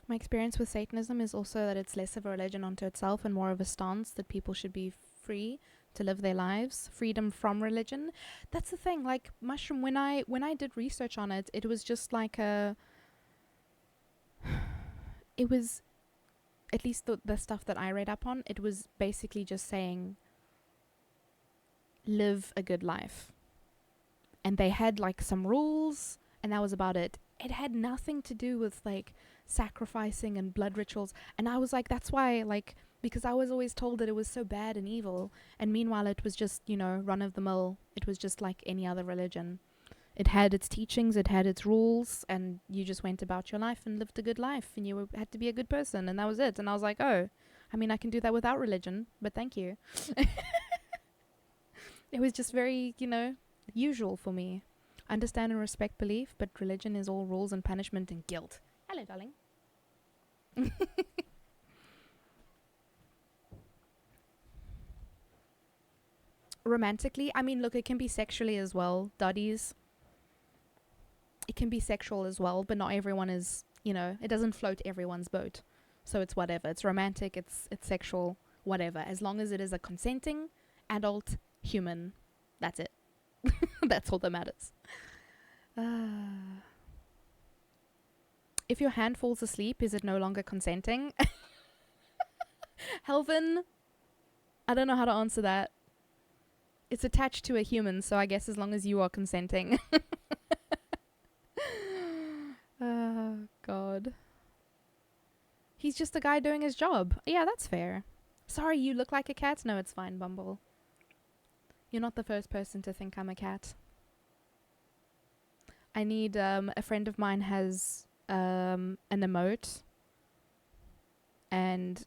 My experience with Satanism is also that it's less of a religion unto itself and more of a stance that people should be free to live their lives. Freedom from religion. That's the thing. Like, Mushroom, when I did research on it, it was just like a... It was... At least the stuff that I read up on, it was basically just saying, live a good life. And they had, like, some rules, and that was about it. It had nothing to do with, like, sacrificing and blood rituals. And I was like, that's why, like, because I was always told that it was so bad and evil. And meanwhile, it was just, you know, run of the mill. It was just like any other religion. It had its teachings, it had its rules, and you just went about your life and lived a good life, and you had to be a good person, and that was it. And I was like, oh, I mean, I can do that without religion, but thank you. It was just very, you know, usual for me. I understand and respect belief, but religion is all rules and punishment and guilt. Hello, darling. Romantically, I mean, look, it can be sexually as well, daddies. It can be sexual as well, but not everyone is, you know, it doesn't float everyone's boat. So it's whatever. It's romantic, it's sexual, whatever. As long as it is a consenting adult human. That's it. That's all that matters. If your hand falls asleep, is it no longer consenting? Helvin, I don't know how to answer that. It's attached to a human, so I guess as long as you are consenting. Oh, God. He's just a guy doing his job. Yeah, that's fair. Sorry, you look like a cat? No, it's fine, Bumble. You're not the first person to think I'm a cat. I need, a friend of mine has, an emote. And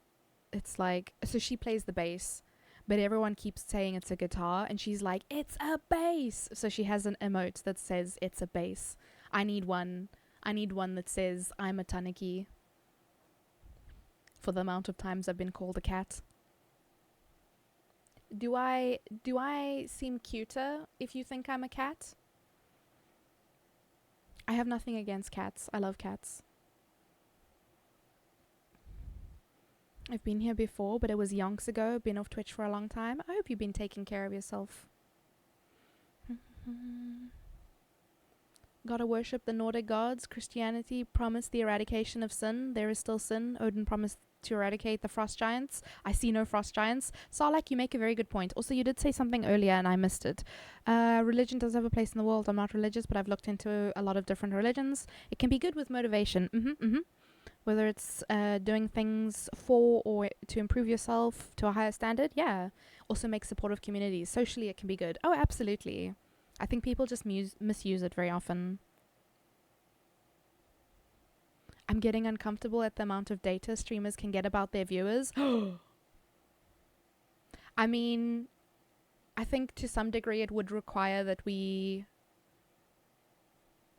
it's like, so she plays the bass, but everyone keeps saying it's a guitar, and she's like, it's a bass. So she has an emote that says it's a bass. I need one that says I'm a tanuki. For the amount of times I've been called a cat. Do I seem cuter if you think I'm a cat? I have nothing against cats. I love cats. I've been here before, but it was yonks ago. Been off Twitch for a long time. I hope you've been taking care of yourself. Gotta worship the Nordic gods. Christianity promised the eradication of sin. There is still sin. Odin promised to eradicate the frost giants. I see no frost giants. Sarlacc, you make a very good point. Also, you did say something earlier and I missed it. Religion does have a place in the world. I'm not religious, but I've looked into a lot of different religions. It can be good with motivation. Whether it's doing things for or to improve yourself to a higher standard, yeah. Also make supportive communities. Socially, it can be good. Oh, absolutely. I think people just misuse it very often. I'm getting uncomfortable at the amount of data streamers can get about their viewers. I mean, I think to some degree it would require that we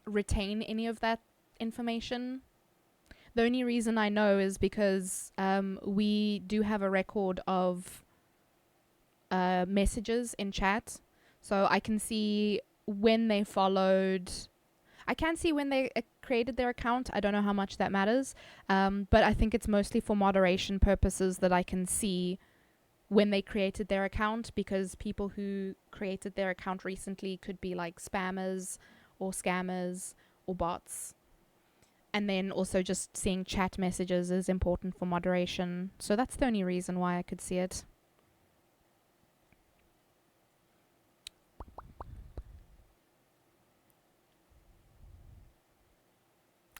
retain any of that information. The only reason I know is because we do have a record of messages in chat. So I can see when they followed. I can see when they created their account. I don't know how much that matters. But I think it's mostly for moderation purposes that I can see when they created their account, because people who created their account recently could be like spammers or scammers or bots. And then also just seeing chat messages is important for moderation. So that's the only reason why I could see it.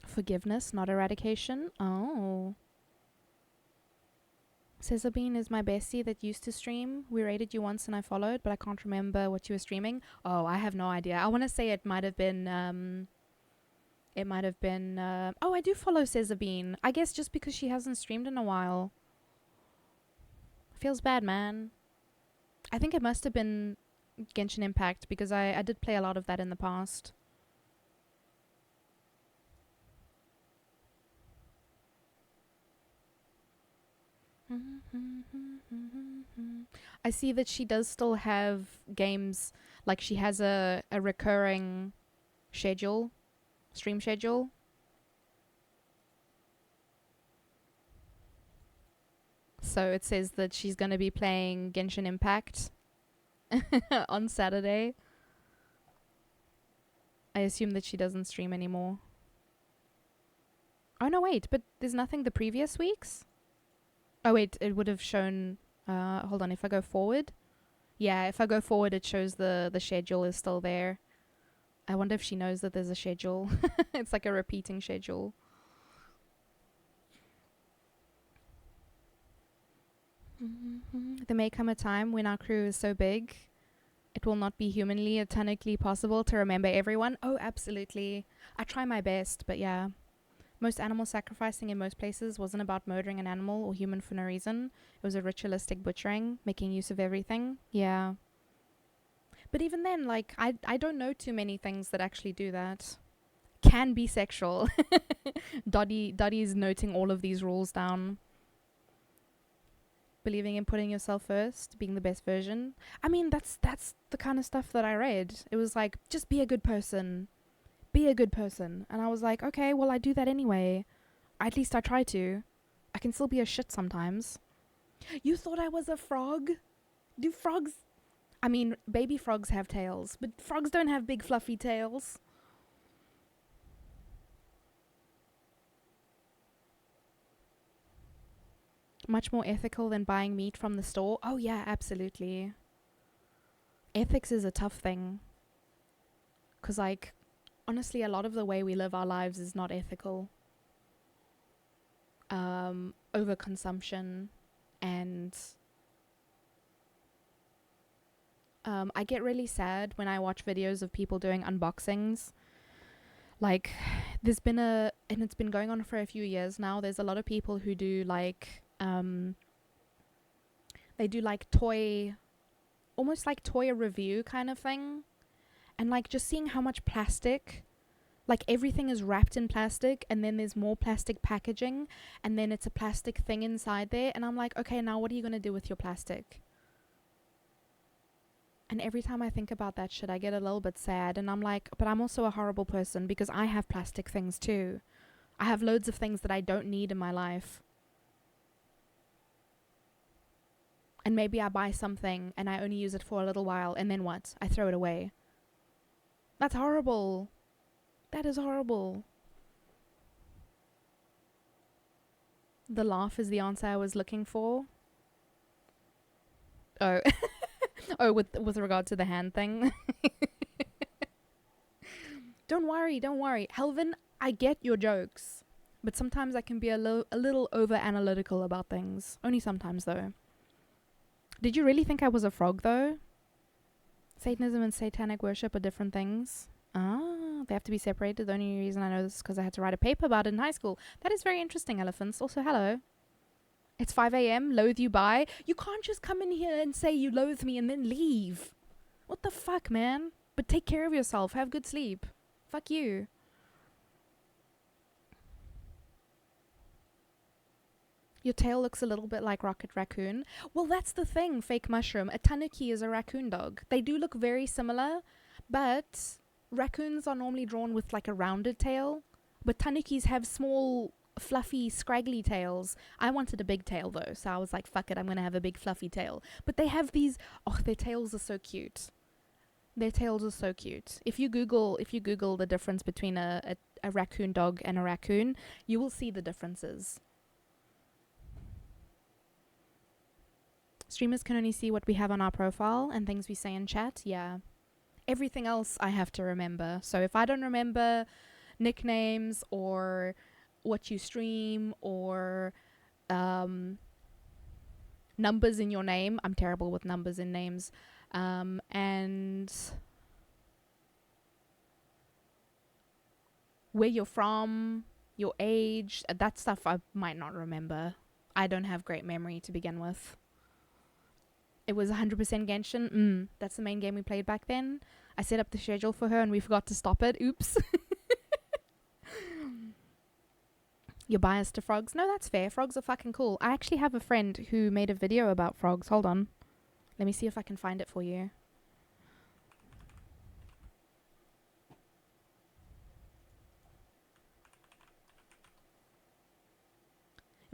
Forgiveness, not eradication. Oh. Cesarbean is my bestie that used to stream. We rated you once and I followed, but I can't remember what you were streaming. Oh, I have no idea. I want to say it might have been... oh, I do follow Cesarbean. I guess just because she hasn't streamed in a while. Feels bad, man. I think it must have been Genshin Impact, because I did play a lot of that in the past. I see that she does still have games, like she has a recurring schedule, stream schedule. So it says that she's going to be playing Genshin Impact on Saturday. I assume that she doesn't stream anymore. Oh no, wait, but there's nothing the previous weeks? Oh wait, it would have shown... hold on, if I go forward... Yeah, if I go forward, it shows the schedule is still there. I wonder if she knows that there's a schedule. It's like a repeating schedule. There may come a time when our crew is so big, it will not be humanly or technically possible to remember everyone. Oh, absolutely. I try my best, but yeah. Most animal sacrificing in most places wasn't about murdering an animal or human for no reason. It was a ritualistic butchering, making use of everything. Yeah. But even then, like, I don't know too many things that actually do that. Can be sexual. Dotty's noting all of these rules down. Believing in putting yourself first, being the best version. I mean, that's the kind of stuff that I read. It was like, just be a good person. Be a good person. And I was like, okay, well, I do that anyway. At least I try to. I can still be a shit sometimes. You thought I was a frog? Do frogs... I mean, baby frogs have tails, but frogs don't have big fluffy tails. Much more ethical than buying meat from the store. Oh yeah, absolutely. Ethics is a tough thing. 'Cause like, honestly, a lot of the way we live our lives is not ethical. Overconsumption and... I get really sad when I watch videos of people doing unboxings. Like, there's been and it's been going on for a few years now, there's a lot of people who do like, they do like almost like toy review kind of thing. And like just seeing how much plastic, like everything is wrapped in plastic and then there's more plastic packaging and then it's a plastic thing inside there. And I'm like, okay, now what are you going to do with your plastic? And every time I think about that shit, I get a little bit sad. And I'm like, but I'm also a horrible person because I have plastic things too. I have loads of things that I don't need in my life. And maybe I buy something and I only use it for a little while. And then what? I throw it away. That's horrible. That is horrible. The laugh is the answer I was looking for. Oh. Oh, with regard to the hand thing. Don't worry. Helvin, I get your jokes. But sometimes I can be a little over-analytical about things. Only sometimes, though. Did you really think I was a frog, though? Satanism and satanic worship are different things. Ah, they have to be separated. The only reason I know this is because I had to write a paper about it in high school. That is very interesting, elephants. Also, hello. It's 5 a.m. Loathe you by. You can't just come in here and say you loathe me and then leave. What the fuck, man? But take care of yourself. Have good sleep. Fuck you. Your tail looks a little bit like Rocket Raccoon. Well, that's the thing, fake mushroom. A tanuki is a raccoon dog. They do look very similar, but raccoons are normally drawn with like a rounded tail. But tanukis have small, fluffy, scraggly tails. I wanted a big tail though, so I was like, fuck it, I'm gonna have a big fluffy tail. But they have these, oh, their tails are so cute. Their tails are so cute. If you Google the difference between a raccoon dog and a raccoon, you will see the differences. Streamers can only see what we have on our profile and things we say in chat. Yeah. Everything else I have to remember. So if I don't remember nicknames or what you stream or numbers in your name, I'm terrible with numbers in names, and where you're from, your age, that stuff I might not remember. I don't have great memory to begin with. It was 100% Genshin. That's the main game we played back then. I set up the schedule for her and we forgot to stop it. Oops. You're biased to frogs? No, that's fair. Frogs are fucking cool. I actually have a friend who made a video about frogs. Hold on. Let me see if I can find it for you.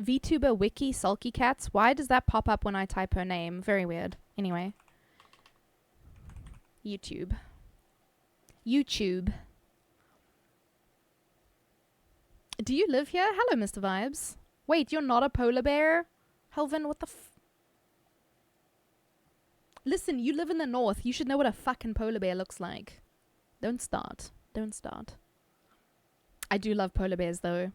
VTuber Wiki Sulky Cats. Why does that pop up when I type her name? Very weird. Anyway. YouTube. Do you live here? Hello, Mr. Vibes. Wait, you're not a polar bear? Helvin, what the Listen, you live in the north. You should know what a fucking polar bear looks like. Don't start. I do love polar bears, though.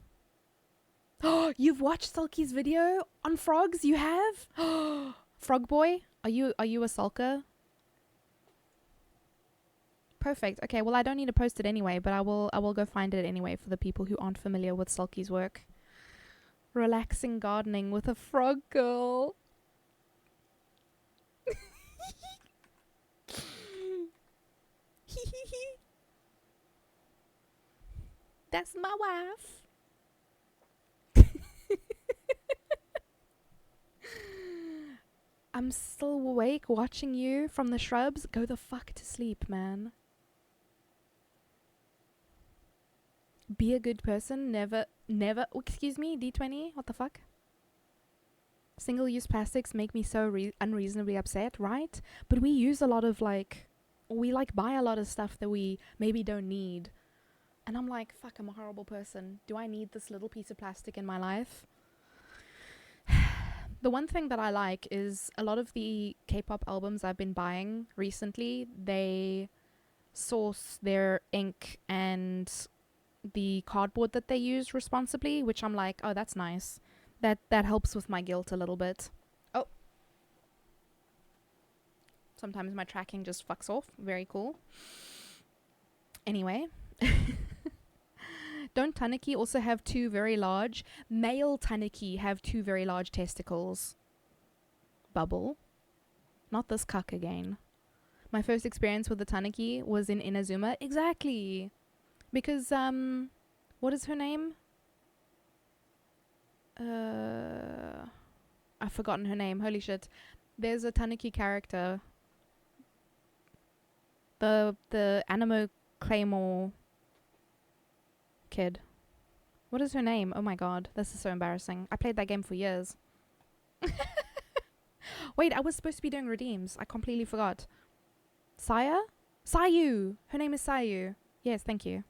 Oh, you've watched Sulky's video on frogs? You have? Frog boy? Are you a sulker? Perfect. Okay, well I don't need to post it anyway, but I will go find it anyway for the people who aren't familiar with Sulky's work. Relaxing gardening with a frog girl. That's my wife. I'm still awake watching you from the shrubs. Go the fuck to sleep, man. Be a good person. Never. Oh, excuse me, D20? What the fuck? Single-use plastics make me so unreasonably upset, right? But we use a lot of we buy a lot of stuff that we maybe don't need. And I'm like, fuck, I'm a horrible person. Do I need this little piece of plastic in my life? The one thing that I like is a lot of the K-pop albums I've been buying recently, they source their ink and the cardboard that they use responsibly, which I'm like, oh, that's nice. That helps with my guilt a little bit. Oh. Sometimes my tracking just fucks off. Very cool. Anyway. Don't tanuki also have two very large... Male tanuki have two very large testicles. Bubble. Not this cuck again. My first experience with the tanuki was in Inazuma. Exactly. Because, what is her name? I've forgotten her name. Holy shit. There's a tanuki character. The Animo Claymore kid. What is her name? Oh my god. This is so embarrassing. I played that game for years. Wait, I was supposed to be doing redeems. I completely forgot. Saya? Sayu! Her name is Sayu. Yes, thank you.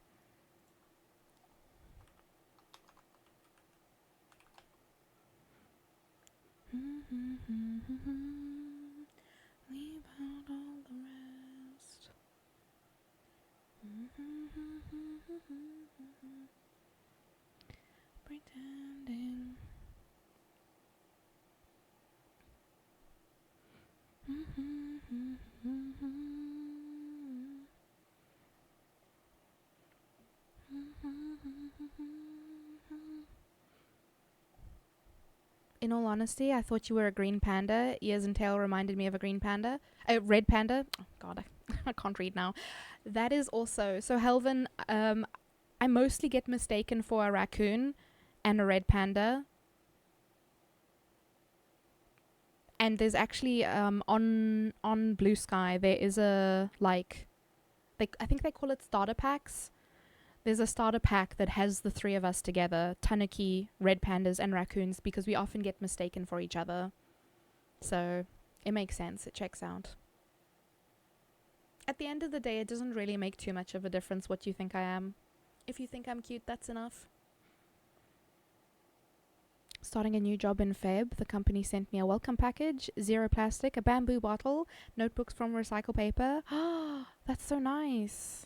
Leave out all the rest. Pretending. In all honesty, I thought you were a green panda. Ears and tail reminded me of a green panda. A red panda. Oh god, I can't read now. That is also... So Helvin, I mostly get mistaken for a raccoon and a red panda. And there's actually, on Blue Sky, there is a, I think they call it starter packs. There's a starter pack that has the three of us together, tanuki, red pandas, and raccoons, because we often get mistaken for each other. So, it makes sense. It checks out. At the end of the day, it doesn't really make too much of a difference what you think I am. If you think I'm cute, that's enough. Starting a new job in Feb, the company sent me a welcome package, 0 plastic, a bamboo bottle, notebooks from recycled paper. Ah, that's so nice.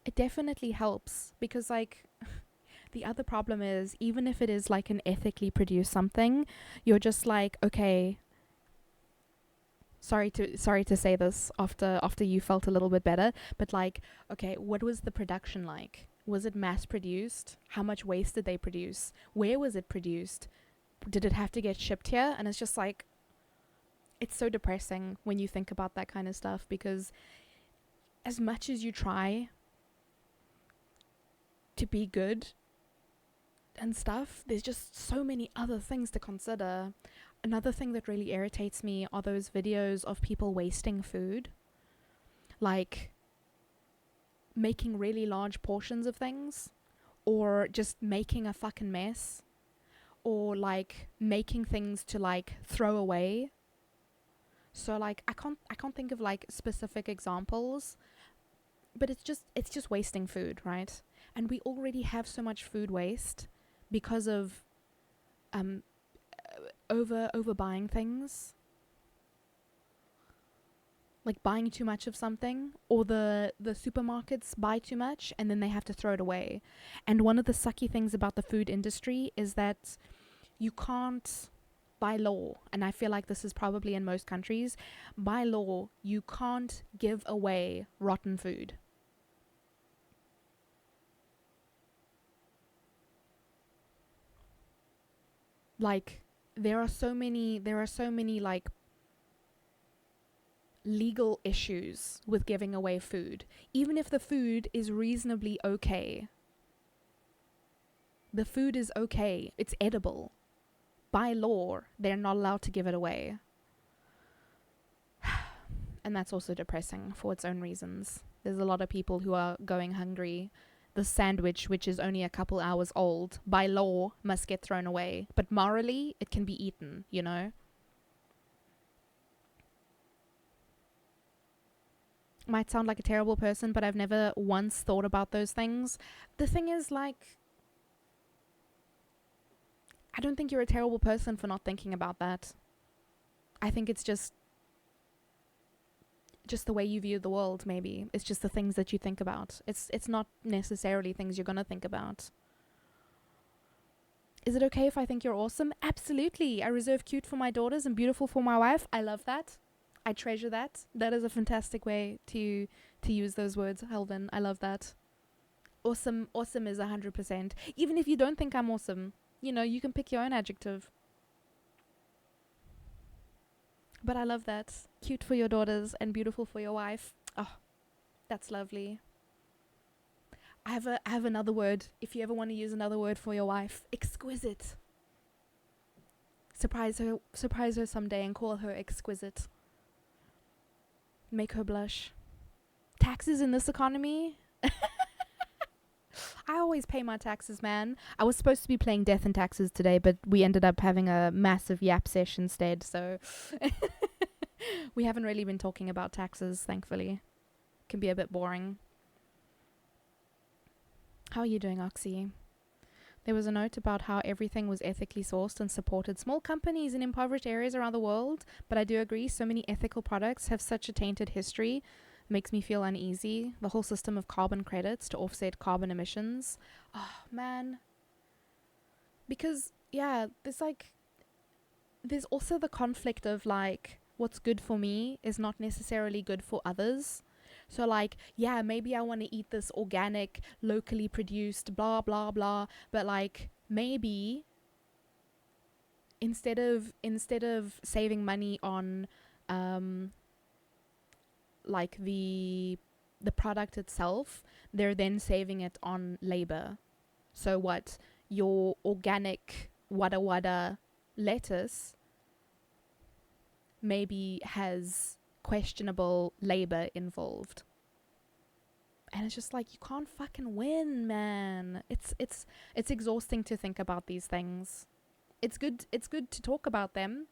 It definitely helps because, the other problem is, even if it is an ethically produced something, you're just like, okay, sorry to say this after you felt a little bit better, but okay, what was the production like? Was it mass produced? How much waste did they produce? Where was it produced? Did it have to get shipped here? And it's just it's so depressing when you think about that kind of stuff, because as much as you try to be good and stuff, there's just so many other things to consider. Another thing that really irritates me are those videos of people wasting food. Making really large portions of things, or just making a fucking mess, or making things to throw away. So I can't think of specific examples, but it's just wasting food, right? And we already have so much food waste because of overbuying things. Buying too much of something, or the supermarkets buy too much and then they have to throw it away. And one of the sucky things about the food industry is that you can't, by law, and I feel like this is probably in most countries, by law, you can't give away rotten food. There are so many legal issues with giving away food. Even if the food is reasonably okay. The food is okay. It's edible. By law, they're not allowed to give it away. And that's also depressing for its own reasons. There's a lot of people who are going hungry the sandwich, which is only a couple hours old, by law must get thrown away. But morally, it can be eaten, you know? Might sound like a terrible person, but I've never once thought about those things. The thing is, like, I don't think you're a terrible person for not thinking about that. I think it's just the way you view the world, maybe. It's just the things that you think about. It's not necessarily things you're gonna think about. Is it okay if I think you're awesome? Absolutely. I reserve cute for my daughters and beautiful for my wife. I love that. I treasure that. That is a fantastic way to use those words, Helvin. I love that. Awesome is 100%. Even if you don't think I'm awesome, you know, you can pick your own adjective. But I love that. Cute for your daughters and beautiful for your wife. Oh, that's lovely. I have another word. If you ever want to use another word for your wife, exquisite. Surprise her someday and call her exquisite. Make her blush. Taxes in this economy? I always pay my taxes, man. I was supposed to be playing Death and Taxes today, but we ended up having a massive yap session instead, so we haven't really been talking about taxes, thankfully. Can be a bit boring. How are you doing, Oxy? There was a note about how everything was ethically sourced and supported small companies in impoverished areas around the world, but I do agree so many ethical products have such a tainted history. Makes me feel uneasy. The whole system of carbon credits to offset carbon emissions. Oh, man. Because, yeah, there's also the conflict of, like, what's good for me is not necessarily good for others. So, like, yeah, maybe I want to eat this organic, locally produced, blah, blah, blah. But, like, maybe instead of saving money on, like, the product itself, they're then saving it on labor. So what? Your organic wada wada lettuce maybe has questionable labor involved. And it's just like, you can't fucking win, man. It's exhausting to think about these things. It's good to talk about them,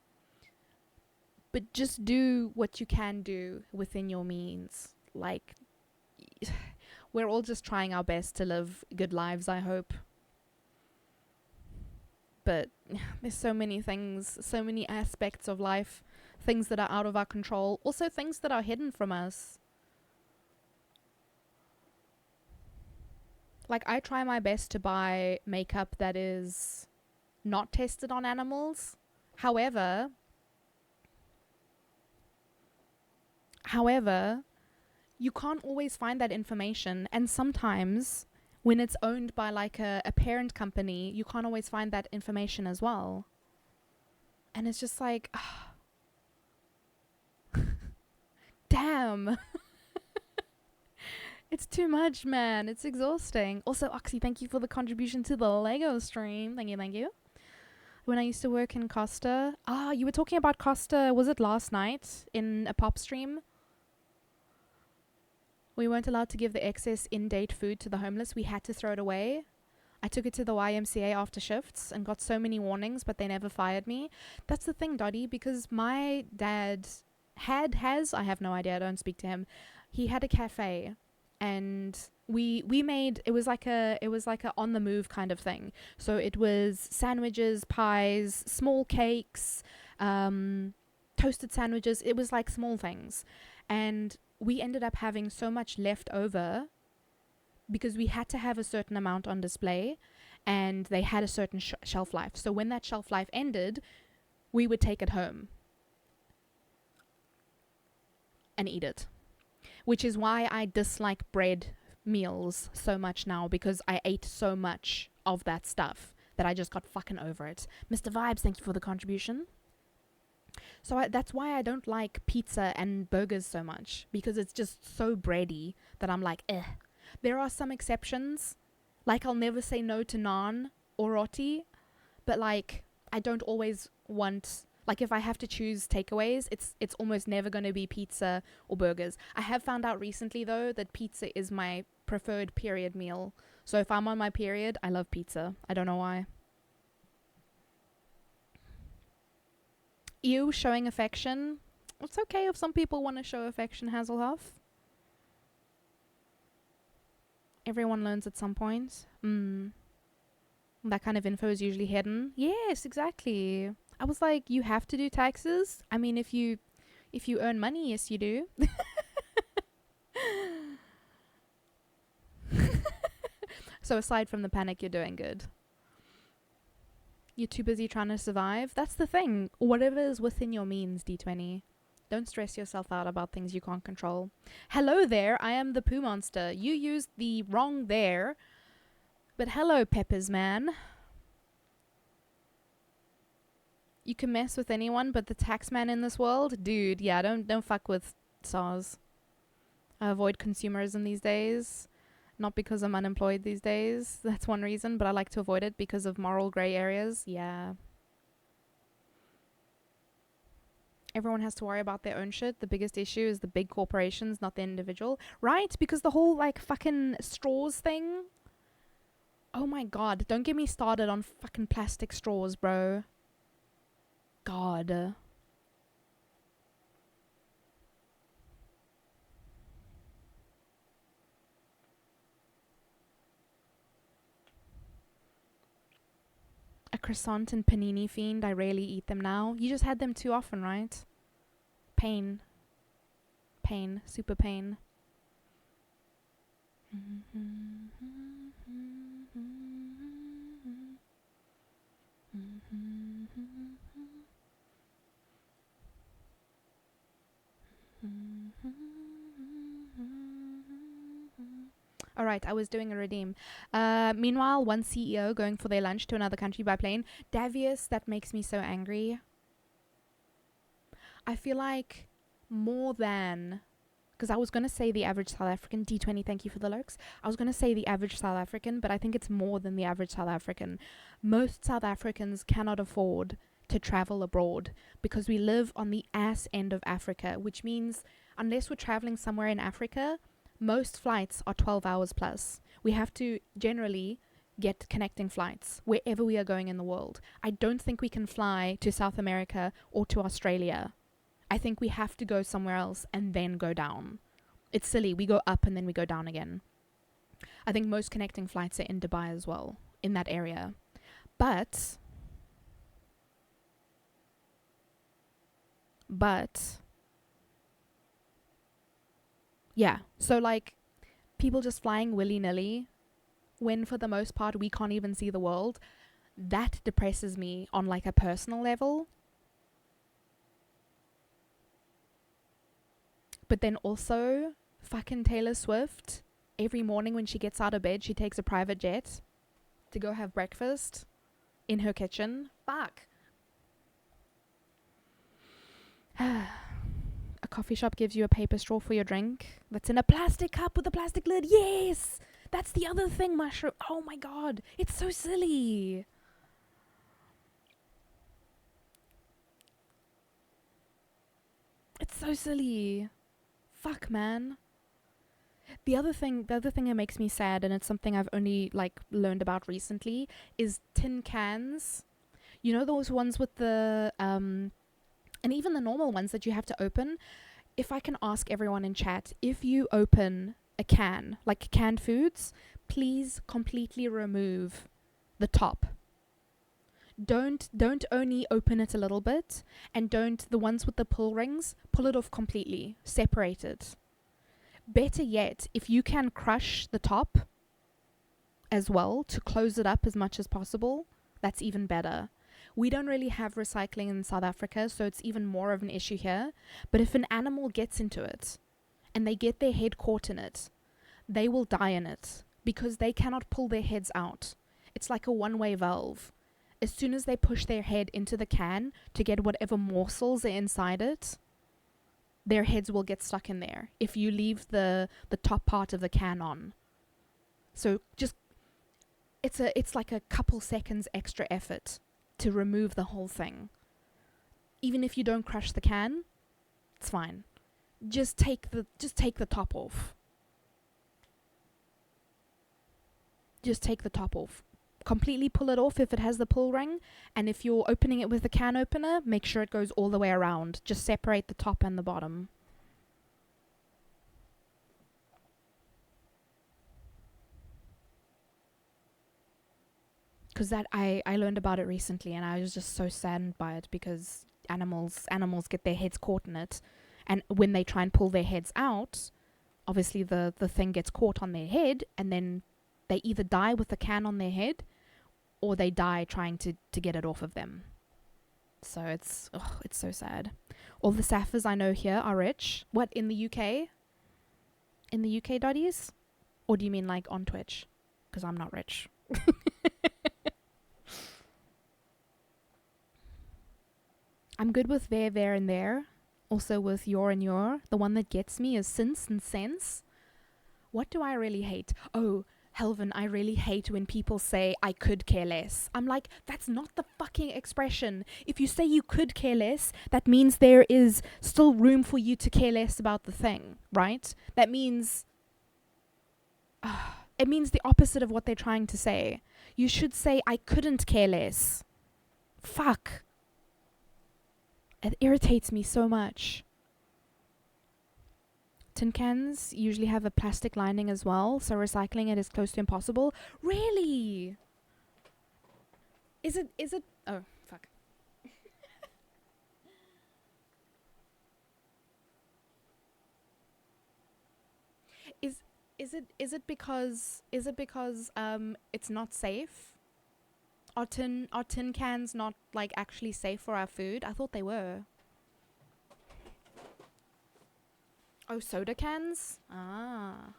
but just do what you can do within your means. Like, we're all just trying our best to live good lives, I hope. But there's so many things, so many aspects of life, things that are out of our control, also things that are hidden from us. Like, I try my best to buy makeup that is not tested on animals. However, you can't always find that information, and sometimes when it's owned by like a parent company, you can't always find that information as well. And it's just like, damn. It's too much, man. It's exhausting. Also, Oxy, thank you for the contribution to the Lego stream. Thank you. When I used to work in Costa. You were talking about Costa, was it last night in a pop stream? We weren't allowed to give the excess in-date food to the homeless. We had to throw it away. I took it to the YMCA after shifts and got so many warnings, but they never fired me. That's the thing, Dottie, because my dad has, I have no idea, I don't speak to him. He had a cafe, and we made, it was like a on the move kind of thing. So it was sandwiches, pies, small cakes, toasted sandwiches. It was like small things. And we ended up having so much left over because we had to have a certain amount on display, and they had a certain shelf life. So when that shelf life ended, we would take it home and eat it. Which is why I dislike bread meals so much now, because I ate so much of that stuff that I just got fucking over it. Mr. Vibes, thank you for the contribution. So that's why I don't like pizza and burgers so much, because it's just so bready that I'm like, eh. There are some exceptions, like I'll never say no to naan or roti, but like I don't always want, like if I have to choose takeaways, it's almost never going to be pizza or burgers. I have found out recently though that pizza is my preferred period meal. So if I'm on my period, I love pizza. I don't know why. You showing affection. It's okay if some people want to show affection, Hasselhoff. Everyone learns at some point. That kind of info is usually hidden. Yes, exactly. I was like, you have to do taxes? I mean, if you earn money, yes you do. So aside from the panic, you're doing good. You're too busy trying to survive. That's the thing. Whatever is within your means, D20. Don't stress yourself out about things you can't control. Hello there, I am the poo monster. You used the wrong there. But hello, Peppers man. You can mess with anyone but the tax man in this world? Dude, yeah, don't fuck with SARS. I avoid consumerism these days. Not because I'm unemployed these days. That's one reason, but I like to avoid it because of moral grey areas. Yeah. Everyone has to worry about their own shit. The biggest issue is the big corporations, not the individual. Right? Because the whole, like, fucking straws thing. Oh my god. Don't get me started on fucking plastic straws, bro. God. A croissant and panini fiend. I rarely eat them now. You just had them too often, right? Pain. Pain. Super pain. Alright, I was doing a redeem. Meanwhile, one CEO going for their lunch to another country by plane. Davius, that makes me so angry. I feel like more than... Because I was going to say the average South African. D20, thank you for the lurks. I was going to say the average South African, but I think it's more than the average South African. Most South Africans cannot afford to travel abroad because we live on the ass end of Africa, which means unless we're traveling somewhere in Africa, most flights are 12 hours plus. We have to generally get connecting flights wherever we are going in the world. I don't think we can fly to South America or to Australia. I think we have to go somewhere else and then go down. It's silly. We go up and then we go down again. I think most connecting flights are in Dubai as well, in that area. But yeah, so like people just flying willy-nilly when for the most part we can't even see the world, that depresses me on like a personal level. But then also fucking Taylor Swift, every morning when she gets out of bed she takes a private jet to go have breakfast in her kitchen. Fuck. A coffee shop gives you a paper straw for your drink that's in a plastic cup with a plastic lid. Yes! That's the other thing, Mushroom. Oh my god. It's so silly. It's so silly. Fuck, man. The other thing that makes me sad, and it's something I've only like learned about recently, is tin cans. You know those ones with the and even the normal ones that you have to open. If I can ask everyone in chat, if you open a can, like canned foods, please completely remove the top. Don't only open it a little bit, and don't, the ones with the pull rings, pull it off completely. Separate it. Better yet, if you can crush the top as well to close it up as much as possible, that's even better. We don't really have recycling in South Africa, so it's even more of an issue here. But if an animal gets into it and they get their head caught in it, they will die in it because they cannot pull their heads out. It's like a one-way valve. As soon as they push their head into the can to get whatever morsels are inside it, their heads will get stuck in there if you leave the top part of the can on. So just, it's like a couple seconds extra effort to remove the whole thing. Even if you don't crush the can, it's fine. Just take the top off. just take the top off. Completely pull it off if it has the pull ring, and if you're opening it with a can opener, make sure it goes all the way around. Just separate the top and the bottom. Because that I learned about it recently, and I was just so saddened by it, because animals get their heads caught in it, and when they try and pull their heads out, obviously the thing gets caught on their head, and then they either die with the can on their head, or they die trying to get it off of them. So it's so sad. All the Saffers I know here are rich. What, in the UK? In the UK, Doddies? Or do you mean like on Twitch? Because I'm not rich. I'm good with there, and there. Also with your and your. The one that gets me is since and sense. What do I really hate? Oh, Helvin, I really hate when people say, I could care less. I'm like, that's not the fucking expression. If you say you could care less, that means there is still room for you to care less about the thing, right? That means... it means the opposite of what they're trying to say. You should say, I couldn't care less. Fuck. It irritates me so much. Tin cans usually have a plastic lining as well, so recycling it is close to impossible. Really? Is it... Oh, fuck. Is it because it's not safe? Are tin cans not like actually safe for our food? I thought they were. Oh, soda cans? Ah.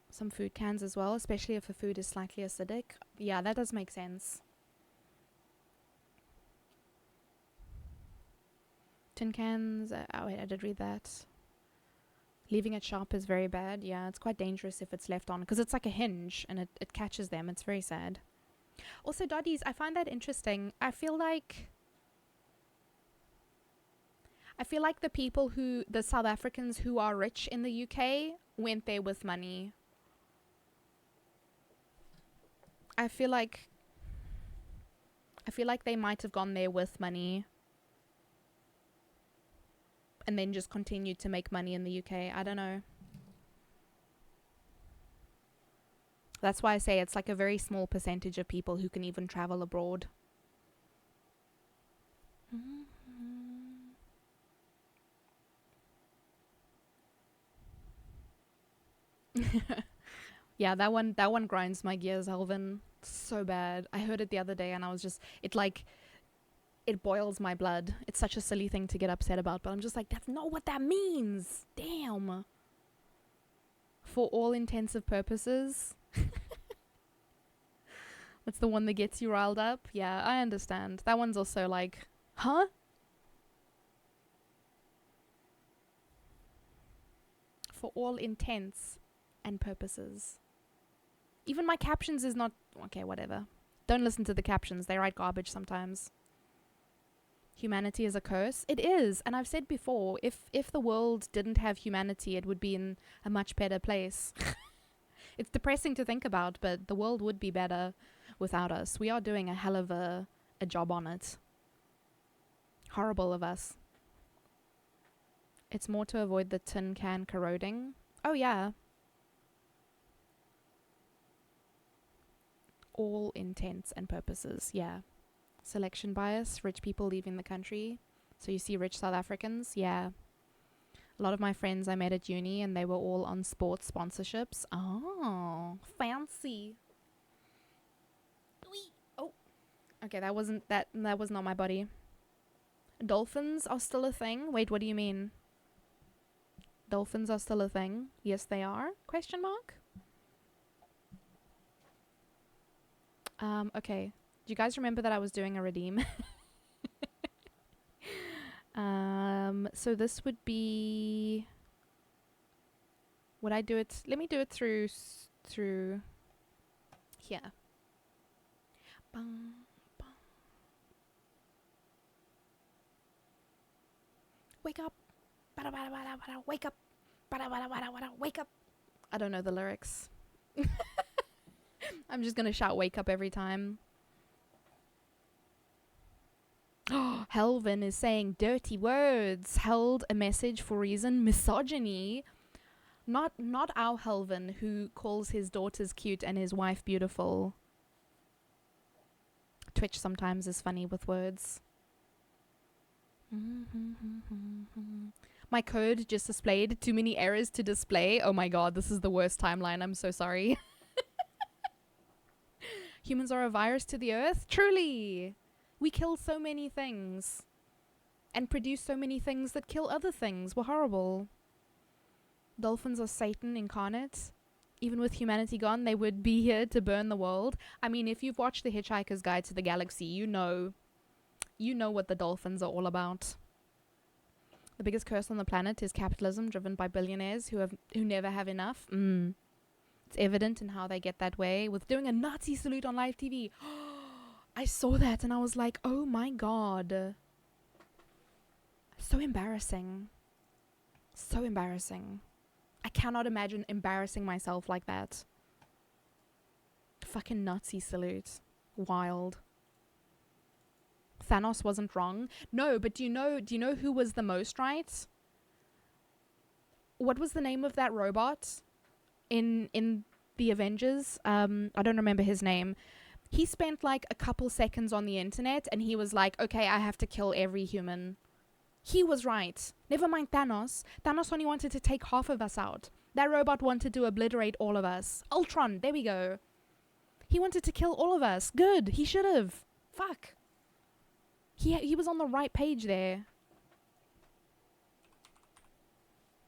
Some food cans as well, especially if the food is slightly acidic. Yeah, that does make sense. Tin cans. Oh wait, I did read that. Leaving it sharp is very bad. Yeah, it's quite dangerous if it's left on, because it's like a hinge and it catches them. It's very sad. Also, Doddies, I find that interesting. I feel like the South Africans who are rich in the UK went there with money. I feel like they might have gone there with money and then just continued to make money in the UK. I don't know. That's why I say it's like a very small percentage of people who can even travel abroad. Yeah, that one grinds my gears, Alvin. So bad. I heard it the other day and I was just... It boils my blood. It's such a silly thing to get upset about, but I'm just like, that's not what that means. Damn. For all intensive purposes. What's the one that gets you riled up? Yeah, I understand. That one's also like, huh? For all intents and purposes. Even my captions is not... Okay, whatever. Don't listen to the captions. They write garbage sometimes. Humanity is a curse. It is. And I've said before, if the world didn't have humanity, it would be in a much better place. It's depressing to think about, but the world would be better without us. We are doing a hell of a job on it. Horrible of us. It's more to avoid the tin can corroding. Oh, yeah. All intents and purposes, yeah. Selection bias, rich people leaving the country. So you see rich South Africans, yeah. A lot of my friends I met at uni and they were all on sports sponsorships. Oh, fancy. Oh, okay, that was not my body. Dolphins are still a thing? Wait, what do you mean? Dolphins are still a thing? Yes, they are? Question mark? Okay. Do you guys remember that I was doing a redeem? So this would be... Would I do it... Let me do it through here. Bum, bum. Wake up. Wake up. Wake up. I don't know the lyrics. I'm just gonna shout wake up every time. Helvin is saying dirty words. Held a message for reason misogyny. Not our Helvin who calls his daughters cute and his wife beautiful. Twitch sometimes is funny with words. My code just displayed too many errors to display. Oh my god, this is the worst timeline. I'm so sorry. Humans are a virus to the earth? Truly! We kill so many things. And produce so many things that kill other things. We're horrible. Dolphins are Satan incarnate. Even with humanity gone, they would be here to burn the world. I mean, if you've watched The Hitchhiker's Guide to the Galaxy, you know what the dolphins are all about. The biggest curse on the planet is capitalism driven by billionaires who never have enough. It's evident in how they get that way with doing a Nazi salute on live TV. I saw that and I was like, oh my god. So embarrassing. So embarrassing. I cannot imagine embarrassing myself like that. Fucking Nazi salute. Wild. Thanos wasn't wrong. No, but do you know who was the most right? What was the name of that robot in the Avengers? I don't remember his name. He spent like a couple seconds on the internet and he was like, okay, I have to kill every human. He was right. Never mind Thanos. Thanos only wanted to take half of us out. That robot wanted to obliterate all of us. Ultron, there we go. He wanted to kill all of us. Good. He should have. Fuck. He was on the right page there.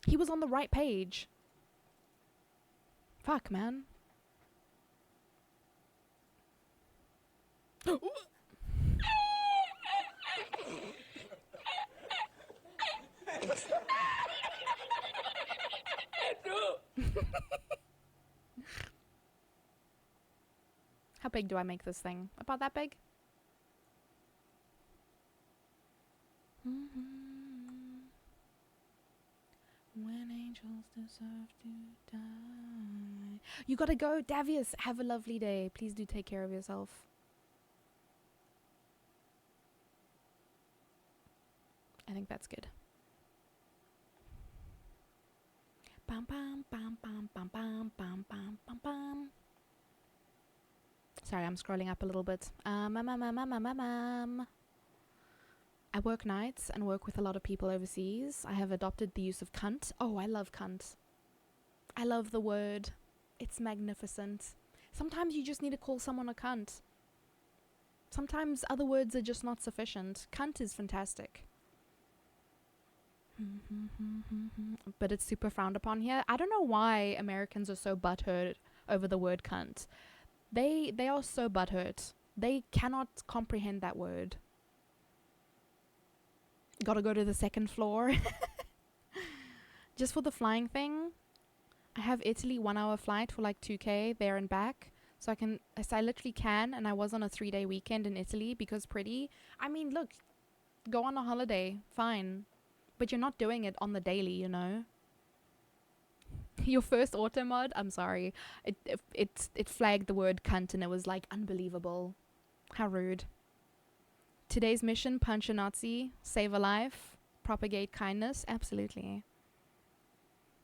He was on the right page. Fuck, man. How big do I make this thing? About that big? When angels deserve to die. You gotta go, Davius. Have a lovely day. Please do take care of yourself. I think that's good. Bam bam bam bam bam bam bam bam bam bam. Sorry, I'm scrolling up a little bit. I work nights and work with a lot of people overseas. I have adopted the use of cunt. Oh, I love cunt. I love the word. It's magnificent. Sometimes you just need to call someone a cunt. Sometimes other words are just not sufficient. Cunt is fantastic. But it's super frowned upon here. I don't know why Americans are so butthurt over the word cunt. They are so butthurt. They cannot comprehend that word. Gotta go to the second floor. Just for the flying thing, I have Italy 1 hour flight for like 2K there and back. So I literally can, and I was on a 3-day weekend in Italy because pretty. I mean, look, go on a holiday, fine. But you're not doing it on the daily, you know. Your first auto mod, I'm sorry. It flagged the word cunt and it was like unbelievable. How rude. Today's mission, punch a Nazi, save a life, propagate kindness. Absolutely.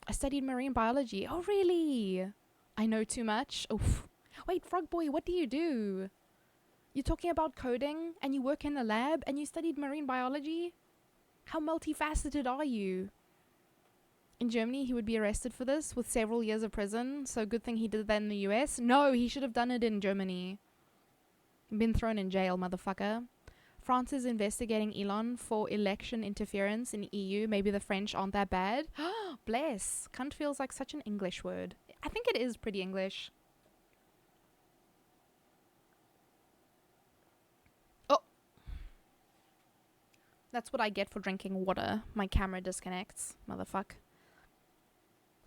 I studied marine biology. Oh, really? I know too much. Oof. Wait, Frog Boy, what do you do? You're talking about coding and you work in a lab and you studied marine biology? How multifaceted are you? In Germany, he would be arrested for this with several years of prison. So good thing he did that in the US. No, he should have done it in Germany. Been thrown in jail, motherfucker. France is investigating Elon for election interference in EU. Maybe the French aren't that bad. Bless. Cunt feels like such an English word. I think it is pretty English. Oh. That's what I get for drinking water. My camera disconnects. Motherfuck.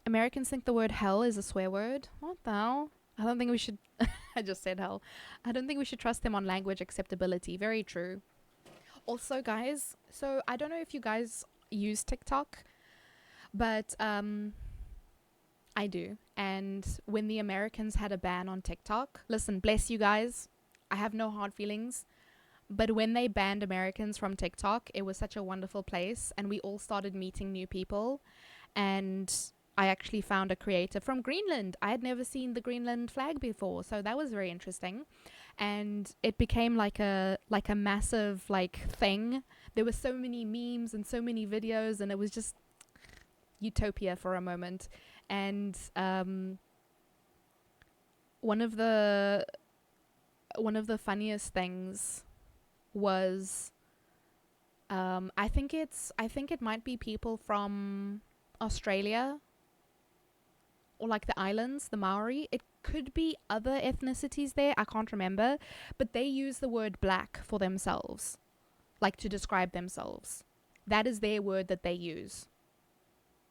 Americans think the word hell is a swear word. What the hell? I don't think we should... I just said hell. I don't think we should trust them on language acceptability. Very true. Also, guys, so I don't know if you guys use TikTok, but I do. And when the Americans had a ban on TikTok, listen, bless you guys. I have no hard feelings. But when they banned Americans from TikTok, it was such a wonderful place. And we all started meeting new people. And I actually found a creator from Greenland. I had never seen the Greenland flag before. So that was very interesting. And it became like a massive thing. There were so many memes and so many videos. And it was just utopia for a moment. And one of the funniest things was I think it might be people from Australia or like the islands, the Maori. It could be other ethnicities there, I can't remember, but they use the word black for themselves, like to describe themselves. That is their word that they use.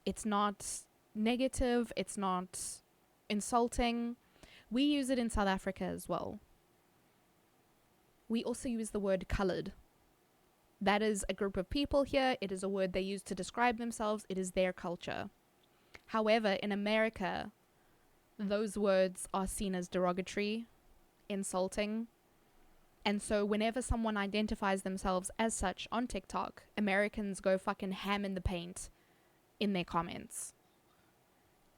It's not negative, it's not insulting. We use it in South Africa as well. We also use the word colored. That is a group of people here. It is a word they use to describe themselves. It is their culture. However, in America, those words are seen as derogatory, insulting. And so whenever someone identifies themselves as such on TikTok, Americans go fucking ham in the paint in their comments.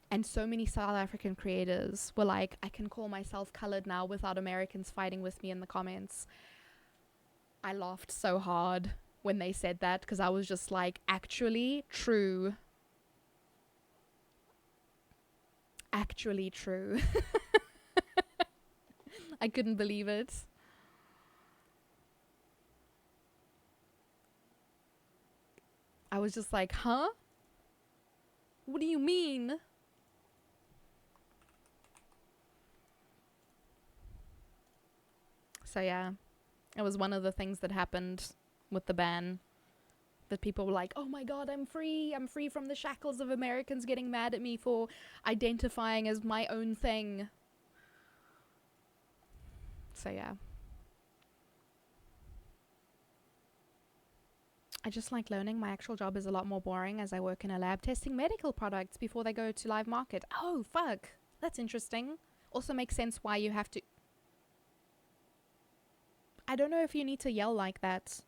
And so many South African creators were like, I can call myself colored now without Americans fighting with me in the comments. I laughed so hard when they said that because I was just like, actually true. Actually true. I couldn't believe it. I was just like, huh? What do you mean? So yeah, it was one of the things that happened with the ban. That people were like, oh my god, I'm free from the shackles of Americans getting mad at me for identifying as my own thing. So yeah. I just like learning. My actual job is a lot more boring as I work in a lab testing medical products before they go to live market. Oh, fuck. That's interesting. Also makes sense why you have to... I don't know if you need to yell like that.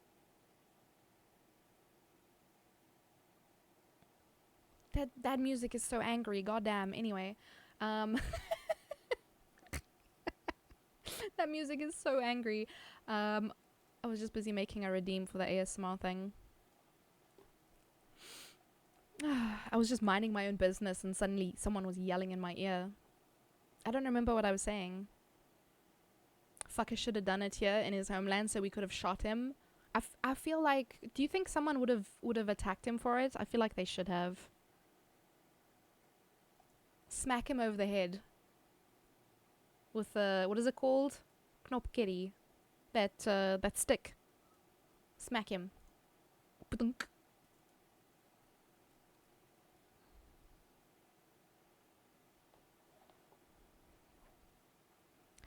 That music is so angry. Goddamn. Anyway. That music is so angry. I was just busy making a redeem for the ASMR thing. I was just minding my own business and suddenly someone was yelling in my ear. I don't remember what I was saying. Fucker should have done it here in his homeland so we could have shot him. I feel like... Do you think someone would have attacked him for it? I feel like they should have. Smack him over the head. With what is it called? Knopkeri. That stick. Smack him. Ba-dunk.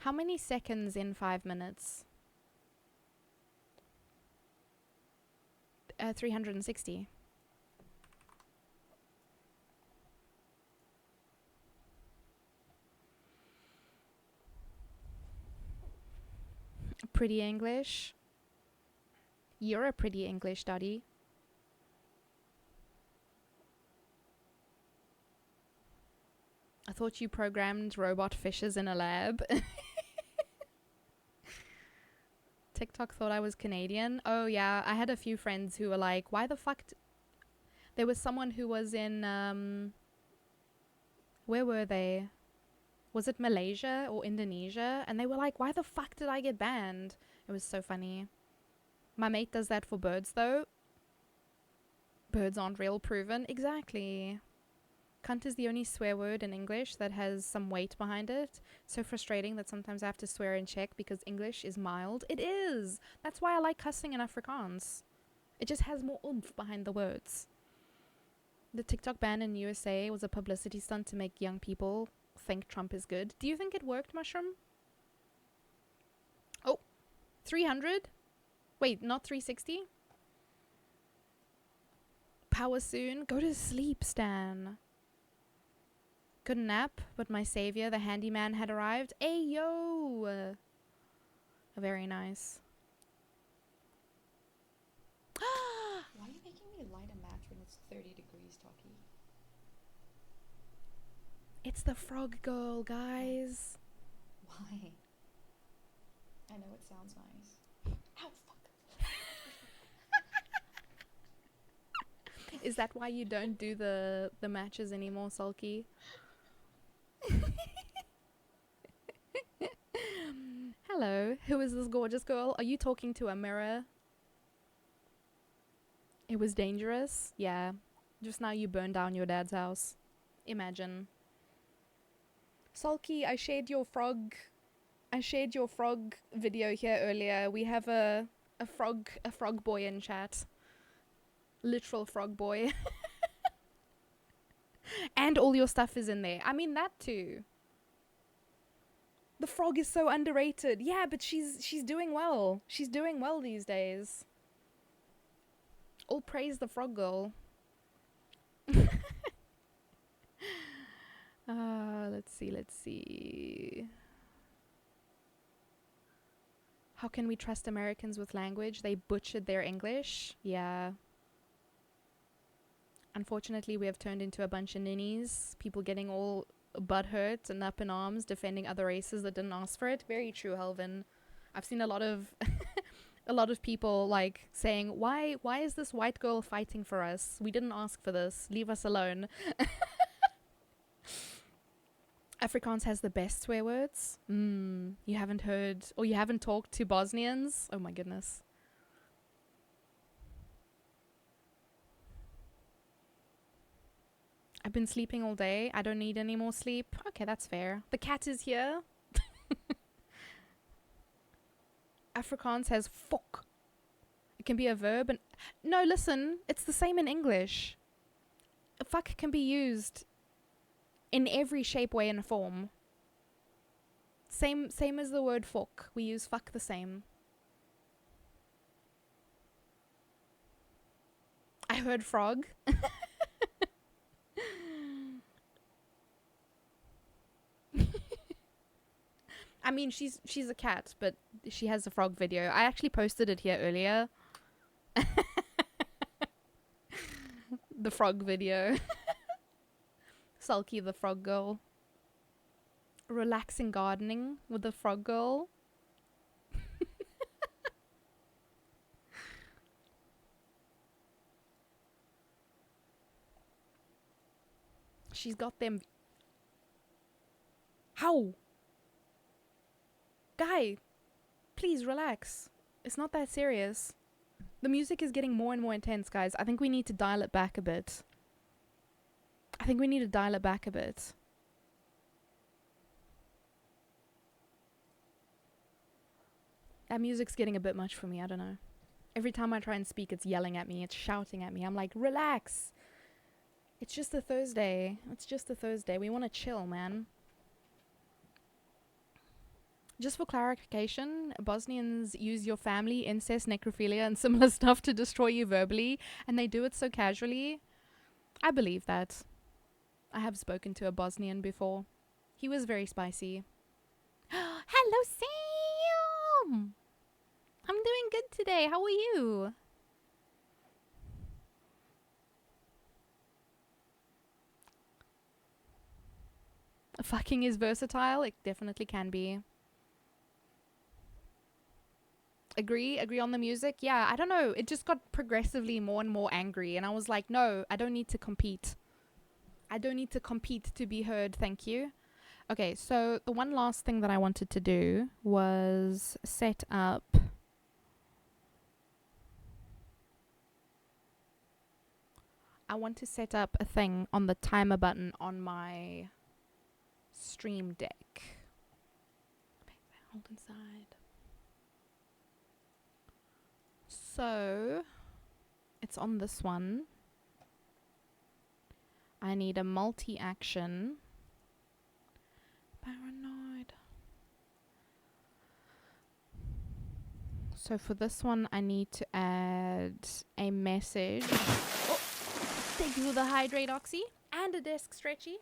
How many seconds in 5 minutes? 360. Pretty English. You're a pretty English, Dottie. I thought you programmed robot fishes in a lab. TikTok thought I was Canadian. Oh yeah, I had a few friends who were like, why the fuck... There was someone who was in, where were they? Was it Malaysia or Indonesia? And they were like, why the fuck did I get banned? It was so funny. My mate does that for birds though. Birds aren't real proven. Exactly. Cunt is the only swear word in English that has some weight behind it. So frustrating that sometimes I have to swear in Czech because English is mild. It is! That's why I like cussing in Afrikaans. It just has more oomph behind the words. The TikTok ban in USA was a publicity stunt to make young people think Trump is good. Do you think it worked, Mushroom? Oh, 300? Wait, not 360? Power soon? Go to sleep, Stan. Couldn't nap, but my savior, the handyman, had arrived. Ayo! Very nice. Why are you making me light a match when it's 30 degrees, Taki? It's the frog girl, guys. Why? I know it sounds nice. Ow, fuck. Is that why you don't do the matches anymore, Sulky? Hello, who is this gorgeous girl? Are you talking to a mirror? It was dangerous? Yeah. Just now you burned down your dad's house. Imagine. Sulky, I shared your frog video here earlier. We have a frog boy in chat. Literal frog boy. And all your stuff is in there. I mean that too. The frog is so underrated. Yeah, but she's doing well. She's doing well these days. All praise the frog girl. Let's see. How can we trust Americans with language? They butchered their English. Yeah. Unfortunately, we have turned into a bunch of ninnies. People getting all butthurt and up in arms, defending other races that didn't ask for it. Very true, Helvin. I've seen a lot of a lot of people like saying, why is this white girl fighting for us? We didn't ask for this. Leave us alone. Afrikaans has the best swear words. You haven't heard, or you haven't talked to Bosnians? Oh my goodness. I've been sleeping all day. I don't need any more sleep. Okay, that's fair. The cat is here. Afrikaans has fuck. It can be a verb and... No, listen. It's the same in English. Fuck can be used in every shape, way, and form. Same as the word fuck. We use fuck the same. I heard frog. I mean, she's a cat, but she has a frog video. I actually posted it here earlier. The frog video. Sulky the frog girl. Relaxing gardening with the frog girl. She's got them. How? Guy, please relax. It's not that serious. The music is getting more and more intense, guys. I think we need to dial it back a bit. That music's getting a bit much for me. I don't know. Every time I try and speak, it's yelling at me. It's shouting at me. I'm like, relax. It's just a Thursday. We want to chill, man. Just for clarification, Bosnians use your family, incest, necrophilia, and similar stuff to destroy you verbally, and they do it so casually. I believe that. I have spoken to a Bosnian before. He was very spicy. Hello, Sam! I'm doing good today. How are you? Fucking is versatile. It definitely can be. Agree on the music. Yeah, I don't know. It just got progressively more and more angry. And I was like, no, I don't need to compete. I don't need to compete to be heard. Thank you. Okay, so the one last thing that I wanted to do was set up... I want to set up a thing on the timer button on my Stream Deck. Hold inside. So, it's on this one. I need a multi-action. Paranoid. So for this one, I need to add a message. Oh, thank you for the hydrate, Oxy. And a desk stretchy.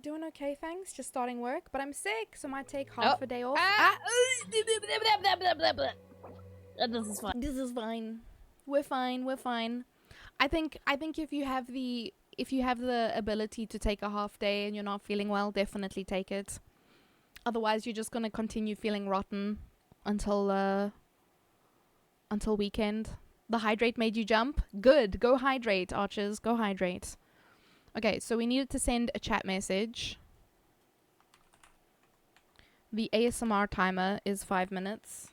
Doing okay, thanks. Just starting work, but I'm sick, so might take half a day off. This is fine. This is fine. We're fine. We're fine. I think if you have the ability to take a half day and you're not feeling well, definitely take it. Otherwise, you're just gonna continue feeling rotten until weekend. The hydrate made you jump. Good. Go hydrate, archers. Go hydrate. Okay, so we needed to send a chat message. The ASMR timer is 5 minutes.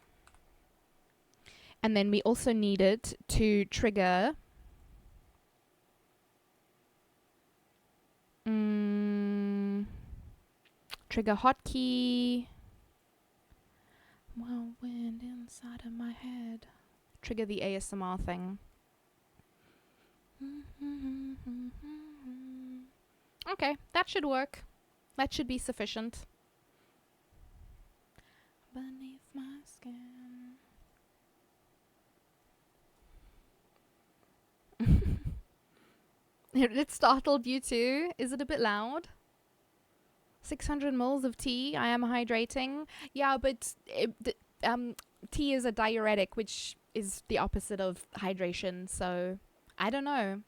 And then we also needed to trigger trigger hotkey. Well, wind inside of my head. Trigger the ASMR thing. Okay, that should work. That should be sufficient. Beneath my skin. It startled you too. Is it a bit loud? 600 mils of tea. I am hydrating. Yeah, but tea is a diuretic, which is the opposite of hydration. So I don't know.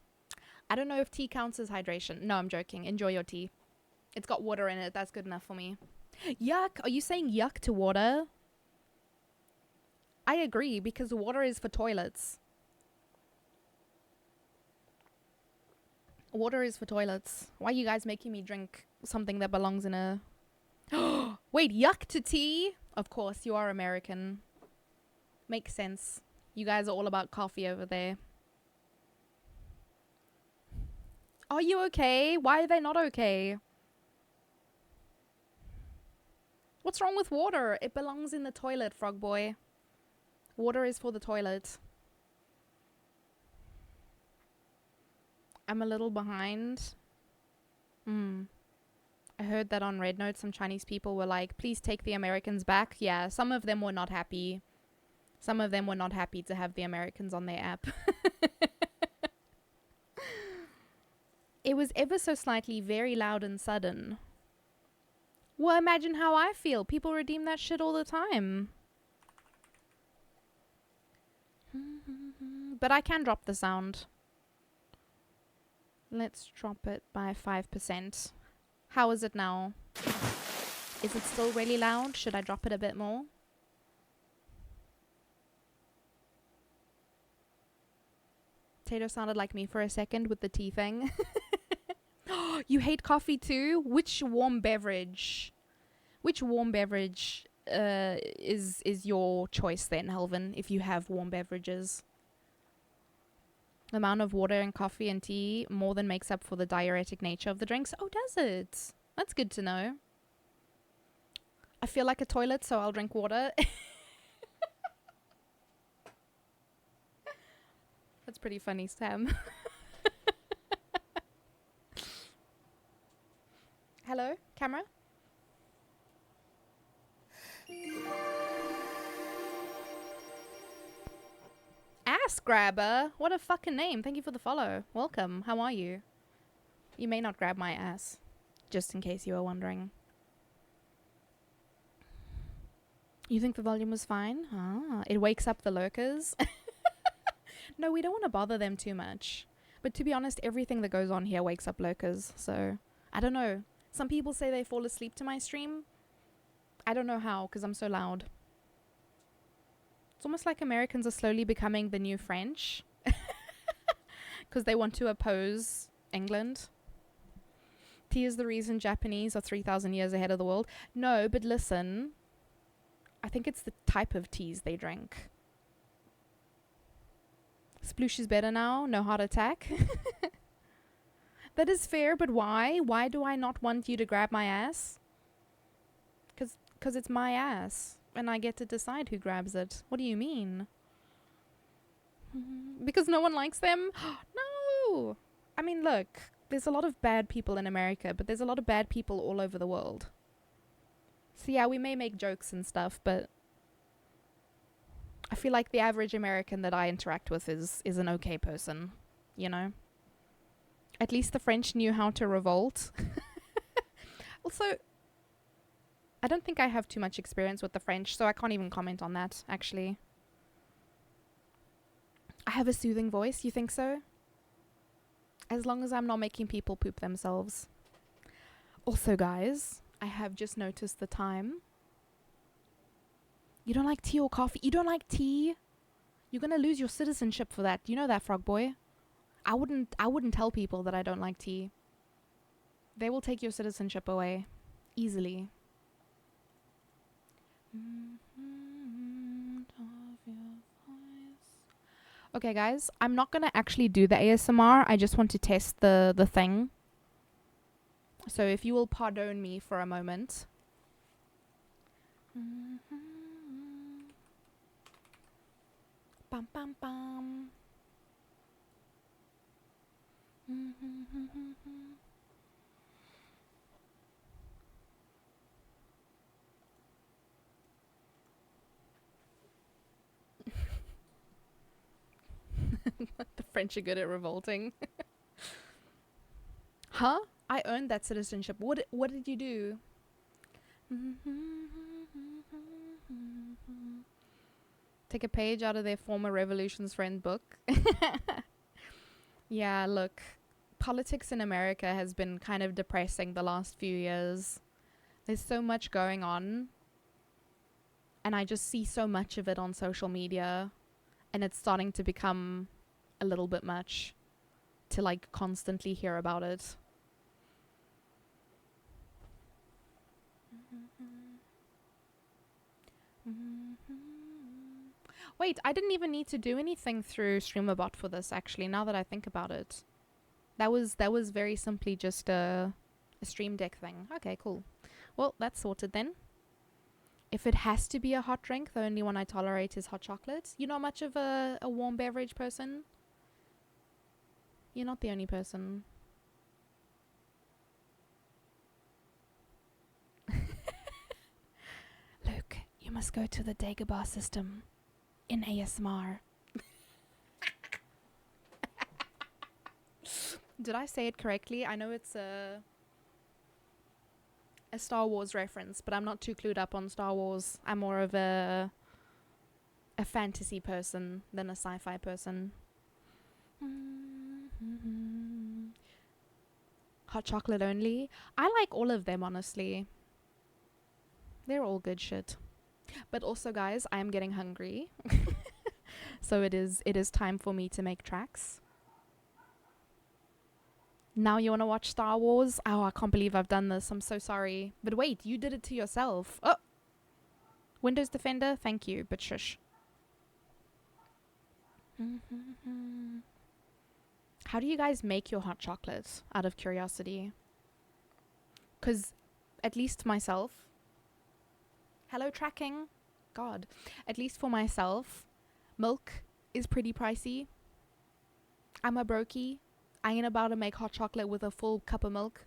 I don't know if tea counts as hydration. No, I'm joking. Enjoy your tea. It's got water in it. That's good enough for me. Yuck. Are you saying yuck to water? I agree, because water is for toilets. Water is for toilets. Why are you guys making me drink something that belongs in a... Wait, yuck to tea? Of course, you are American. Makes sense. You guys are all about coffee over there. Are you okay? Why are they not okay? What's wrong with water? It belongs in the toilet, frog boy. Water is for the toilet. I'm a little behind. I heard that on Red Note some Chinese people were like, please take the Americans back. Yeah, some of them were not happy. Some of them were not happy to have the Americans on their app. It was ever so slightly very loud and sudden. Well, imagine how I feel. People redeem that shit all the time. But I can drop the sound. Let's drop it by 5%. How is it now? Is it still really loud? Should I drop it a bit more? Tato sounded like me for a second with the tea thing. You hate coffee too? Which warm beverage? Which warm beverage is your choice then, Helvin, if you have warm beverages? The amount of water in coffee and tea more than makes up for the diuretic nature of the drinks. Oh, does it? That's good to know. I feel like a toilet, so I'll drink water. That's pretty funny, Sam. Hello, camera? Ass grabber? What a fucking name. Thank you for the follow. Welcome. How are you? You may not grab my ass. Just in case you were wondering. You think the volume was fine? Ah, it wakes up the lurkers. No, we don't want to bother them too much. But to be honest, everything that goes on here wakes up lurkers. So, I don't know. Some people say they fall asleep to my stream. I don't know how, because I'm so loud. It's almost like Americans are slowly becoming the new French. Because they want to oppose England. Tea is the reason Japanese are 3,000 years ahead of the world. No, but listen. I think it's the type of teas they drink. Sploosh is better now. No heart attack. That is fair, but why? Why do I not want you to grab my ass? Because it's my ass. And I get to decide who grabs it. What do you mean? Because no one likes them? No! I mean, look. There's a lot of bad people in America, but there's a lot of bad people all over the world. So yeah, we may make jokes and stuff, but I feel like the average American that I interact with is an okay person, you know? At least the French knew how to revolt. Also, I don't think I have too much experience with the French, so I can't even comment on that, actually. I have a soothing voice, you think so? As long as I'm not making people poop themselves. Also, guys, I have just noticed the time. You don't like tea or coffee? You don't like tea? You're gonna lose your citizenship for that. You know that, frog boy? I wouldn't tell people that I don't like tea. They will take your citizenship away. Easily. Okay, guys, I'm not gonna actually do the ASMR. I just want to test the thing. So if you will pardon me for a moment. Bum bum bum. The French are good at revolting. Huh? I earned that citizenship. What did you do? Take a page out of their former Revolution's Friend book. Yeah, look. Politics in America has been kind of depressing the last few years. There's so much going on. And I just see so much of it on social media. And it's starting to become a little bit much to like constantly hear about it. Wait, I didn't even need to do anything through StreamerBot for this, actually, now that I think about it. That was very simply just a Stream Deck thing. Okay, cool. Well, that's sorted then. If it has to be a hot drink, the only one I tolerate is hot chocolate. You're not much of a warm beverage person? You're not the only person. Luke, you must go to the Dagobah system in ASMR. Did I say it correctly? I know it's a Star Wars reference, but I'm not too clued up on Star Wars. I'm more of a fantasy person than a sci-fi person. Hot chocolate only. I like all of them, honestly. They're all good shit. But also, guys, I am getting hungry. So it is time for me to make tracks. Now you want to watch Star Wars? Oh, I can't believe I've done this. I'm so sorry. But wait, you did it to yourself. Oh! Windows Defender, thank you, but shush. How do you guys make your hot chocolate, out of curiosity? Because, at least myself... Hello, tracking. God. At least for myself, milk is pretty pricey. I'm a brokey. I ain't about to make hot chocolate with a full cup of milk.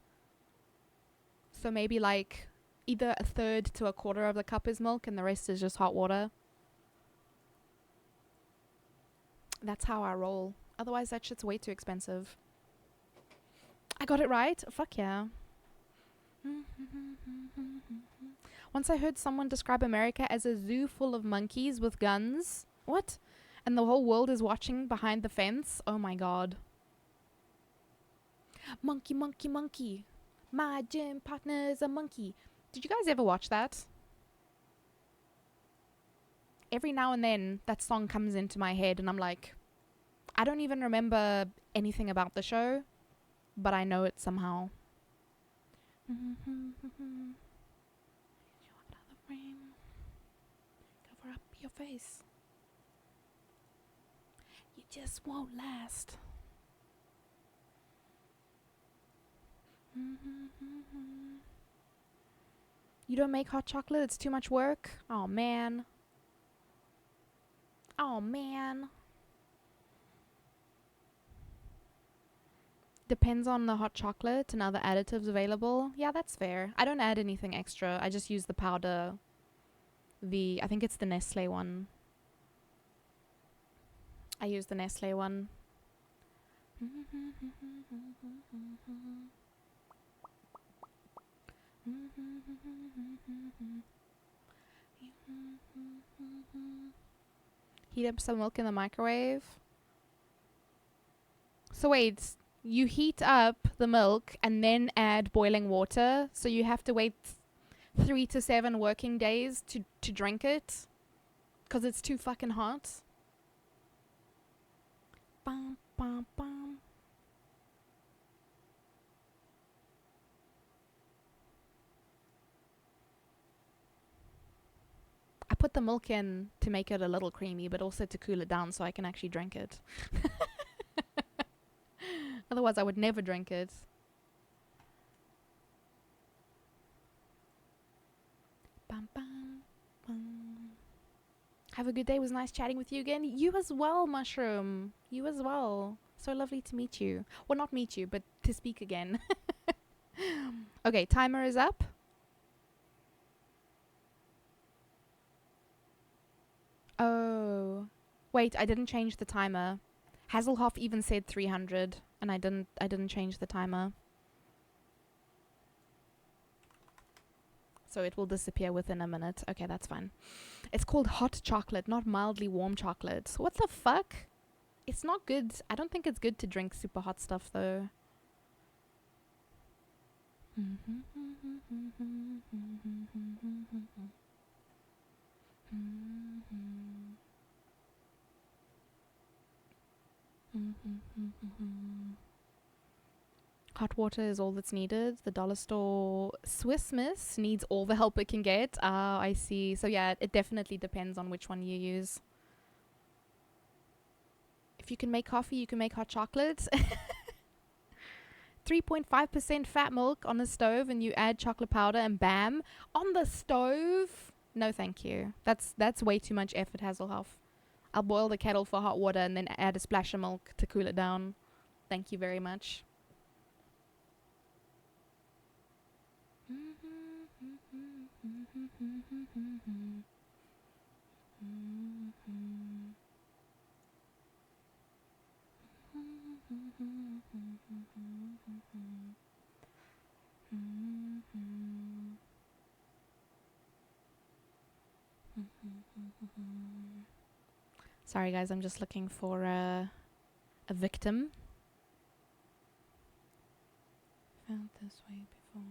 So maybe like either a third to a quarter of the cup is milk and the rest is just hot water. That's how I roll. Otherwise that shit's way too expensive. I got it right? Fuck yeah. Once I heard someone describe America as a zoo full of monkeys with guns. What? And the whole world is watching behind the fence? Oh my god. Monkey, monkey, monkey. My gym partner is a monkey. Did you guys ever watch that? Every now and then that song comes into my head and I'm like, I don't even remember anything about the show, but I know it somehow. Cover up your face. You just won't last. You don't make hot chocolate? It's too much work? Oh man. Oh man. Depends on the hot chocolate and other additives available. Yeah, that's fair. I don't add anything extra. I just use the powder. I think it's the Nestle one. I use the Nestle one. Heat up some milk in the microwave. So wait, you heat up the milk and then add boiling water, so you have to wait 3 to 7 working days to drink it? Because it's too fucking hot? Bum, bum, bum. I put the milk in to make it a little creamy, but also to cool it down so I can actually drink it. Otherwise, I would never drink it. Bum, bum, bum. Have a good day. It was nice chatting with you again. You as well, Mushroom. You as well. So lovely to meet you. Well, not meet you, but to speak again. Okay, timer is up. Oh. Wait, I didn't change the timer. Hasselhoff even said 300, and I didn't change the timer. So it will disappear within a minute. Okay, that's fine. It's called hot chocolate, not mildly warm chocolate. What the fuck? It's not good. I don't think it's good to drink super hot stuff, though. Hot water is all that's needed. The dollar store Swiss Miss needs all the help it can get. Ah, I see. So yeah, it definitely depends on which one you use. If you can make coffee, you can make hot chocolate. 3.5% fat milk on the stove, and you add chocolate powder, and bam, on the stove. No, thank you. That's way too much effort, Hasselhoff. I'll boil the kettle for hot water and then add a splash of milk to cool it down. Thank you very much. Sorry guys, I'm just looking for a victim. Felt this way before.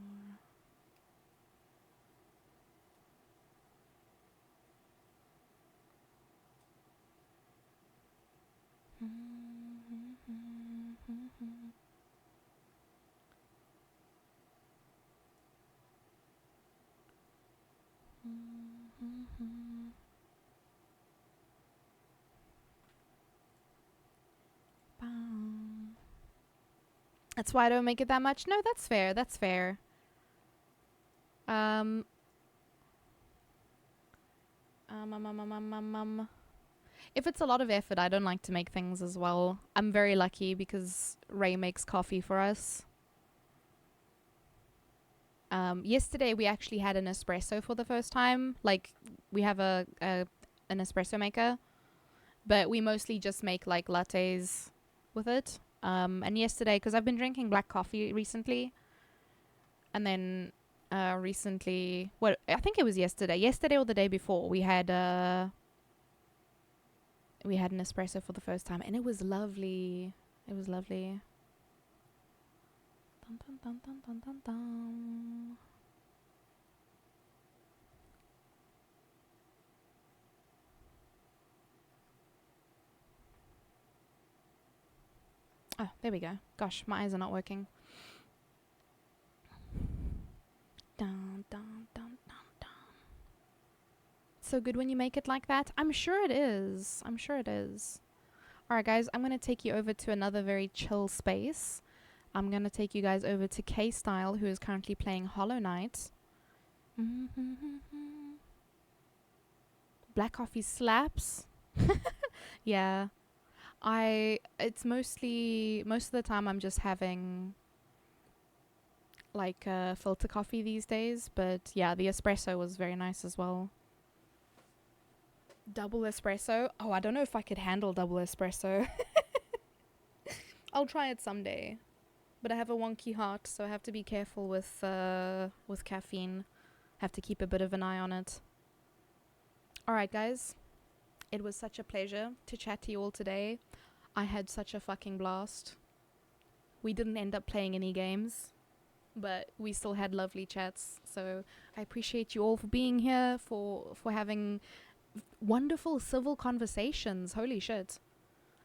That's why I don't make it that much. No, that's fair. That's fair. If it's a lot of effort, I don't like to make things as well. I'm very lucky because Ray makes coffee for us. Yesterday we actually had an espresso for the first time. Like, we have an espresso maker, but we mostly just make like lattes with it. And yesterday, because I've been drinking black coffee recently, and then recently, well, I think it was yesterday or the day before, we had an espresso for the first time, and it was lovely. It was lovely. Dun, dun, dun, dun, dun, dun, dun. Oh, there we go. Gosh, my eyes are not working. Dun, dun, dun, dun, dun. So good when you make it like that. I'm sure it is. I'm sure it is. Alright guys, I'm going to take you over to another very chill space. I'm going to take you guys over to K-Style, who is currently playing Hollow Knight. Black coffee slaps. Yeah. It's most of the time I'm just having like filter coffee these days, but yeah, the espresso was very nice as well. Double espresso? Oh, I don't know if I could handle double espresso. I'll try it someday. but I have a wonky heart, so I have to be careful with caffeine. Have to keep a bit of an eye on it. All right, guys. It was such a pleasure to chat to you all today. I had such a fucking blast. We didn't end up playing any games, but we still had lovely chats. So I appreciate you all for being here, for having wonderful civil conversations. Holy shit.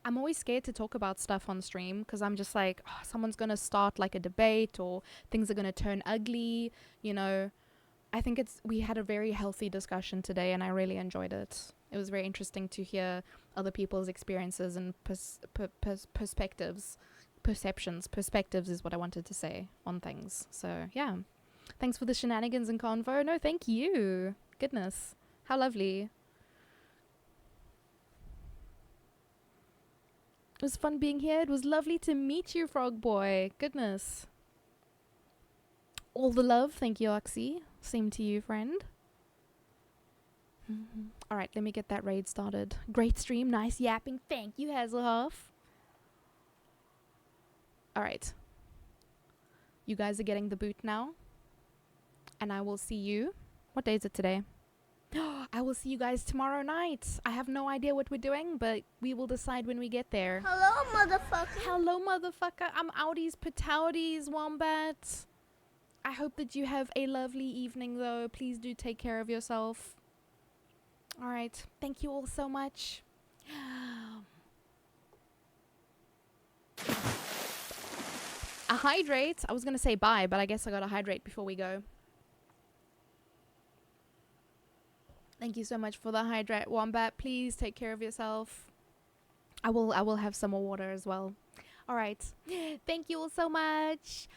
I'm always scared to talk about stuff on stream because I'm just like, oh, someone's going to start like a debate or things are going to turn ugly, you know. I think we had a very healthy discussion today and I really enjoyed it. It was very interesting to hear other people's experiences and perspectives. Perspectives is what I wanted to say on things. So, yeah. Thanks for the shenanigans and convo. No, thank you. Goodness. How lovely. It was fun being here. It was lovely to meet you, Frog Boy. Goodness. All the love. Thank you, Oxy. Same to you, friend. Alright, let me get that raid started. Great stream. Nice yapping. Thank you, Hazelhoff. Alright. You guys are getting the boot now. And I will see you. What day is it today? I will see you guys tomorrow night. I have no idea what we're doing, but we will decide when we get there. Hello, motherfucker. Hello, motherfucker. I'm outies, patouties, wombat. I hope that you have a lovely evening, though. Please do take care of yourself. All right. Thank you all so much. A hydrate. I was going to say bye, but I guess I got to hydrate before we go. Thank you so much for the hydrate, Wombat. Please take care of yourself. I will have some more water as well. All right. Thank you all so much.